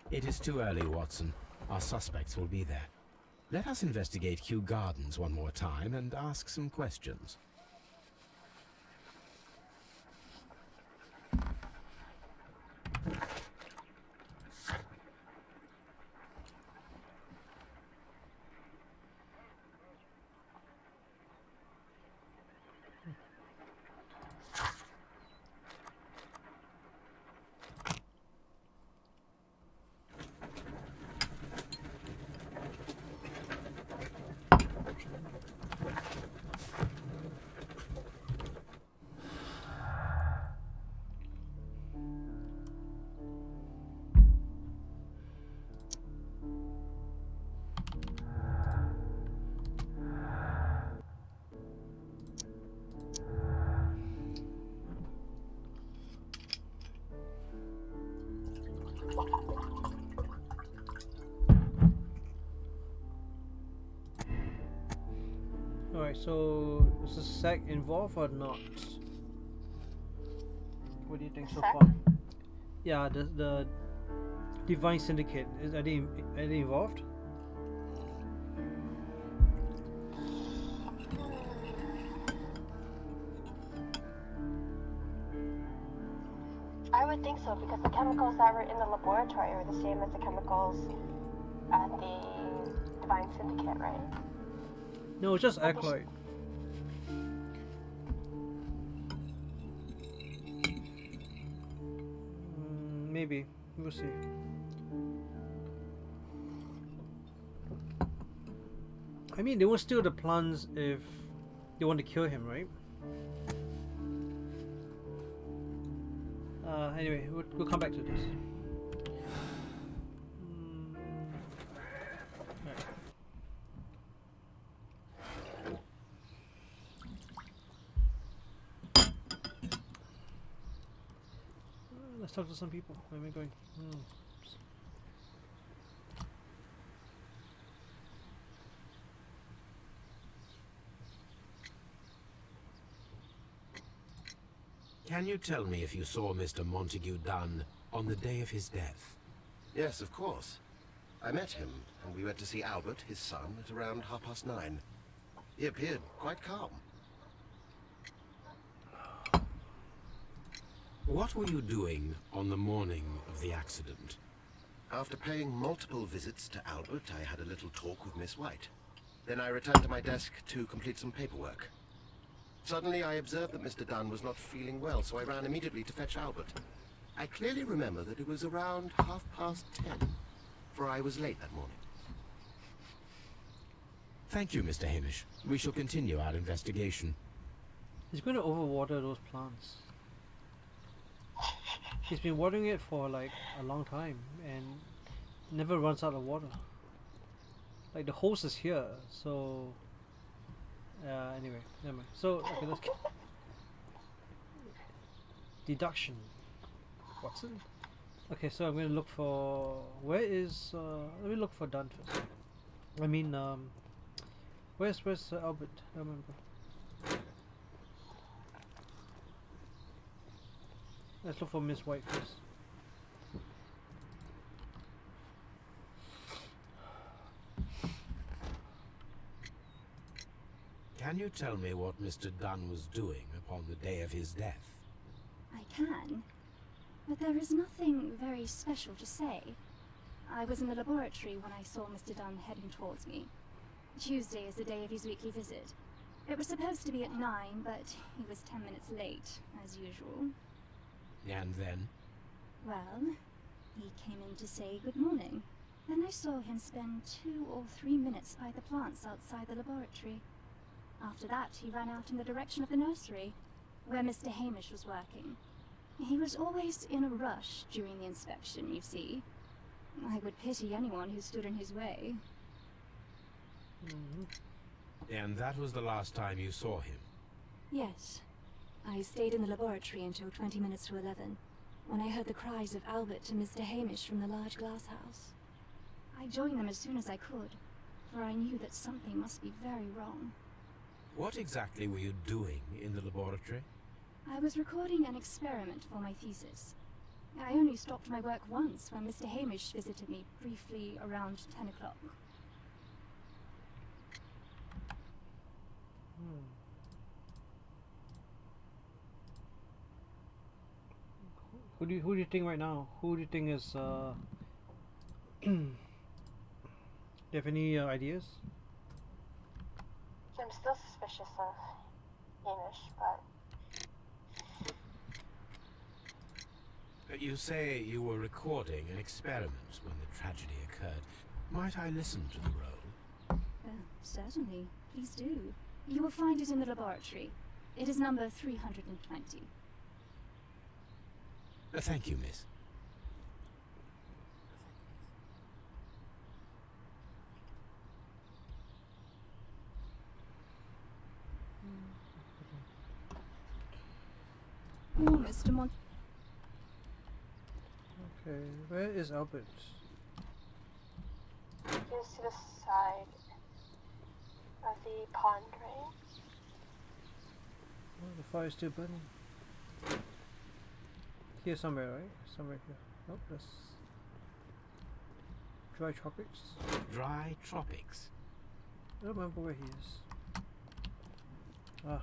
It is too early, Watson. Our suspects will be there. Let us investigate Kew Gardens one more time and ask some questions. Alright, so is the sec involved or not? What do you think so Sec? far? Yeah, the Divine Syndicate, are they involved? I would think so, because the chemicals that were in the laboratory are the same as the chemicals at the Divine Syndicate, right? No, it's just Acolyte. Maybe. We'll see. I mean, they won't steal the plans if they want to kill him, right? Anyway, we'll come back to this. Right. Let's talk to some people. Where am I going? Can you tell me if you saw Mr. Montague Dunn on the day of his death? Yes, of course. I met him, and we went to see Albert, his son, at around 9:30. He appeared quite calm. What were you doing on the morning of the accident? After paying multiple visits to Albert, I had a little talk with Miss White. Then I returned to my desk to complete some paperwork. Suddenly, I observed that Mr. Dunn was not feeling well, so I ran immediately to fetch Albert. I clearly remember that it was around 10:30, for I was late that morning. Thank you, Mr. Hamish. We shall continue our investigation. He's going to overwater those plants. He's been watering it for like a long time and never runs out of water. Like the hose is here, so anyway, never mind. So okay, let's deduction. Watson. Okay, so I'm gonna look for let me look for Dunn first. I mean, where's Albert? I remember. Let's look for Miss White first. Can Can you tell me what Mr. Dunn was doing upon the day of his death? I can, but there is nothing very special to say. I was in the laboratory when I saw Mr. Dunn heading towards me. Tuesday is the day of his weekly visit. It was supposed to be at 9, but he was 10 minutes late, as usual. And then? Well, he came in to say good morning. Then I saw him spend 2 or 3 minutes by the plants outside the laboratory. After that, he ran out in the direction of the nursery, where Mr. Hamish was working. He was always in a rush during the inspection, you see. I would pity anyone who stood in his way. And that was the last time you saw him? Yes. I stayed in the laboratory until 20 minutes to 11, when I heard the cries of Albert and Mr. Hamish from the large glass house. I joined them as soon as I could, for I knew that something must be very wrong. What exactly were you doing in the laboratory? I was recording an experiment for my thesis. I only stopped my work once when Mr. Hamish visited me briefly around 10 o'clock. Who do you think right now? Who do you think is do you have any ideas? I'm still suspicious of Hamish, but You say you were recording an experiment when the tragedy occurred. Might I listen to the roll? Certainly. Please do. You will find it in the laboratory. It is number 320. Thank you, miss. Oh, Mr. Mont... Okay, where is Albert? just to the side of the pond, right? Oh, the fire is still burning. Here somewhere, right? Somewhere here. Nope, that's dry tropics. Dry tropics. I don't remember where he is. Ah.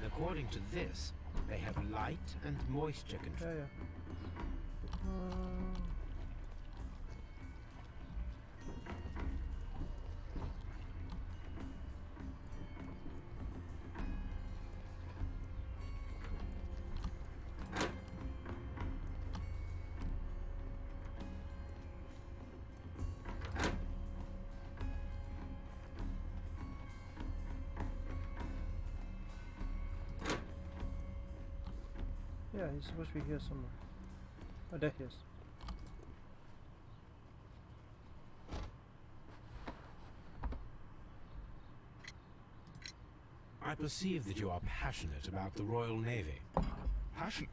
According to this, they have light and moisture control. Yeah. Yeah, he's supposed to be here somewhere. Oh, there he is. I perceive that you are passionate about the Royal Navy. Passionate?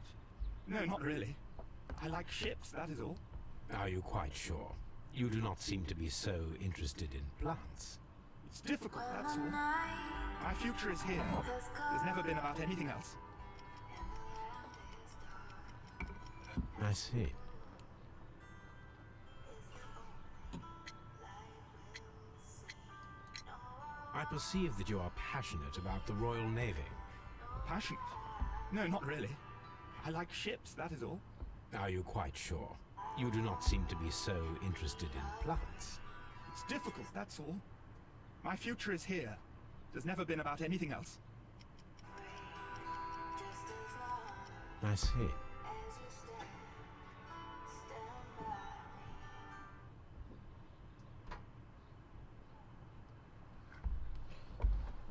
No, not really. I like ships, that is all. Are you quite sure? You do not seem to be so interested in plants. It's difficult, that's all. My future is here. There's never been about anything else. I see. I perceive that you are passionate about the Royal Navy. Passionate? No, not really. I like ships, that is all. Are you quite sure? You do not seem to be so interested in plants. It's difficult, that's all. My future is here. There's never been about anything else. I see.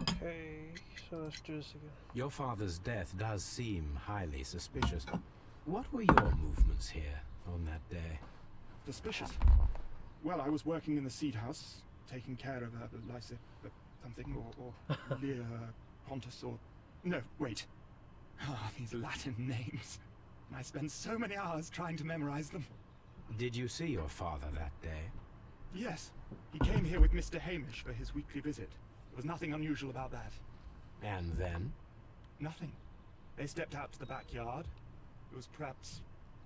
Okay, so let's do this again. Your father's death does seem highly suspicious. What were your movements here on that day? Suspicious? Well, I was working in the seed house, taking care of Lysa, something, or Lear Pontus, or... No, wait. Ah, these Latin names. I spent so many hours trying to memorize them. Did you see your father that day? Yes. He came here with Mr. Hamish for his weekly visit. There was nothing unusual about that. And then? Nothing. They stepped out to the backyard. It was perhaps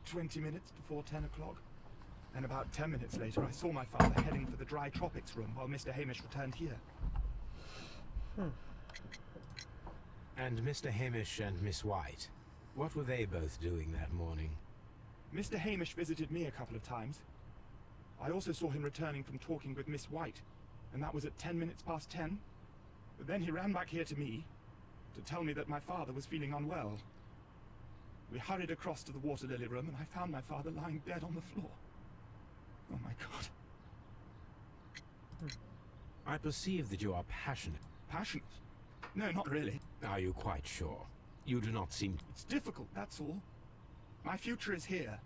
20 minutes before 10 o'clock. And about 10 minutes later, I saw my father heading for the dry tropics room while Mr. Hamish returned here. And Mr. Hamish and Miss White, what were they both doing that morning? Mr. Hamish visited me a couple of times. I also saw him returning from talking with Miss White, and that was at 10 minutes past 10. But then he ran back here to me to tell me that my father was feeling unwell. We hurried across to the water lily room, and I found my father lying dead on the floor. Oh my God. I perceive that you are passionate. Passionate? No, not really. Are you quite sure? You do not seem... It's difficult, that's all. My future is here.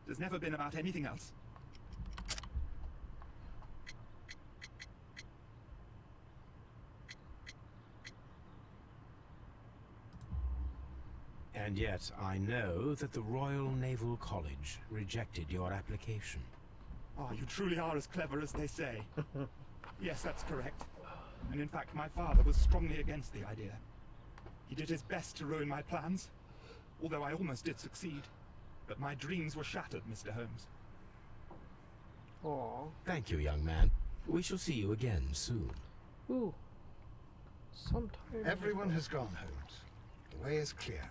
It has never been about anything else. And yet I know that the Royal Naval College rejected your application. Ah, you truly are as clever as they say. Yes, that's correct. And in fact, my father was strongly against the idea. He did his best to ruin my plans, although I almost did succeed. But my dreams were shattered, Mr. Holmes. Oh. Thank you, young man. We shall see you again soon. Ooh. Sometime. Everyone has gone, Holmes. The way is clear.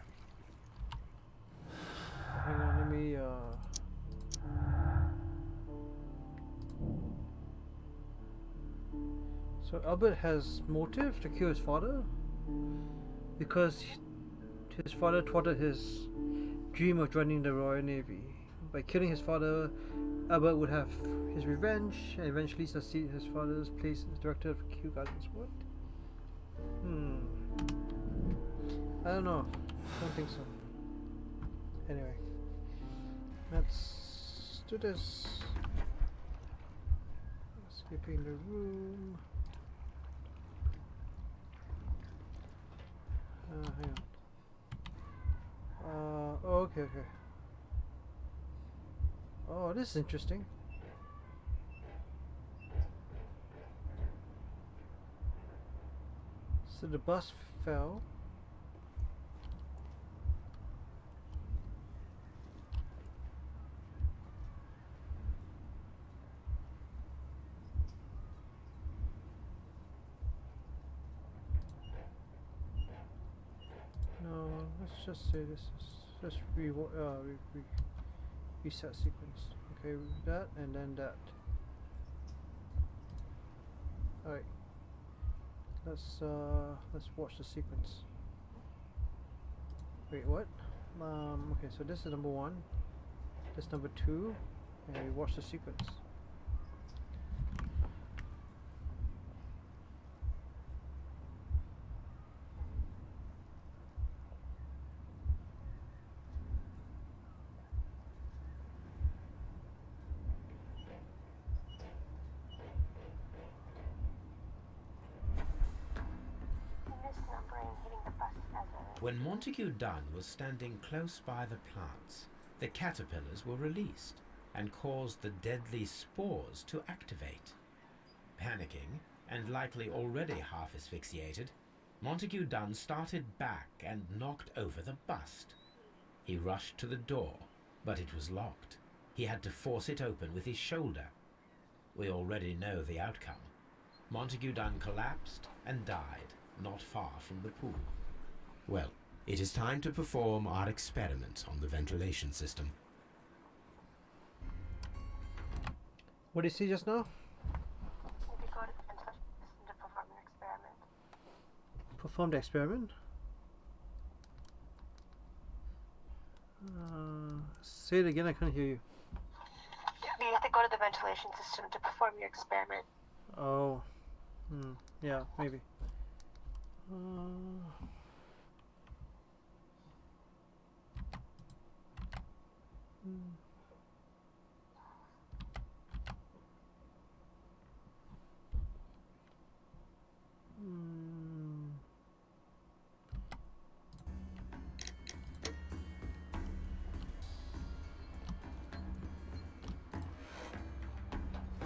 Hang on, let me So Albert has motive to kill his father because his father thwarted his dream of joining the Royal Navy. By killing his father, Albert would have his revenge and eventually succeed his father's place as director of Kew Gardens. What? I don't know. Don't think so. Anyway, let's do this. Escaping the room. Hang on. Okay. Oh, this is interesting. So the bus fell. No, let's just say this is just reset sequence. Okay, that and then that. Alright. Let's watch the sequence. Wait, what? Okay, so this is number 1. This is number 2, and we watch the sequence. When Montague Dunn was standing close by the plants, the caterpillars were released and caused the deadly spores to activate. Panicking, and likely already half asphyxiated, Montague Dunn started back and knocked over the bust. He rushed to the door, but it was locked. He had to force it open with his shoulder. We already know the outcome. Montague Dunn collapsed and died not far from the pool. Well, it is time to perform our experiment on the ventilation system. What did you see just now? Maybe go to the ventilation system to perform your experiment. Perform the experiment? Say it again, I can't hear you. You have to go to the ventilation system to perform your experiment. Oh. Yeah, maybe.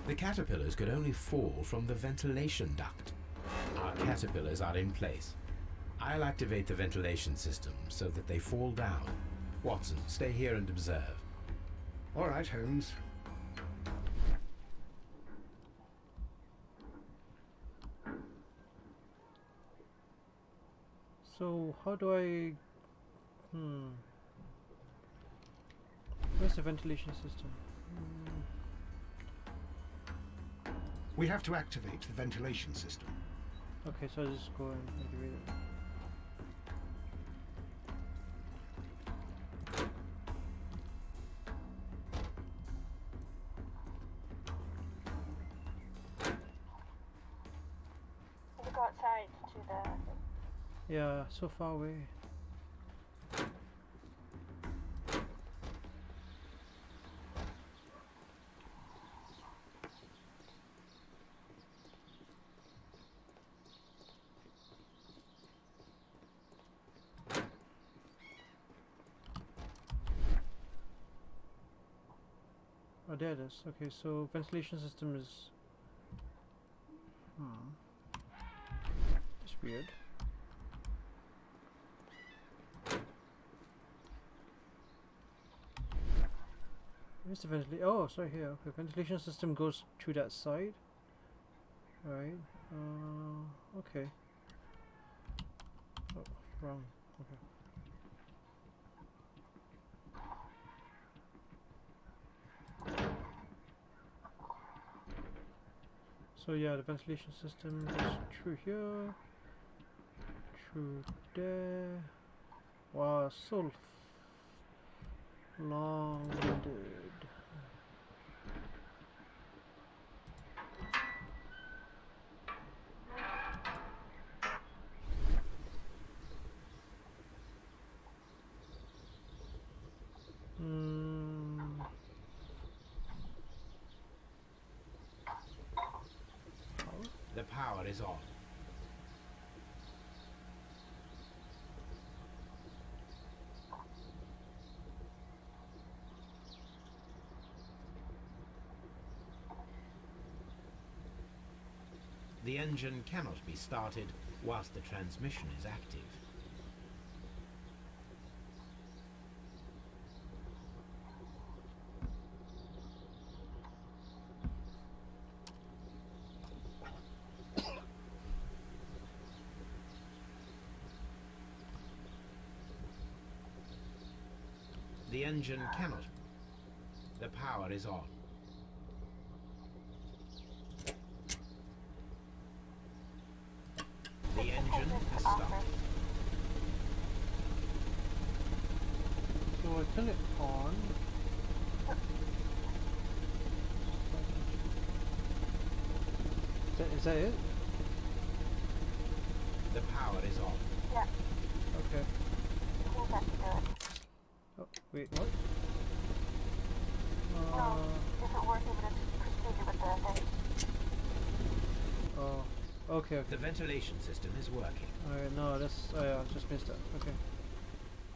The caterpillars could only fall from the ventilation duct. Our caterpillars are in place. I'll activate the ventilation system so that they fall down. Watson, stay here and observe. All right, Holmes. So how do I... Where's the ventilation system? We have to activate the ventilation system. Okay, so I'll just go and activate it. You go outside to the... Yeah, so far away. Oh, there it is. Okay, so ventilation system is... It's weird. Where's the ventilation? Oh, sorry, here. Okay, ventilation system goes to that side. Right. Okay. Oh, wrong. Okay. So yeah, the ventilation system goes through here, through there. Wow, so long-winded. The power is on. The engine cannot be started whilst the transmission is active. The engine cannot. The power is on. The engine has started. So I turn it on. Is that it? The power is on. Yeah. Okay. I think that should do it. Oh, wait, what? No, if it works, it would have proceeded with the thing. Oh, okay. The ventilation system is working. Alright, no, that's... Oh yeah, I just missed that. Okay.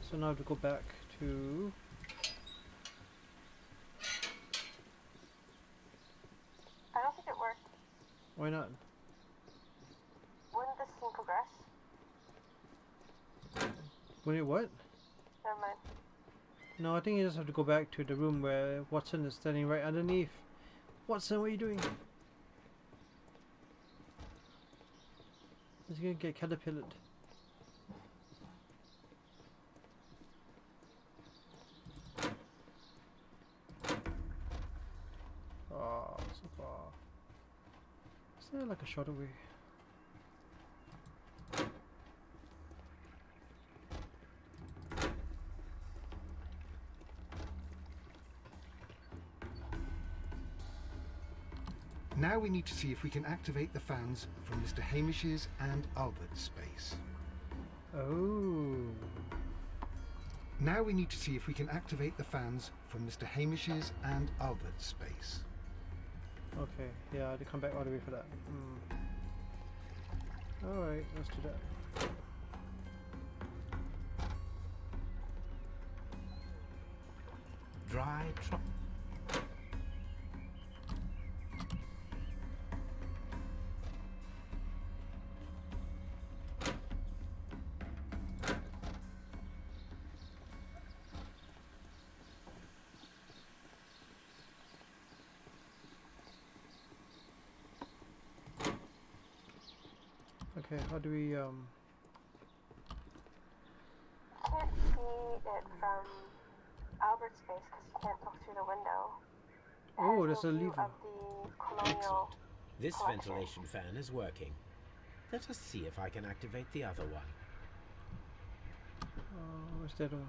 So now I have to go back to... I don't think it worked. Why not? Wouldn't this scene progress? Wait, what? Never mind. No, I think you just have to go back to the room where Watson is standing right underneath. Watson, what are you doing? He's gonna get caterpillared. Oh, so far. Is there like a shot away? Now we need to see if we can activate the fans from Mr. Hamish's and Albert's space. Oh. Now we need to see if we can activate the fans from Mr. Hamish's and Albert's space. Okay, yeah, I had to come back all the way for that. Alright, let's do that. Dry truck. Okay, how do we Can't see it from Albert's face because you can't look through the window. Oh, there's a view lever. of the colonial Excellent. This collection. ventilation fan is working. Let us see if I can activate the other one. where's that one?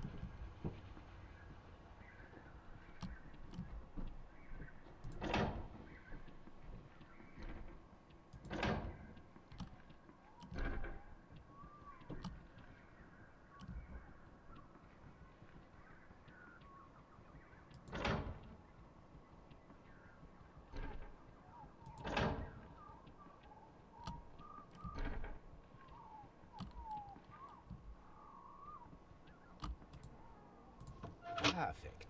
Perfect.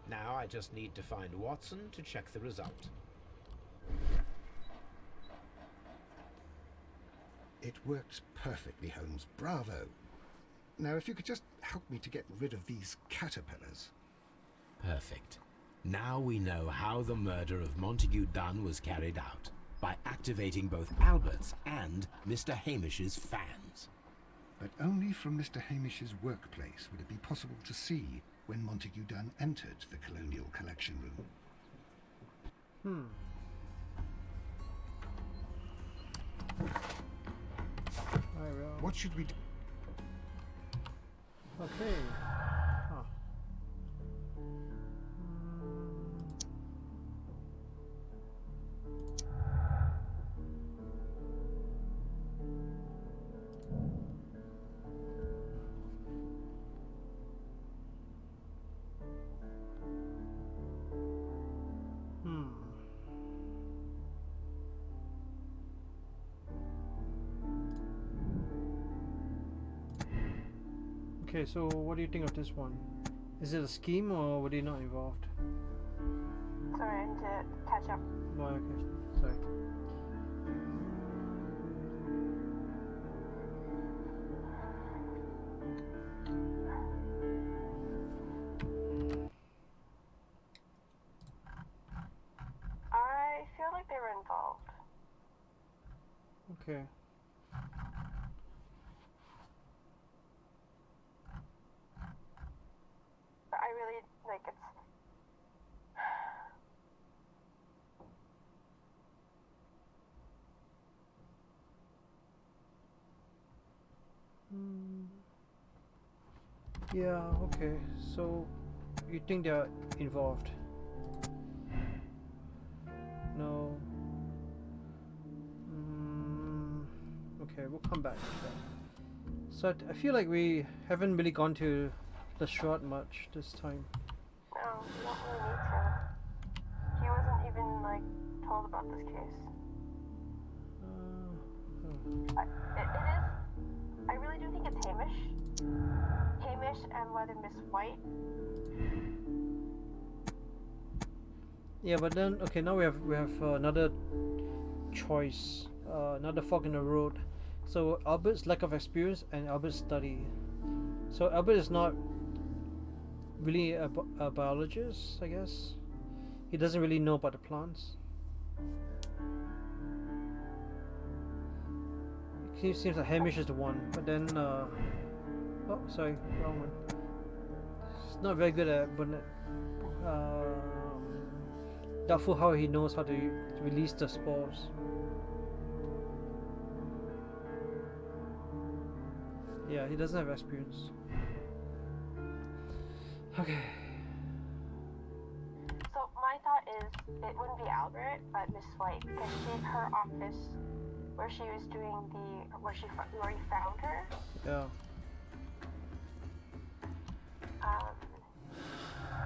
Now I just need to find Watson to check the result. It works perfectly, Holmes. Bravo. Now, if you could just help me to get rid of these caterpillars. Perfect. Now we know how the murder of Montague Dunn was carried out, by activating both Albert's and Mr. Hamish's fans. But only from Mr. Hamish's workplace would it be possible to see when Montague Dunn entered the Colonial Collection Room. What should we do? Okay. Huh. Okay, so what do you think of this one? Is it a scheme or were they not involved? Sorry, I need to catch up. Oh, okay. Sorry. I feel like they were involved. Okay. But I really, like, it's... Yeah, okay. So, you think they're involved? No. Okay, we'll come back to that. So, I feel like we haven't really gone to the short much this time. No, you don't really need to. He wasn't even, like, told about this case. It is... I really do think it's Hamish. Hamish and whether Miss White. Yeah, but then okay, now we have another choice, another fork in the road. So Albert's lack of experience and Albert's study. So Albert is not really a biologist, I guess. He doesn't really know about the plants. It seems like Hamish is the one, but then oh, sorry, wrong one. He's not very good at, but doubtful how he knows how to release the spores. Yeah, he doesn't have experience. Okay. So my thought is it wouldn't be Albert, but Miss White, because her office where she was doing where you found her. Yeah.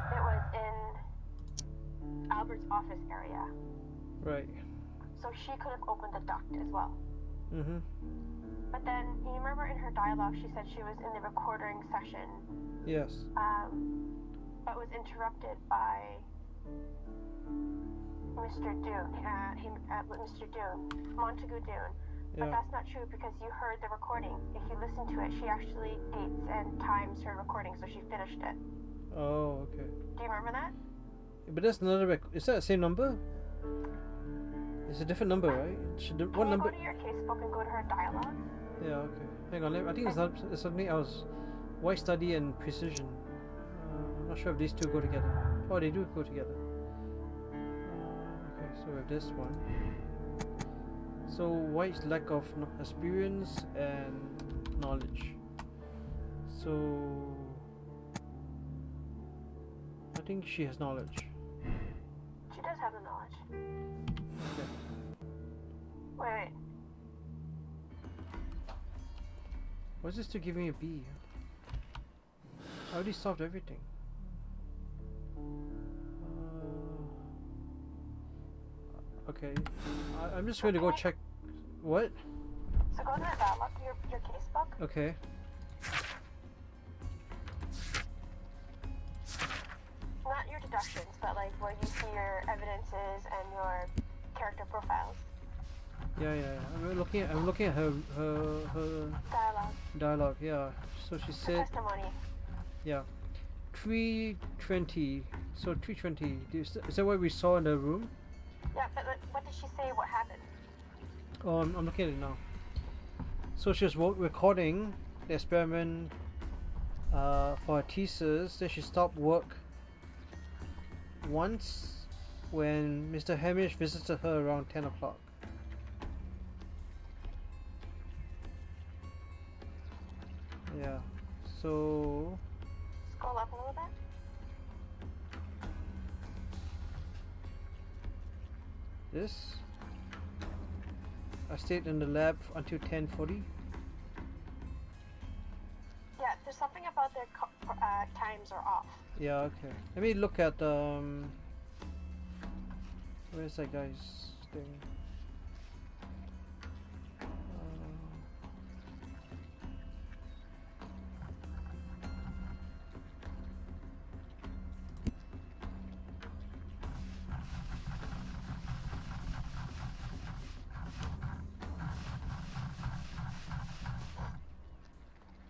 It was in Albert's office area. Right. So she could have opened the duct as well. Mm-hmm. But then, you remember in her dialogue she said she was in the recording session. Yes. But was interrupted by Mr. Dune, Mr. Dune, Montague Dune. Yeah. But that's not true because you heard the recording. If you listen to it, she actually dates and times her recording, so she finished it. Oh, okay. Do you remember that? But that's another is that the same number? It's a different number, right? What Can you number? go to your casebook and go to her dialogue? Yeah, okay. Hang on, I think it's something else. White study and precision. I'm not sure if these two go together. Oh, they do go together. Okay, so we have this one. So White's lack of experience and knowledge. So I think she has knowledge. She does have the knowledge. Okay. Wait. Why is this still giving me a B? I already solved everything. Okay. I'm just going to go check. What? So go to the dialogue, your casebook. Okay. Not your deductions, but like where you see your evidences and your character profiles. Yeah. I'm looking at her Dialogue. dialogue. Yeah. So she The said, testimony. yeah, 320. So 320. Is that what we saw in the room? Yeah, but what did she say? What happened? Oh, I'm looking at it now. So she was recording the experiment for her thesis. Then she stopped work once when Mr. Hamish visited her around 10 o'clock. Yeah. So Scroll up a little bit. this. I stayed in the lab until 10:40. Yeah, there's something about their times are off. Yeah, okay. Let me look at where's that guy's thing?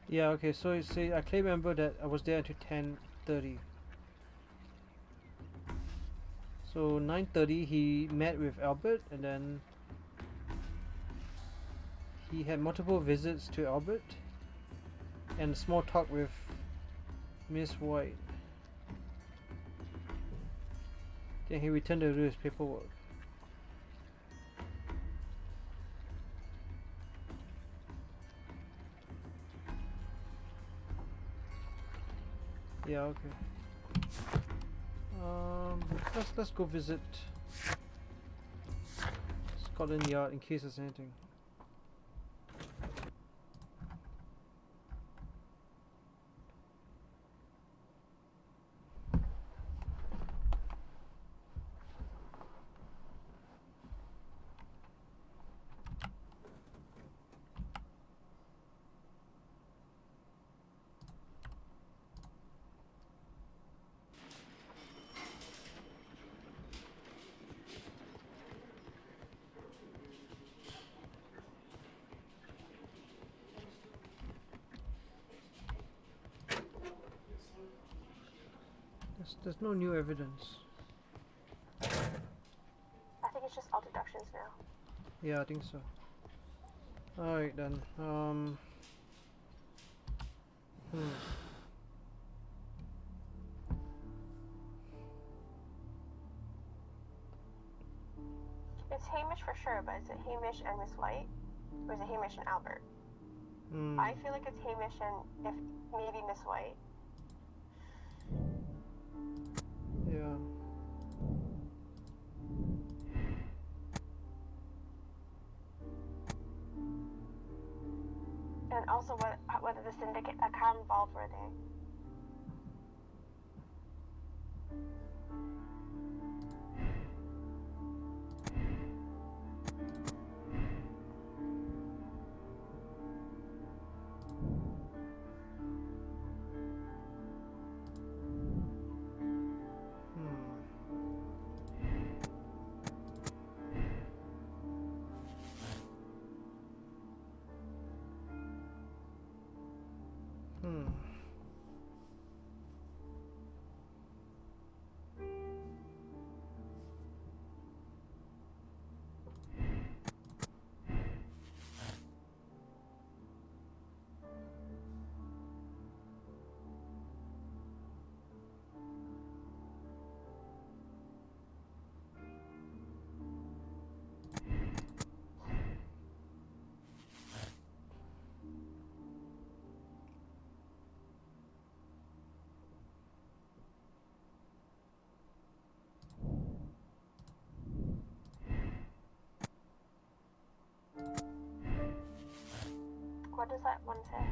Yeah, okay, so you see, I clearly remember that I was there until 10:30. So 9:30 he met with Albert, and then he had multiple visits to Albert and a small talk with Miss White. Then he returned to do his paperwork. Yeah, okay. Let's go visit Scotland Yard in case there's anything. There's no new evidence. I think it's just all deductions now. Yeah, I think so. Alright then. It's Hamish for sure, but is it Hamish and Miss White? Or is it Hamish and Albert? I feel like it's Hamish and if maybe Miss White. Yeah. And also whether the syndicate, like how involved were they? What does that one say?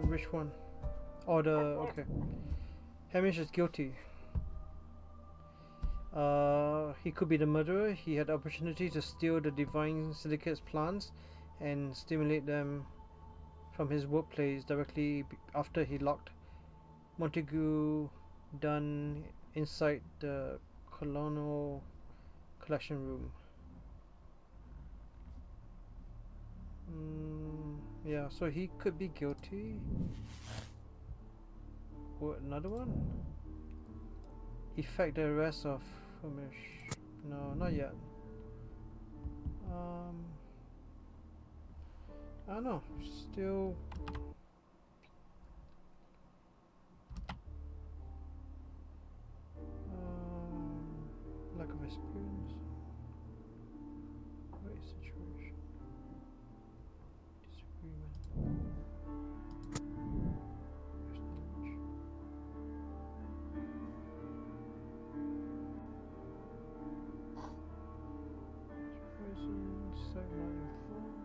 Which one? Oh, the okay. Hamish is guilty. He could be the murderer. He had the opportunity to steal the Divine Syndicate's plans and stimulate them from his workplace directly after he locked Montague Dunn inside the colonial collection room. Yeah, so he could be guilty. What, another one? Effect the arrest of Hamish. No, not yet. I don't know. Still. Lack of experience. Right situation. Disagreement. Presence, site not informed.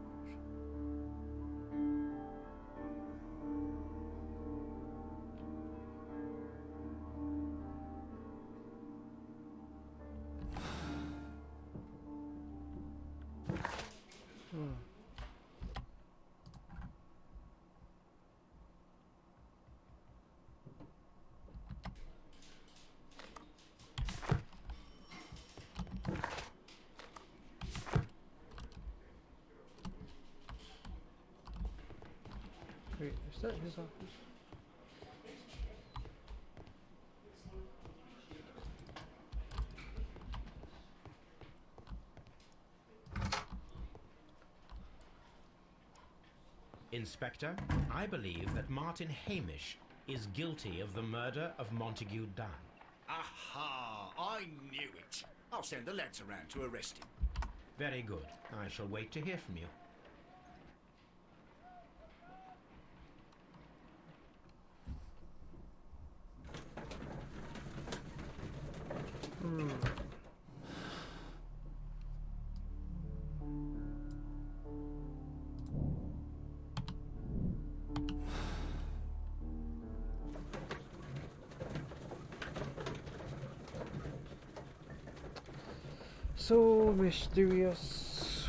Wait, is that his office? Inspector, I believe that Martin Hamish is guilty of the murder of Montague Dunn. Aha! I knew it. I'll send the lads around to arrest him. Very good. I shall wait to hear from you. So mysterious.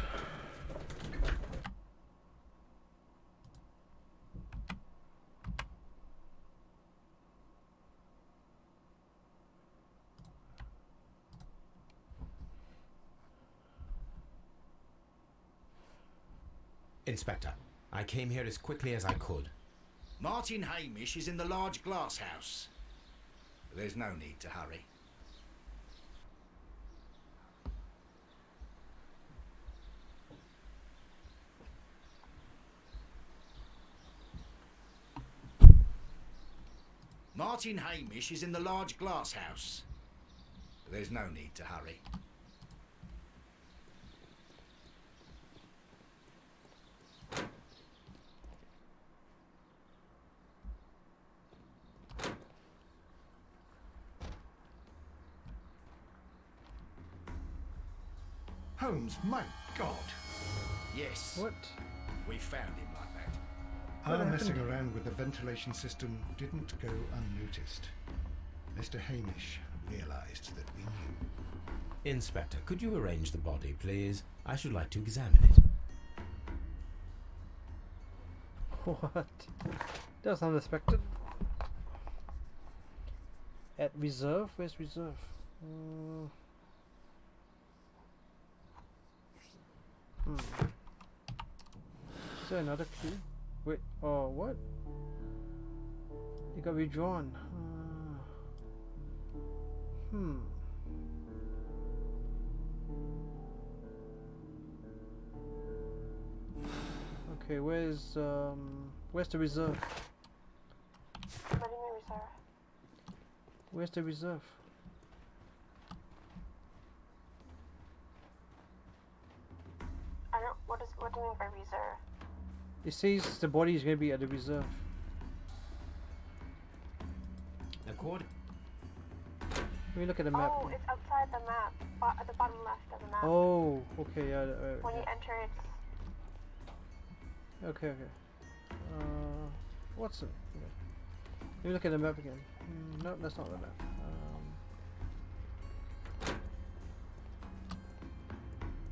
Inspector, I came here as quickly as I could. Martin Hamish is in the large glass house. There's no need to hurry. Martin Hamish is in the large glass house. There's no need to hurry. Holmes, my God! Yes. What? We found him like that. What Our messing happened? around with the ventilation system didn't go unnoticed. Mr. Hamish realized that we knew. Inspector, could you arrange the body, please? I should like to examine it. What? That's unexpected. At reserve? Where's reserve? Is there another clue? Wait, oh, what? It got withdrawn. Okay, where's the reserve? What do you mean reserve? Where's the reserve? I don't. What do you mean by reserve? It says the body is going to be at the reserve. According... Let me look at the map. Oh, it's outside at the map, at the bottom left of the map. Oh, okay, yeah. When you enter, it's... Okay. What's it? Okay. Let me look at the map again. No, that's not the map.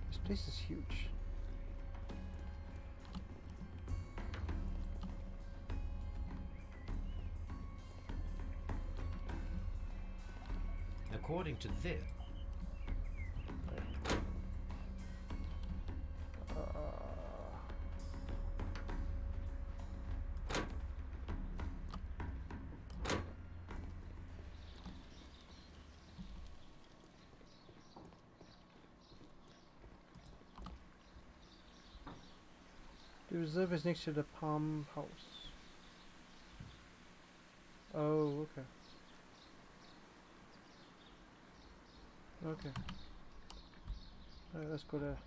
This place is huge. According to this, the reserve is next to the Palm House. Oh, okay. Okay. Alright, let's go there.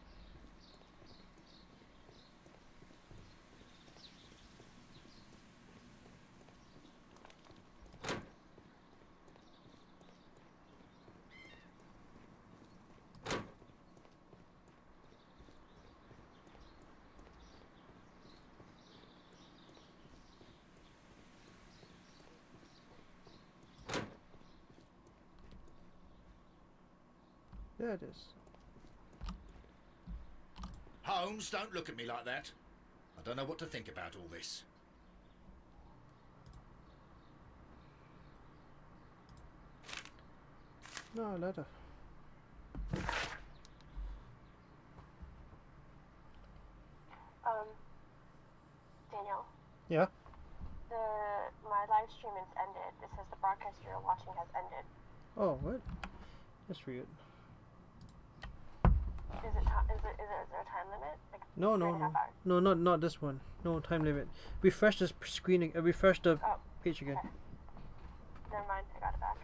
There it is. Holmes, don't look at me like that. I don't know what to think about all this. No, letter. Daniel. Yeah? My live stream has ended. It says the broadcast you're watching has ended. Oh, what? That's weird. Is there a time limit? Like No, 3.5 hours? no, not this one. No time limit. Refresh the screen. Refresh the page again. Okay. Never mind, I got it back.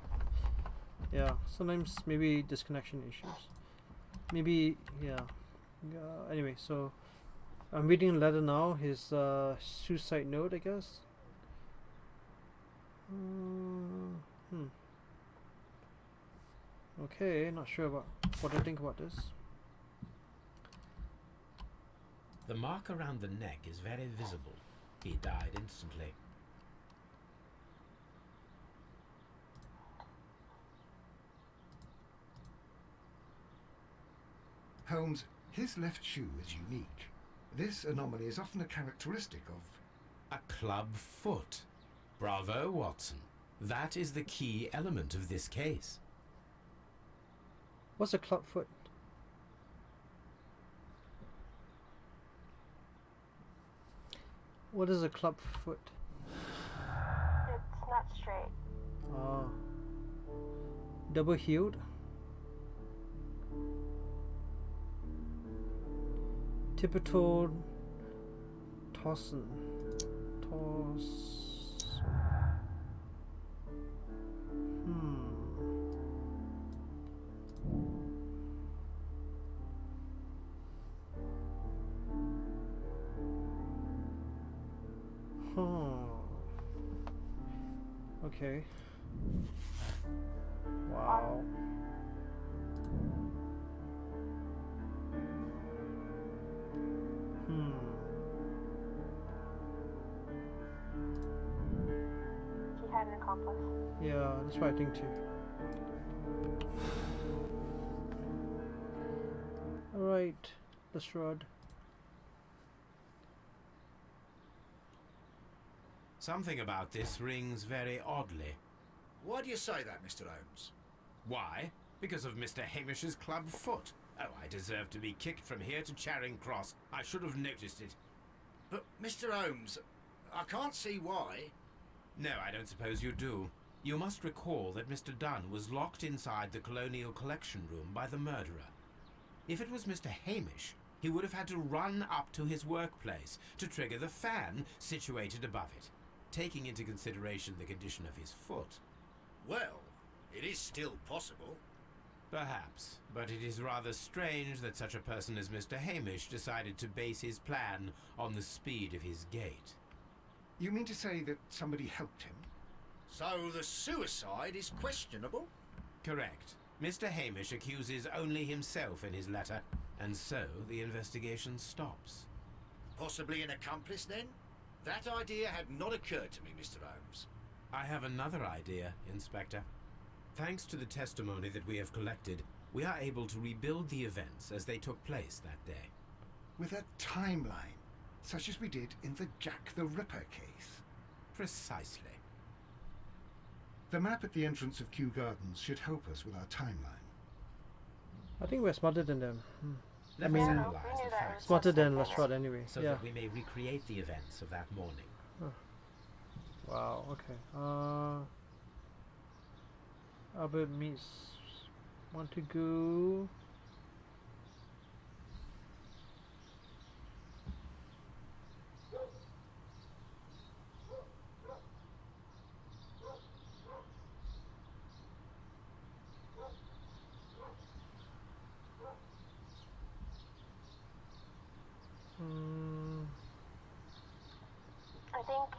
Yeah, sometimes maybe disconnection issues. Maybe, yeah. Anyway, so I'm reading a letter now. His suicide note, I guess. Okay, not sure about what I think about this. the mark around the neck is very visible. He died instantly. Holmes, his left shoe is unique. This anomaly is often a characteristic of... A club foot. Bravo, Watson. That is the key element of this case. What's a club foot? What is a club foot? It's not straight. Ah. Double heeled? Typical Tossin. Okay. Wow. He had an accomplice. Yeah, that's what I think too. Alright, let's rod. Something about this rings very oddly. Why do you say that, Mr. Holmes? Why? Because of Mr. Hamish's club foot. Oh, I deserve to be kicked from here to Charing Cross. I should have noticed it. But, Mr. Holmes, I can't see why. No, I don't suppose you do. You must recall that Mr. Dunn was locked inside the Colonial Collection Room by the murderer. If it was Mr. Hamish, he would have had to run up to his workplace to trigger the fan situated above it, taking into consideration the condition of his foot. Well, it is still possible. Perhaps, but it is rather strange that such a person as Mr. Hamish decided to base his plan on the speed of his gait. You mean to say that somebody helped him? So the suicide is questionable? Correct. Mr. Hamish accuses only himself in his letter, and so the investigation stops. Possibly an accomplice, then? That idea had not occurred to me, Mr. Holmes. I have another idea, Inspector. Thanks to the testimony that we have collected, we are able to rebuild the events as they took place that day. With a timeline, such as we did in the Jack the Ripper case. Precisely. The map at the entrance of Kew Gardens should help us with our timeline. I think we're smarter than them. Let I us mean, analyze the facts smarter than Lestrade anyway. so yeah. that we may recreate the events of that morning. Wow. Okay. Albert meets Montague. I think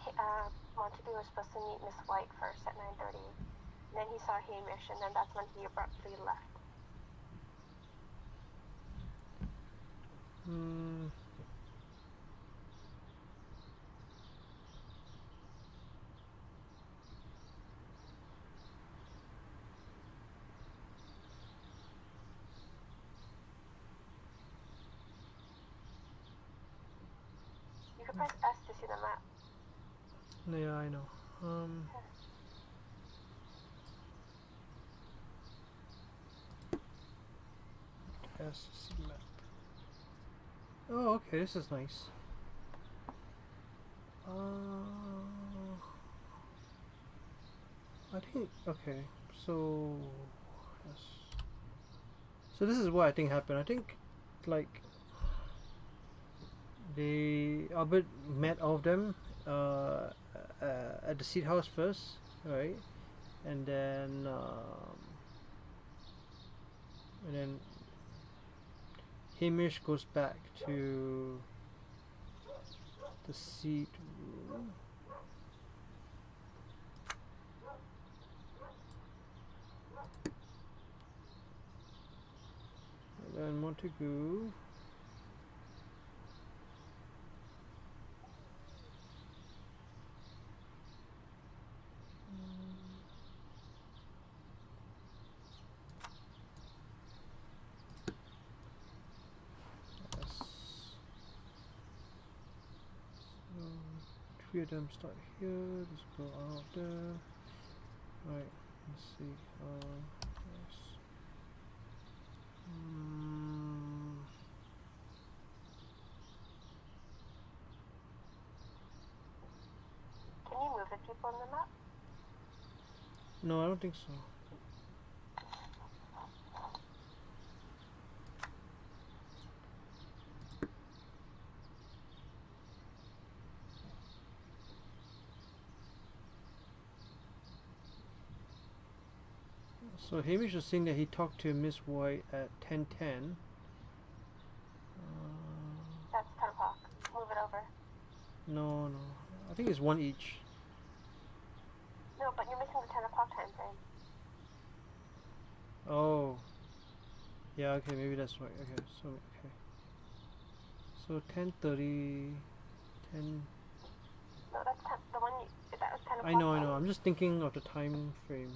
Montague was supposed to meet Miss White first at 9:30. Then he saw Hamish, and then that's when he abruptly left. You can press S to see the map. Yeah, I know. S map. Oh, okay, this is nice. I think okay. So yes. So this is what I think happened. I think like Albert met all of them at the seed house first, right? And then Hamish goes back to the seed room. And then Montague. Three of them start here, let's go out there. Right, let's see. Yes. Can you move the people on the map? No, I don't think so. So Hamish was saying that he talked to Miss White at 10:10. That's 10 o'clock. Move it over. No, I think it's one each. No, but you're missing the 10 o'clock time frame. Oh. Yeah, okay, maybe that's right. Okay, so 10:30, 10. No, that's 10. The one that was 10 o'clock. I know. I'm just thinking of the time frame.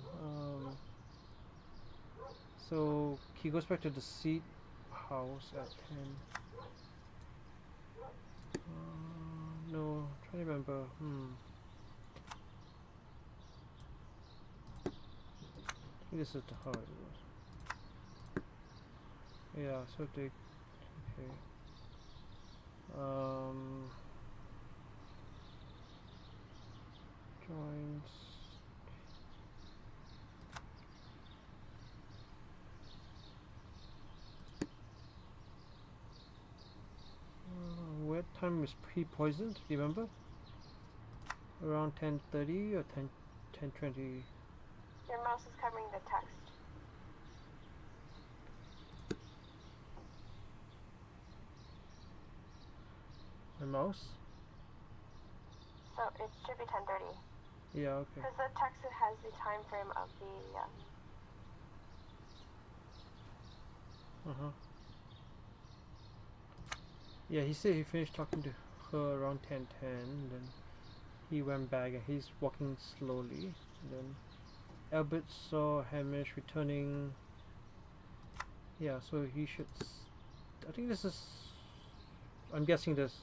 So he goes back to the seed house at 10. No, I'm trying to remember. I think this is how it was. Yeah, so they okay. Joins. What time was pre-poisoned? Do you remember? Around 10:30 or 10:20? Your mouse is covering the text. My mouse? So it should be 10:30. Yeah, okay. Because the text has the time frame of the Uh-huh. Yeah, he said he finished talking to her around 10:10. Then he went back and he's walking slowly. Then Albert saw Hamish returning. Yeah, so he should. I think this is. I'm guessing this.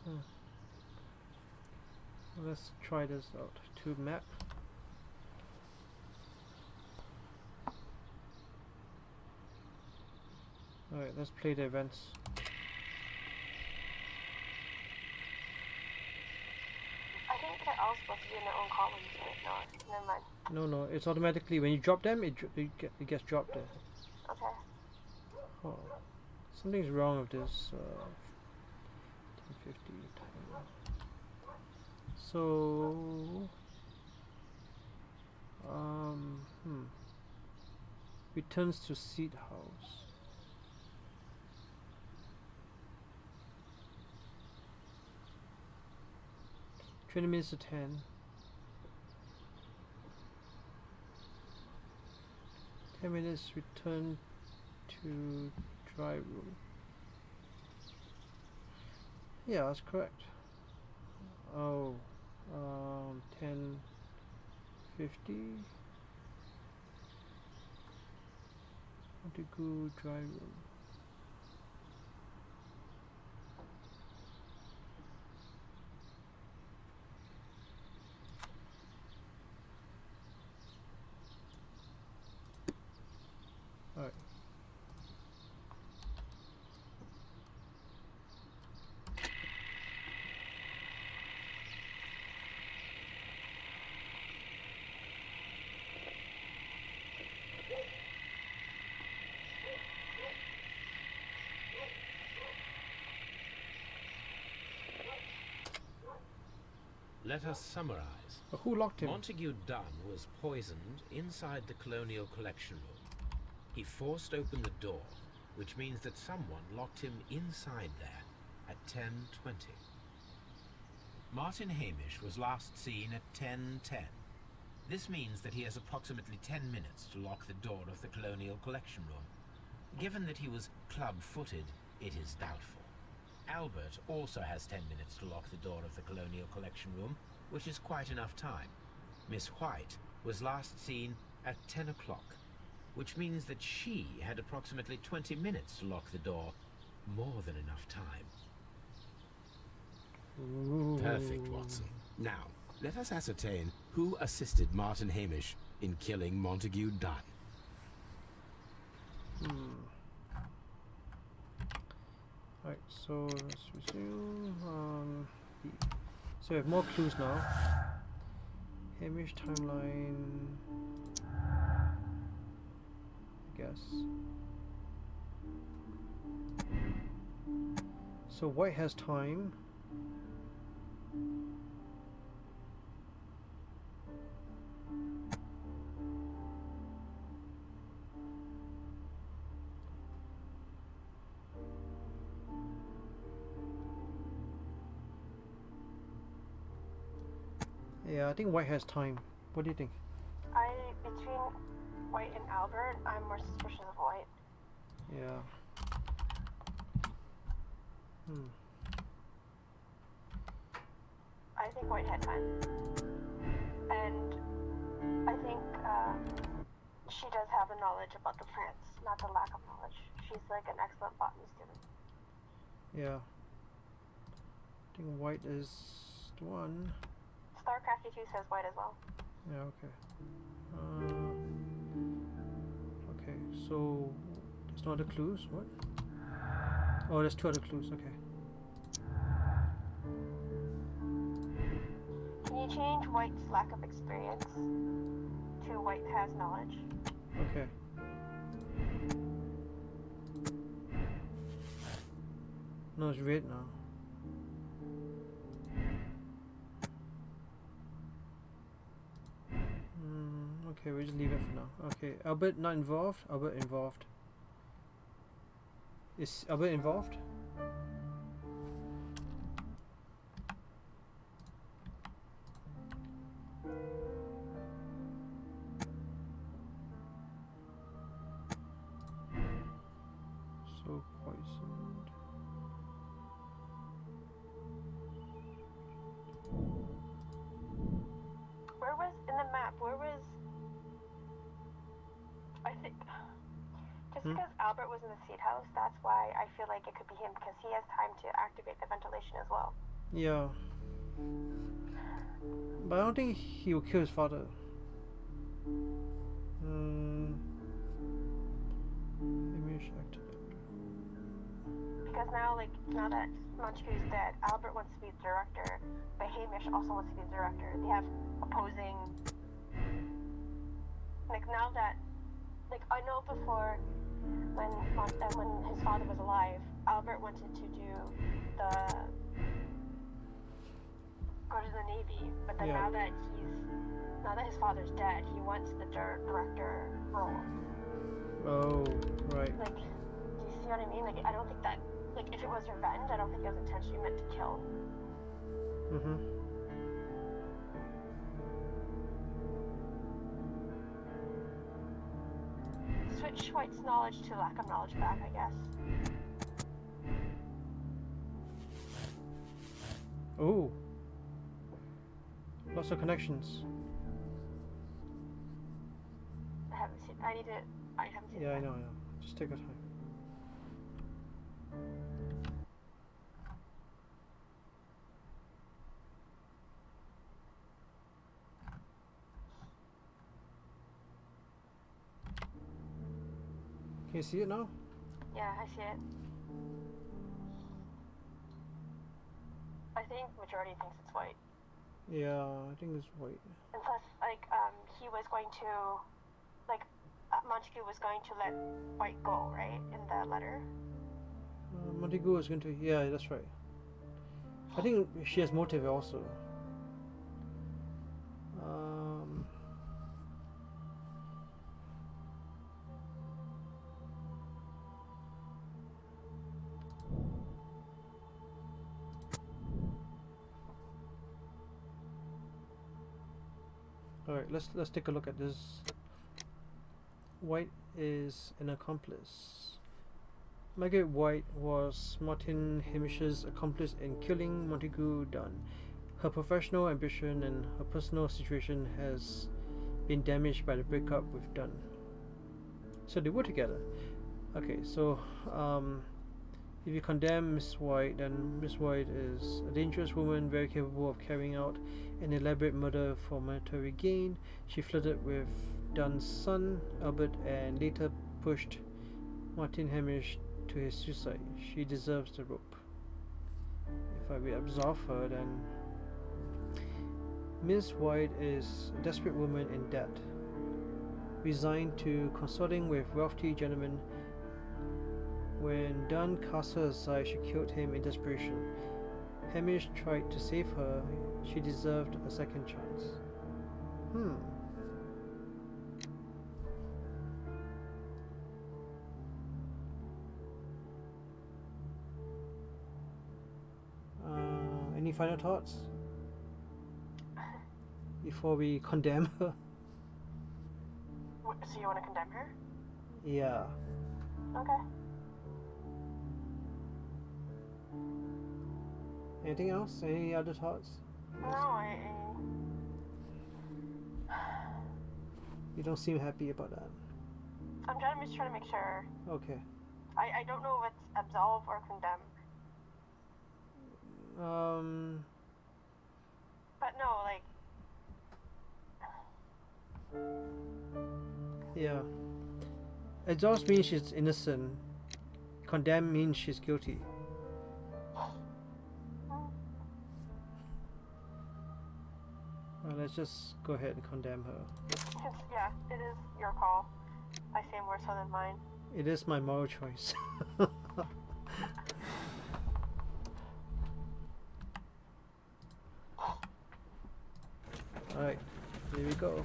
Let's try this out. To map. Alright, let's play the events. I think they're all supposed to be in their own columns, right? No, never mind. No, it's automatically when you drop them, it gets dropped there. Okay. Oh, something's wrong with this. 1050 time. So, returns to seat house. Twenty minutes to 10. 10 minutes return to dry room. Yeah, that's correct. Oh, 10:50. Want to go dry room. Alright. Let us summarize. But who locked him? Montague Dunn was poisoned inside the Colonial Collection Room. He forced open the door, which means that someone locked him inside there at 10:20. Martin Hamish was last seen at 10:10. This means that he has approximately 10 minutes to lock the door of the Colonial Collection Room. Given that he was club-footed, it is doubtful. Albert also has 10 minutes to lock the door of the Colonial Collection Room, which is quite enough time. Miss White was last seen at 10 o'clock, which means that she had approximately 20 minutes to lock the door. More than enough time. Ooh. Perfect, Watson. Now, let us ascertain who assisted Martin Hamish in killing Montague Dunn. Alright, so let's resume. So we have more clues now. Hamish timeline. I guess. So White has time. Yeah, I think White has time. What do you think? Between White and Albert, I'm more suspicious of White. Yeah. I think White had time. And I think she does have the knowledge about the plants, not the lack of knowledge. She's like an excellent botany student. Yeah. I think White is the one. Starcrafty 2 says White as well. Yeah, okay. Okay, so there's no other clues? What? Oh, there's two other clues, okay. Can you change White's lack of experience to White has knowledge? Okay. No, it's red now. Okay, we'll just leave it for now. Okay, Albert not involved. Albert involved. Is Albert involved? So because Albert was in the seed house, that's why I feel like it could be him, because he has time to activate the ventilation as well. Yeah. But I don't think he will kill his father. Image activated. Because now that Montague's dead, Albert wants to be the director, but Hamish also wants to be the director. They have opposing. Like now that, like I know before, when his father was alive, Albert wanted to go to the Navy, but then now that his father's dead, he wants the director role. Oh, right. Like, do you see what I mean? Like, I don't think that, like, if it was revenge, I don't think it was intentionally meant to kill. Switch White's knowledge to lack of knowledge back, I guess. Oh. Lots of connections. I haven't seen it. Yeah, I know. Just take your time. Can you see it now? Yeah, I see it. I think majority thinks it's White. Yeah, I think it's White. And plus, he was going to, Montague was going to let White go, right, in the letter? Montague is going to, yeah, that's right. I think she has motive also. Alright, let's take a look at this. White is an accomplice. Margaret White was Martin Hamish's accomplice in killing Montague Dunn. Her professional ambition and her personal situation has been damaged by the breakup with Dunn. So they were together. Okay, so if you condemn Miss White, then Miss White is a dangerous woman, very capable of carrying out an elaborate murder for monetary gain. She flirted with Dunn's son, Albert, and later pushed Martin Hamish to his suicide. She deserves the rope. If I will absolve her, then Miss White is a desperate woman in debt, resigned to consorting with wealthy gentlemen. When Dunn cast her aside, she killed him in desperation. Hamish tried to save her. She deserved a second chance. Any final thoughts before we condemn her? So you want to condemn her? Yeah. Okay. Anything else? Any other thoughts? No, You don't seem happy about that. I'm just trying to make sure. Okay. I don't know if it's absolve or condemn. But no, yeah. Absolve means she's innocent. Condemn means she's guilty. Well, let's just go ahead and condemn her. Yeah, it is your call. I say more so than mine. It is my moral choice. Alright, here we go.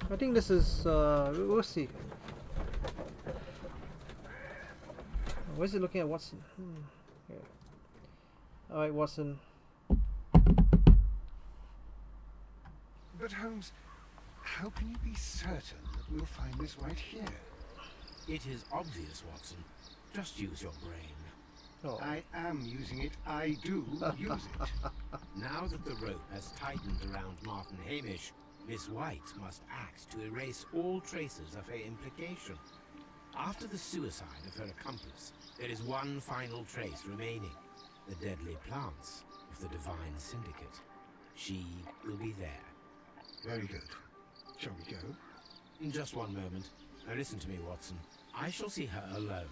I think this is, we'll see. Where's it looking at Watson? Yeah. Alright, Watson. But Holmes, how can you be certain that we'll find Miss White here? It is obvious, Watson. Just use your brain. Oh. I am using it. I do use it. Now that the rope has tightened around Martin Hamish, Miss White must act to erase all traces of her implication. After the suicide of her accomplice, there is one final trace remaining. The deadly plants of the Divine Syndicate. She will be there. Very good. Shall we go? In just one moment. Now listen to me, Watson. I shall see her alone.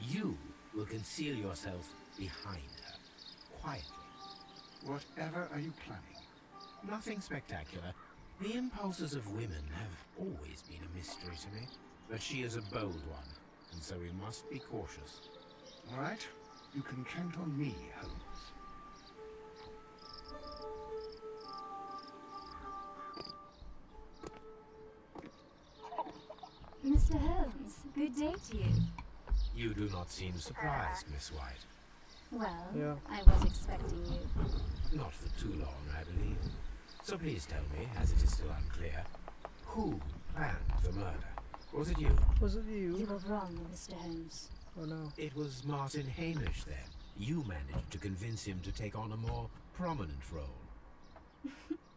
You will conceal yourself behind her. Quietly. Whatever are you planning? Nothing spectacular. The impulses of women have always been a mystery to me. But she is a bold one, and so we must be cautious. All right. You can count on me, Holmes. Mr. Holmes, good day to you. You do not seem surprised, Miss White. Well, Yeah. I was expecting you. Not for too long, I believe. So please tell me, as it is still unclear, who planned the murder? Was it you? Was it you? You were wrong, Mr. Holmes. Oh no. It was Martin Hamish, then. You managed to convince him to take on a more prominent role.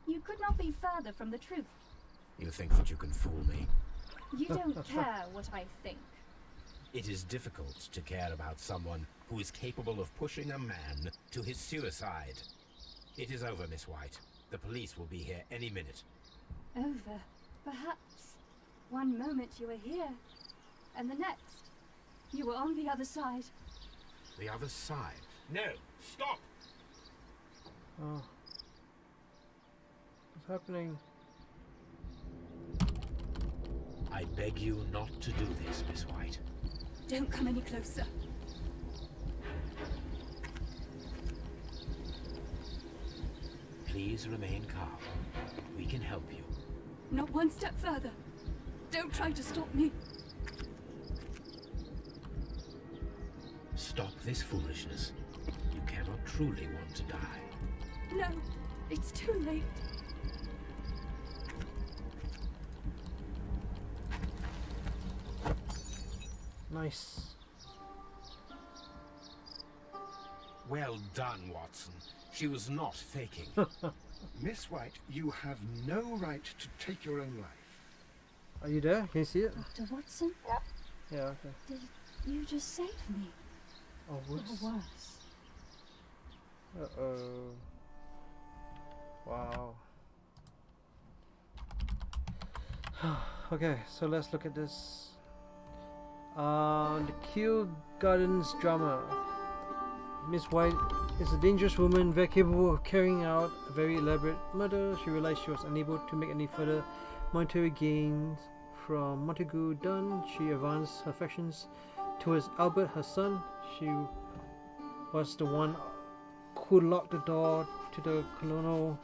You could not be further from the truth. You think that you can fool me? You don't care what I think. It is difficult to care about someone who is capable of pushing a man to his suicide. It is over, Miss White. The police will be here any minute. Over, perhaps. One moment you were here, and the next, you were on the other side. The other side? No! Stop! Oh. What's happening? I beg you not to do this, Miss White. Don't come any closer. Please remain calm. We can help you. Not one step further. Don't try to stop me. Stop this foolishness. You cannot truly want to die. No, it's too late. Nice. Well done, Watson. She was not faking. Miss White, you have no right to take your own life. Are you there? Can you see it? Dr. Watson, Yep. Yeah, okay. did you just save me? Oh, whoops. Or worse. Uh-oh. Wow. Okay, so let's look at this. The Kew Gardens drama. Miss White is a dangerous woman, very capable of carrying out a very elaborate murder. She realized she was unable to make any further monetary gains from Montague Dunn. She advanced her affections towards Albert, her son. She was the one who locked the door to the colonial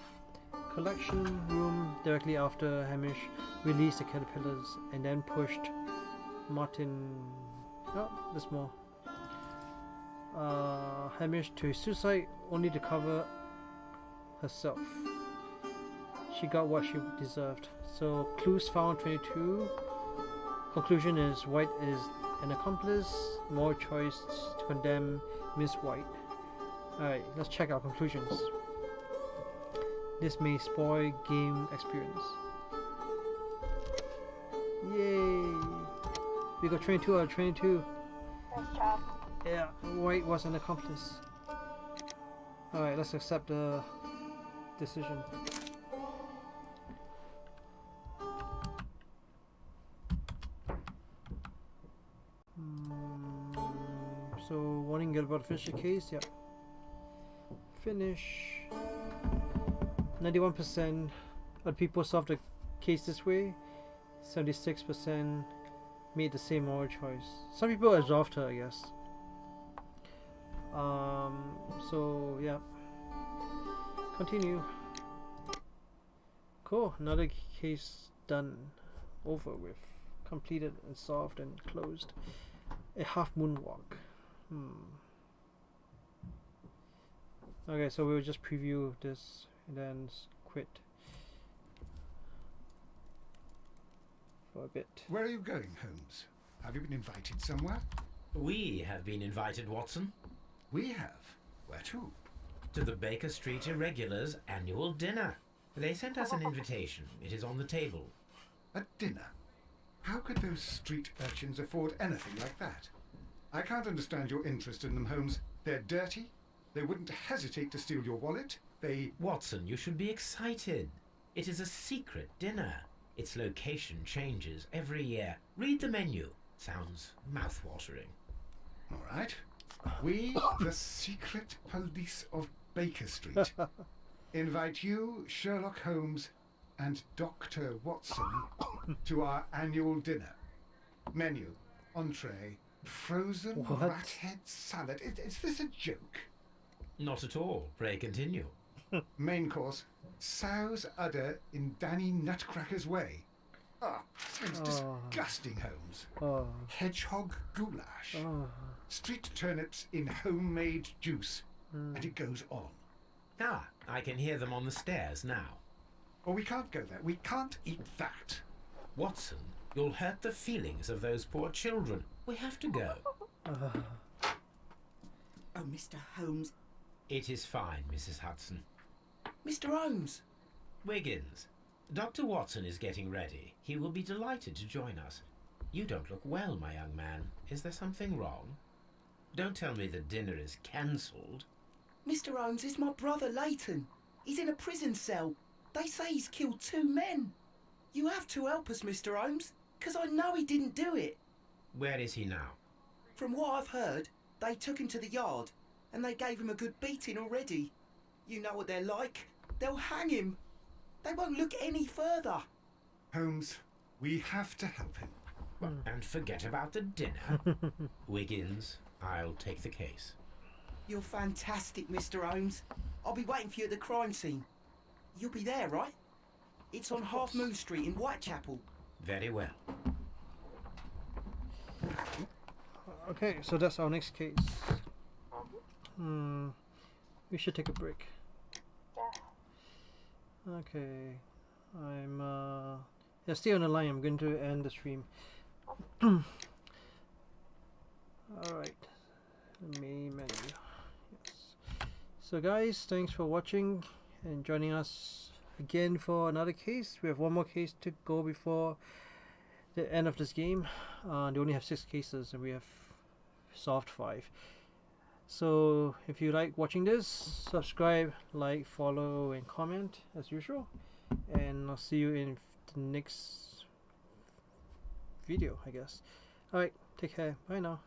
collection room directly after Hamish released the caterpillars, and then pushed Martin. Oh, there's more. Hamish to suicide, only to cover herself. She got what she deserved. So clues found 22. Conclusion is White is an accomplice. More choice to condemn Miss White. Alright, let's check our conclusions. This may spoil game experience. Yay! We got 22 out of 22. Nice job. Yeah, White was an accomplice. Alright, let's accept the decision. So, wanting to get about to finish the case? Yeah. Finish. 91% of people solved the case this way. 76% made the same moral choice. Some people absolved her, I guess. So yeah. Continue. Cool. Another case done. Over with. Completed and solved and closed. A half moon walk. Okay, so we'll just preview this and then quit for a bit. Where are you going, Holmes? Have you been invited somewhere? We have been invited, Watson. We have. Where to? To the Baker Street Irregulars' annual dinner. They sent us an invitation. It is on the table. A dinner? How could those street urchins afford anything like that? I can't understand your interest in them, Holmes. They're dirty. They wouldn't hesitate to steal your wallet. They... Watson, you should be excited. It is a secret dinner. Its location changes every year. Read the menu. Sounds mouth-watering. All right. We, the secret police of Baker Street, invite you, Sherlock Holmes, and Dr. Watson to our annual dinner. Menu, entree, frozen rathead salad. Is this a joke? Not at all. Pray continue. Main course, sow's udder in Danny Nutcracker's way. Ah, sounds disgusting, Holmes. Hedgehog goulash. Street turnips in homemade juice. And it goes on. Ah, I can hear them on the stairs now. Well, we can't go there. We can't eat that. Watson, you'll hurt the feelings of those poor children. We have to go. Oh, Mr. Holmes. It is fine, Mrs. Hudson. Mr. Holmes! Wiggins, Dr. Watson is getting ready. He will be delighted to join us. You don't look well, my young man. Is there something wrong? Don't tell me the dinner is cancelled. Mr. Holmes is my brother Leighton. He's in a prison cell. They say he's killed 2 men. You have to help us, Mr. Holmes, because I know he didn't do it. Where is he now? From what I've heard, they took him to the yard, and they gave him a good beating already. You know what they're like. They'll hang him. They won't look any further. Holmes, we have to help him. And forget about the dinner. Wiggins, I'll take the case. You're fantastic, Mr. Holmes. I'll be waiting for you at the crime scene. You'll be there, right? It's on Half Moon Street in Whitechapel. Very well. Okay, so that's our next case. We should take a break. Yeah. Okay. Yeah, stay on the line. I'm going to end the stream. Alright. Main menu. Yes. So guys, thanks for watching and joining us again for another case. We have one more case to go before the end of this game. They only have 6 cases and we have solved 5. So if you like watching this, subscribe, like, follow and comment as usual, and I'll see you in the next video, I guess. Alright, take care, bye now.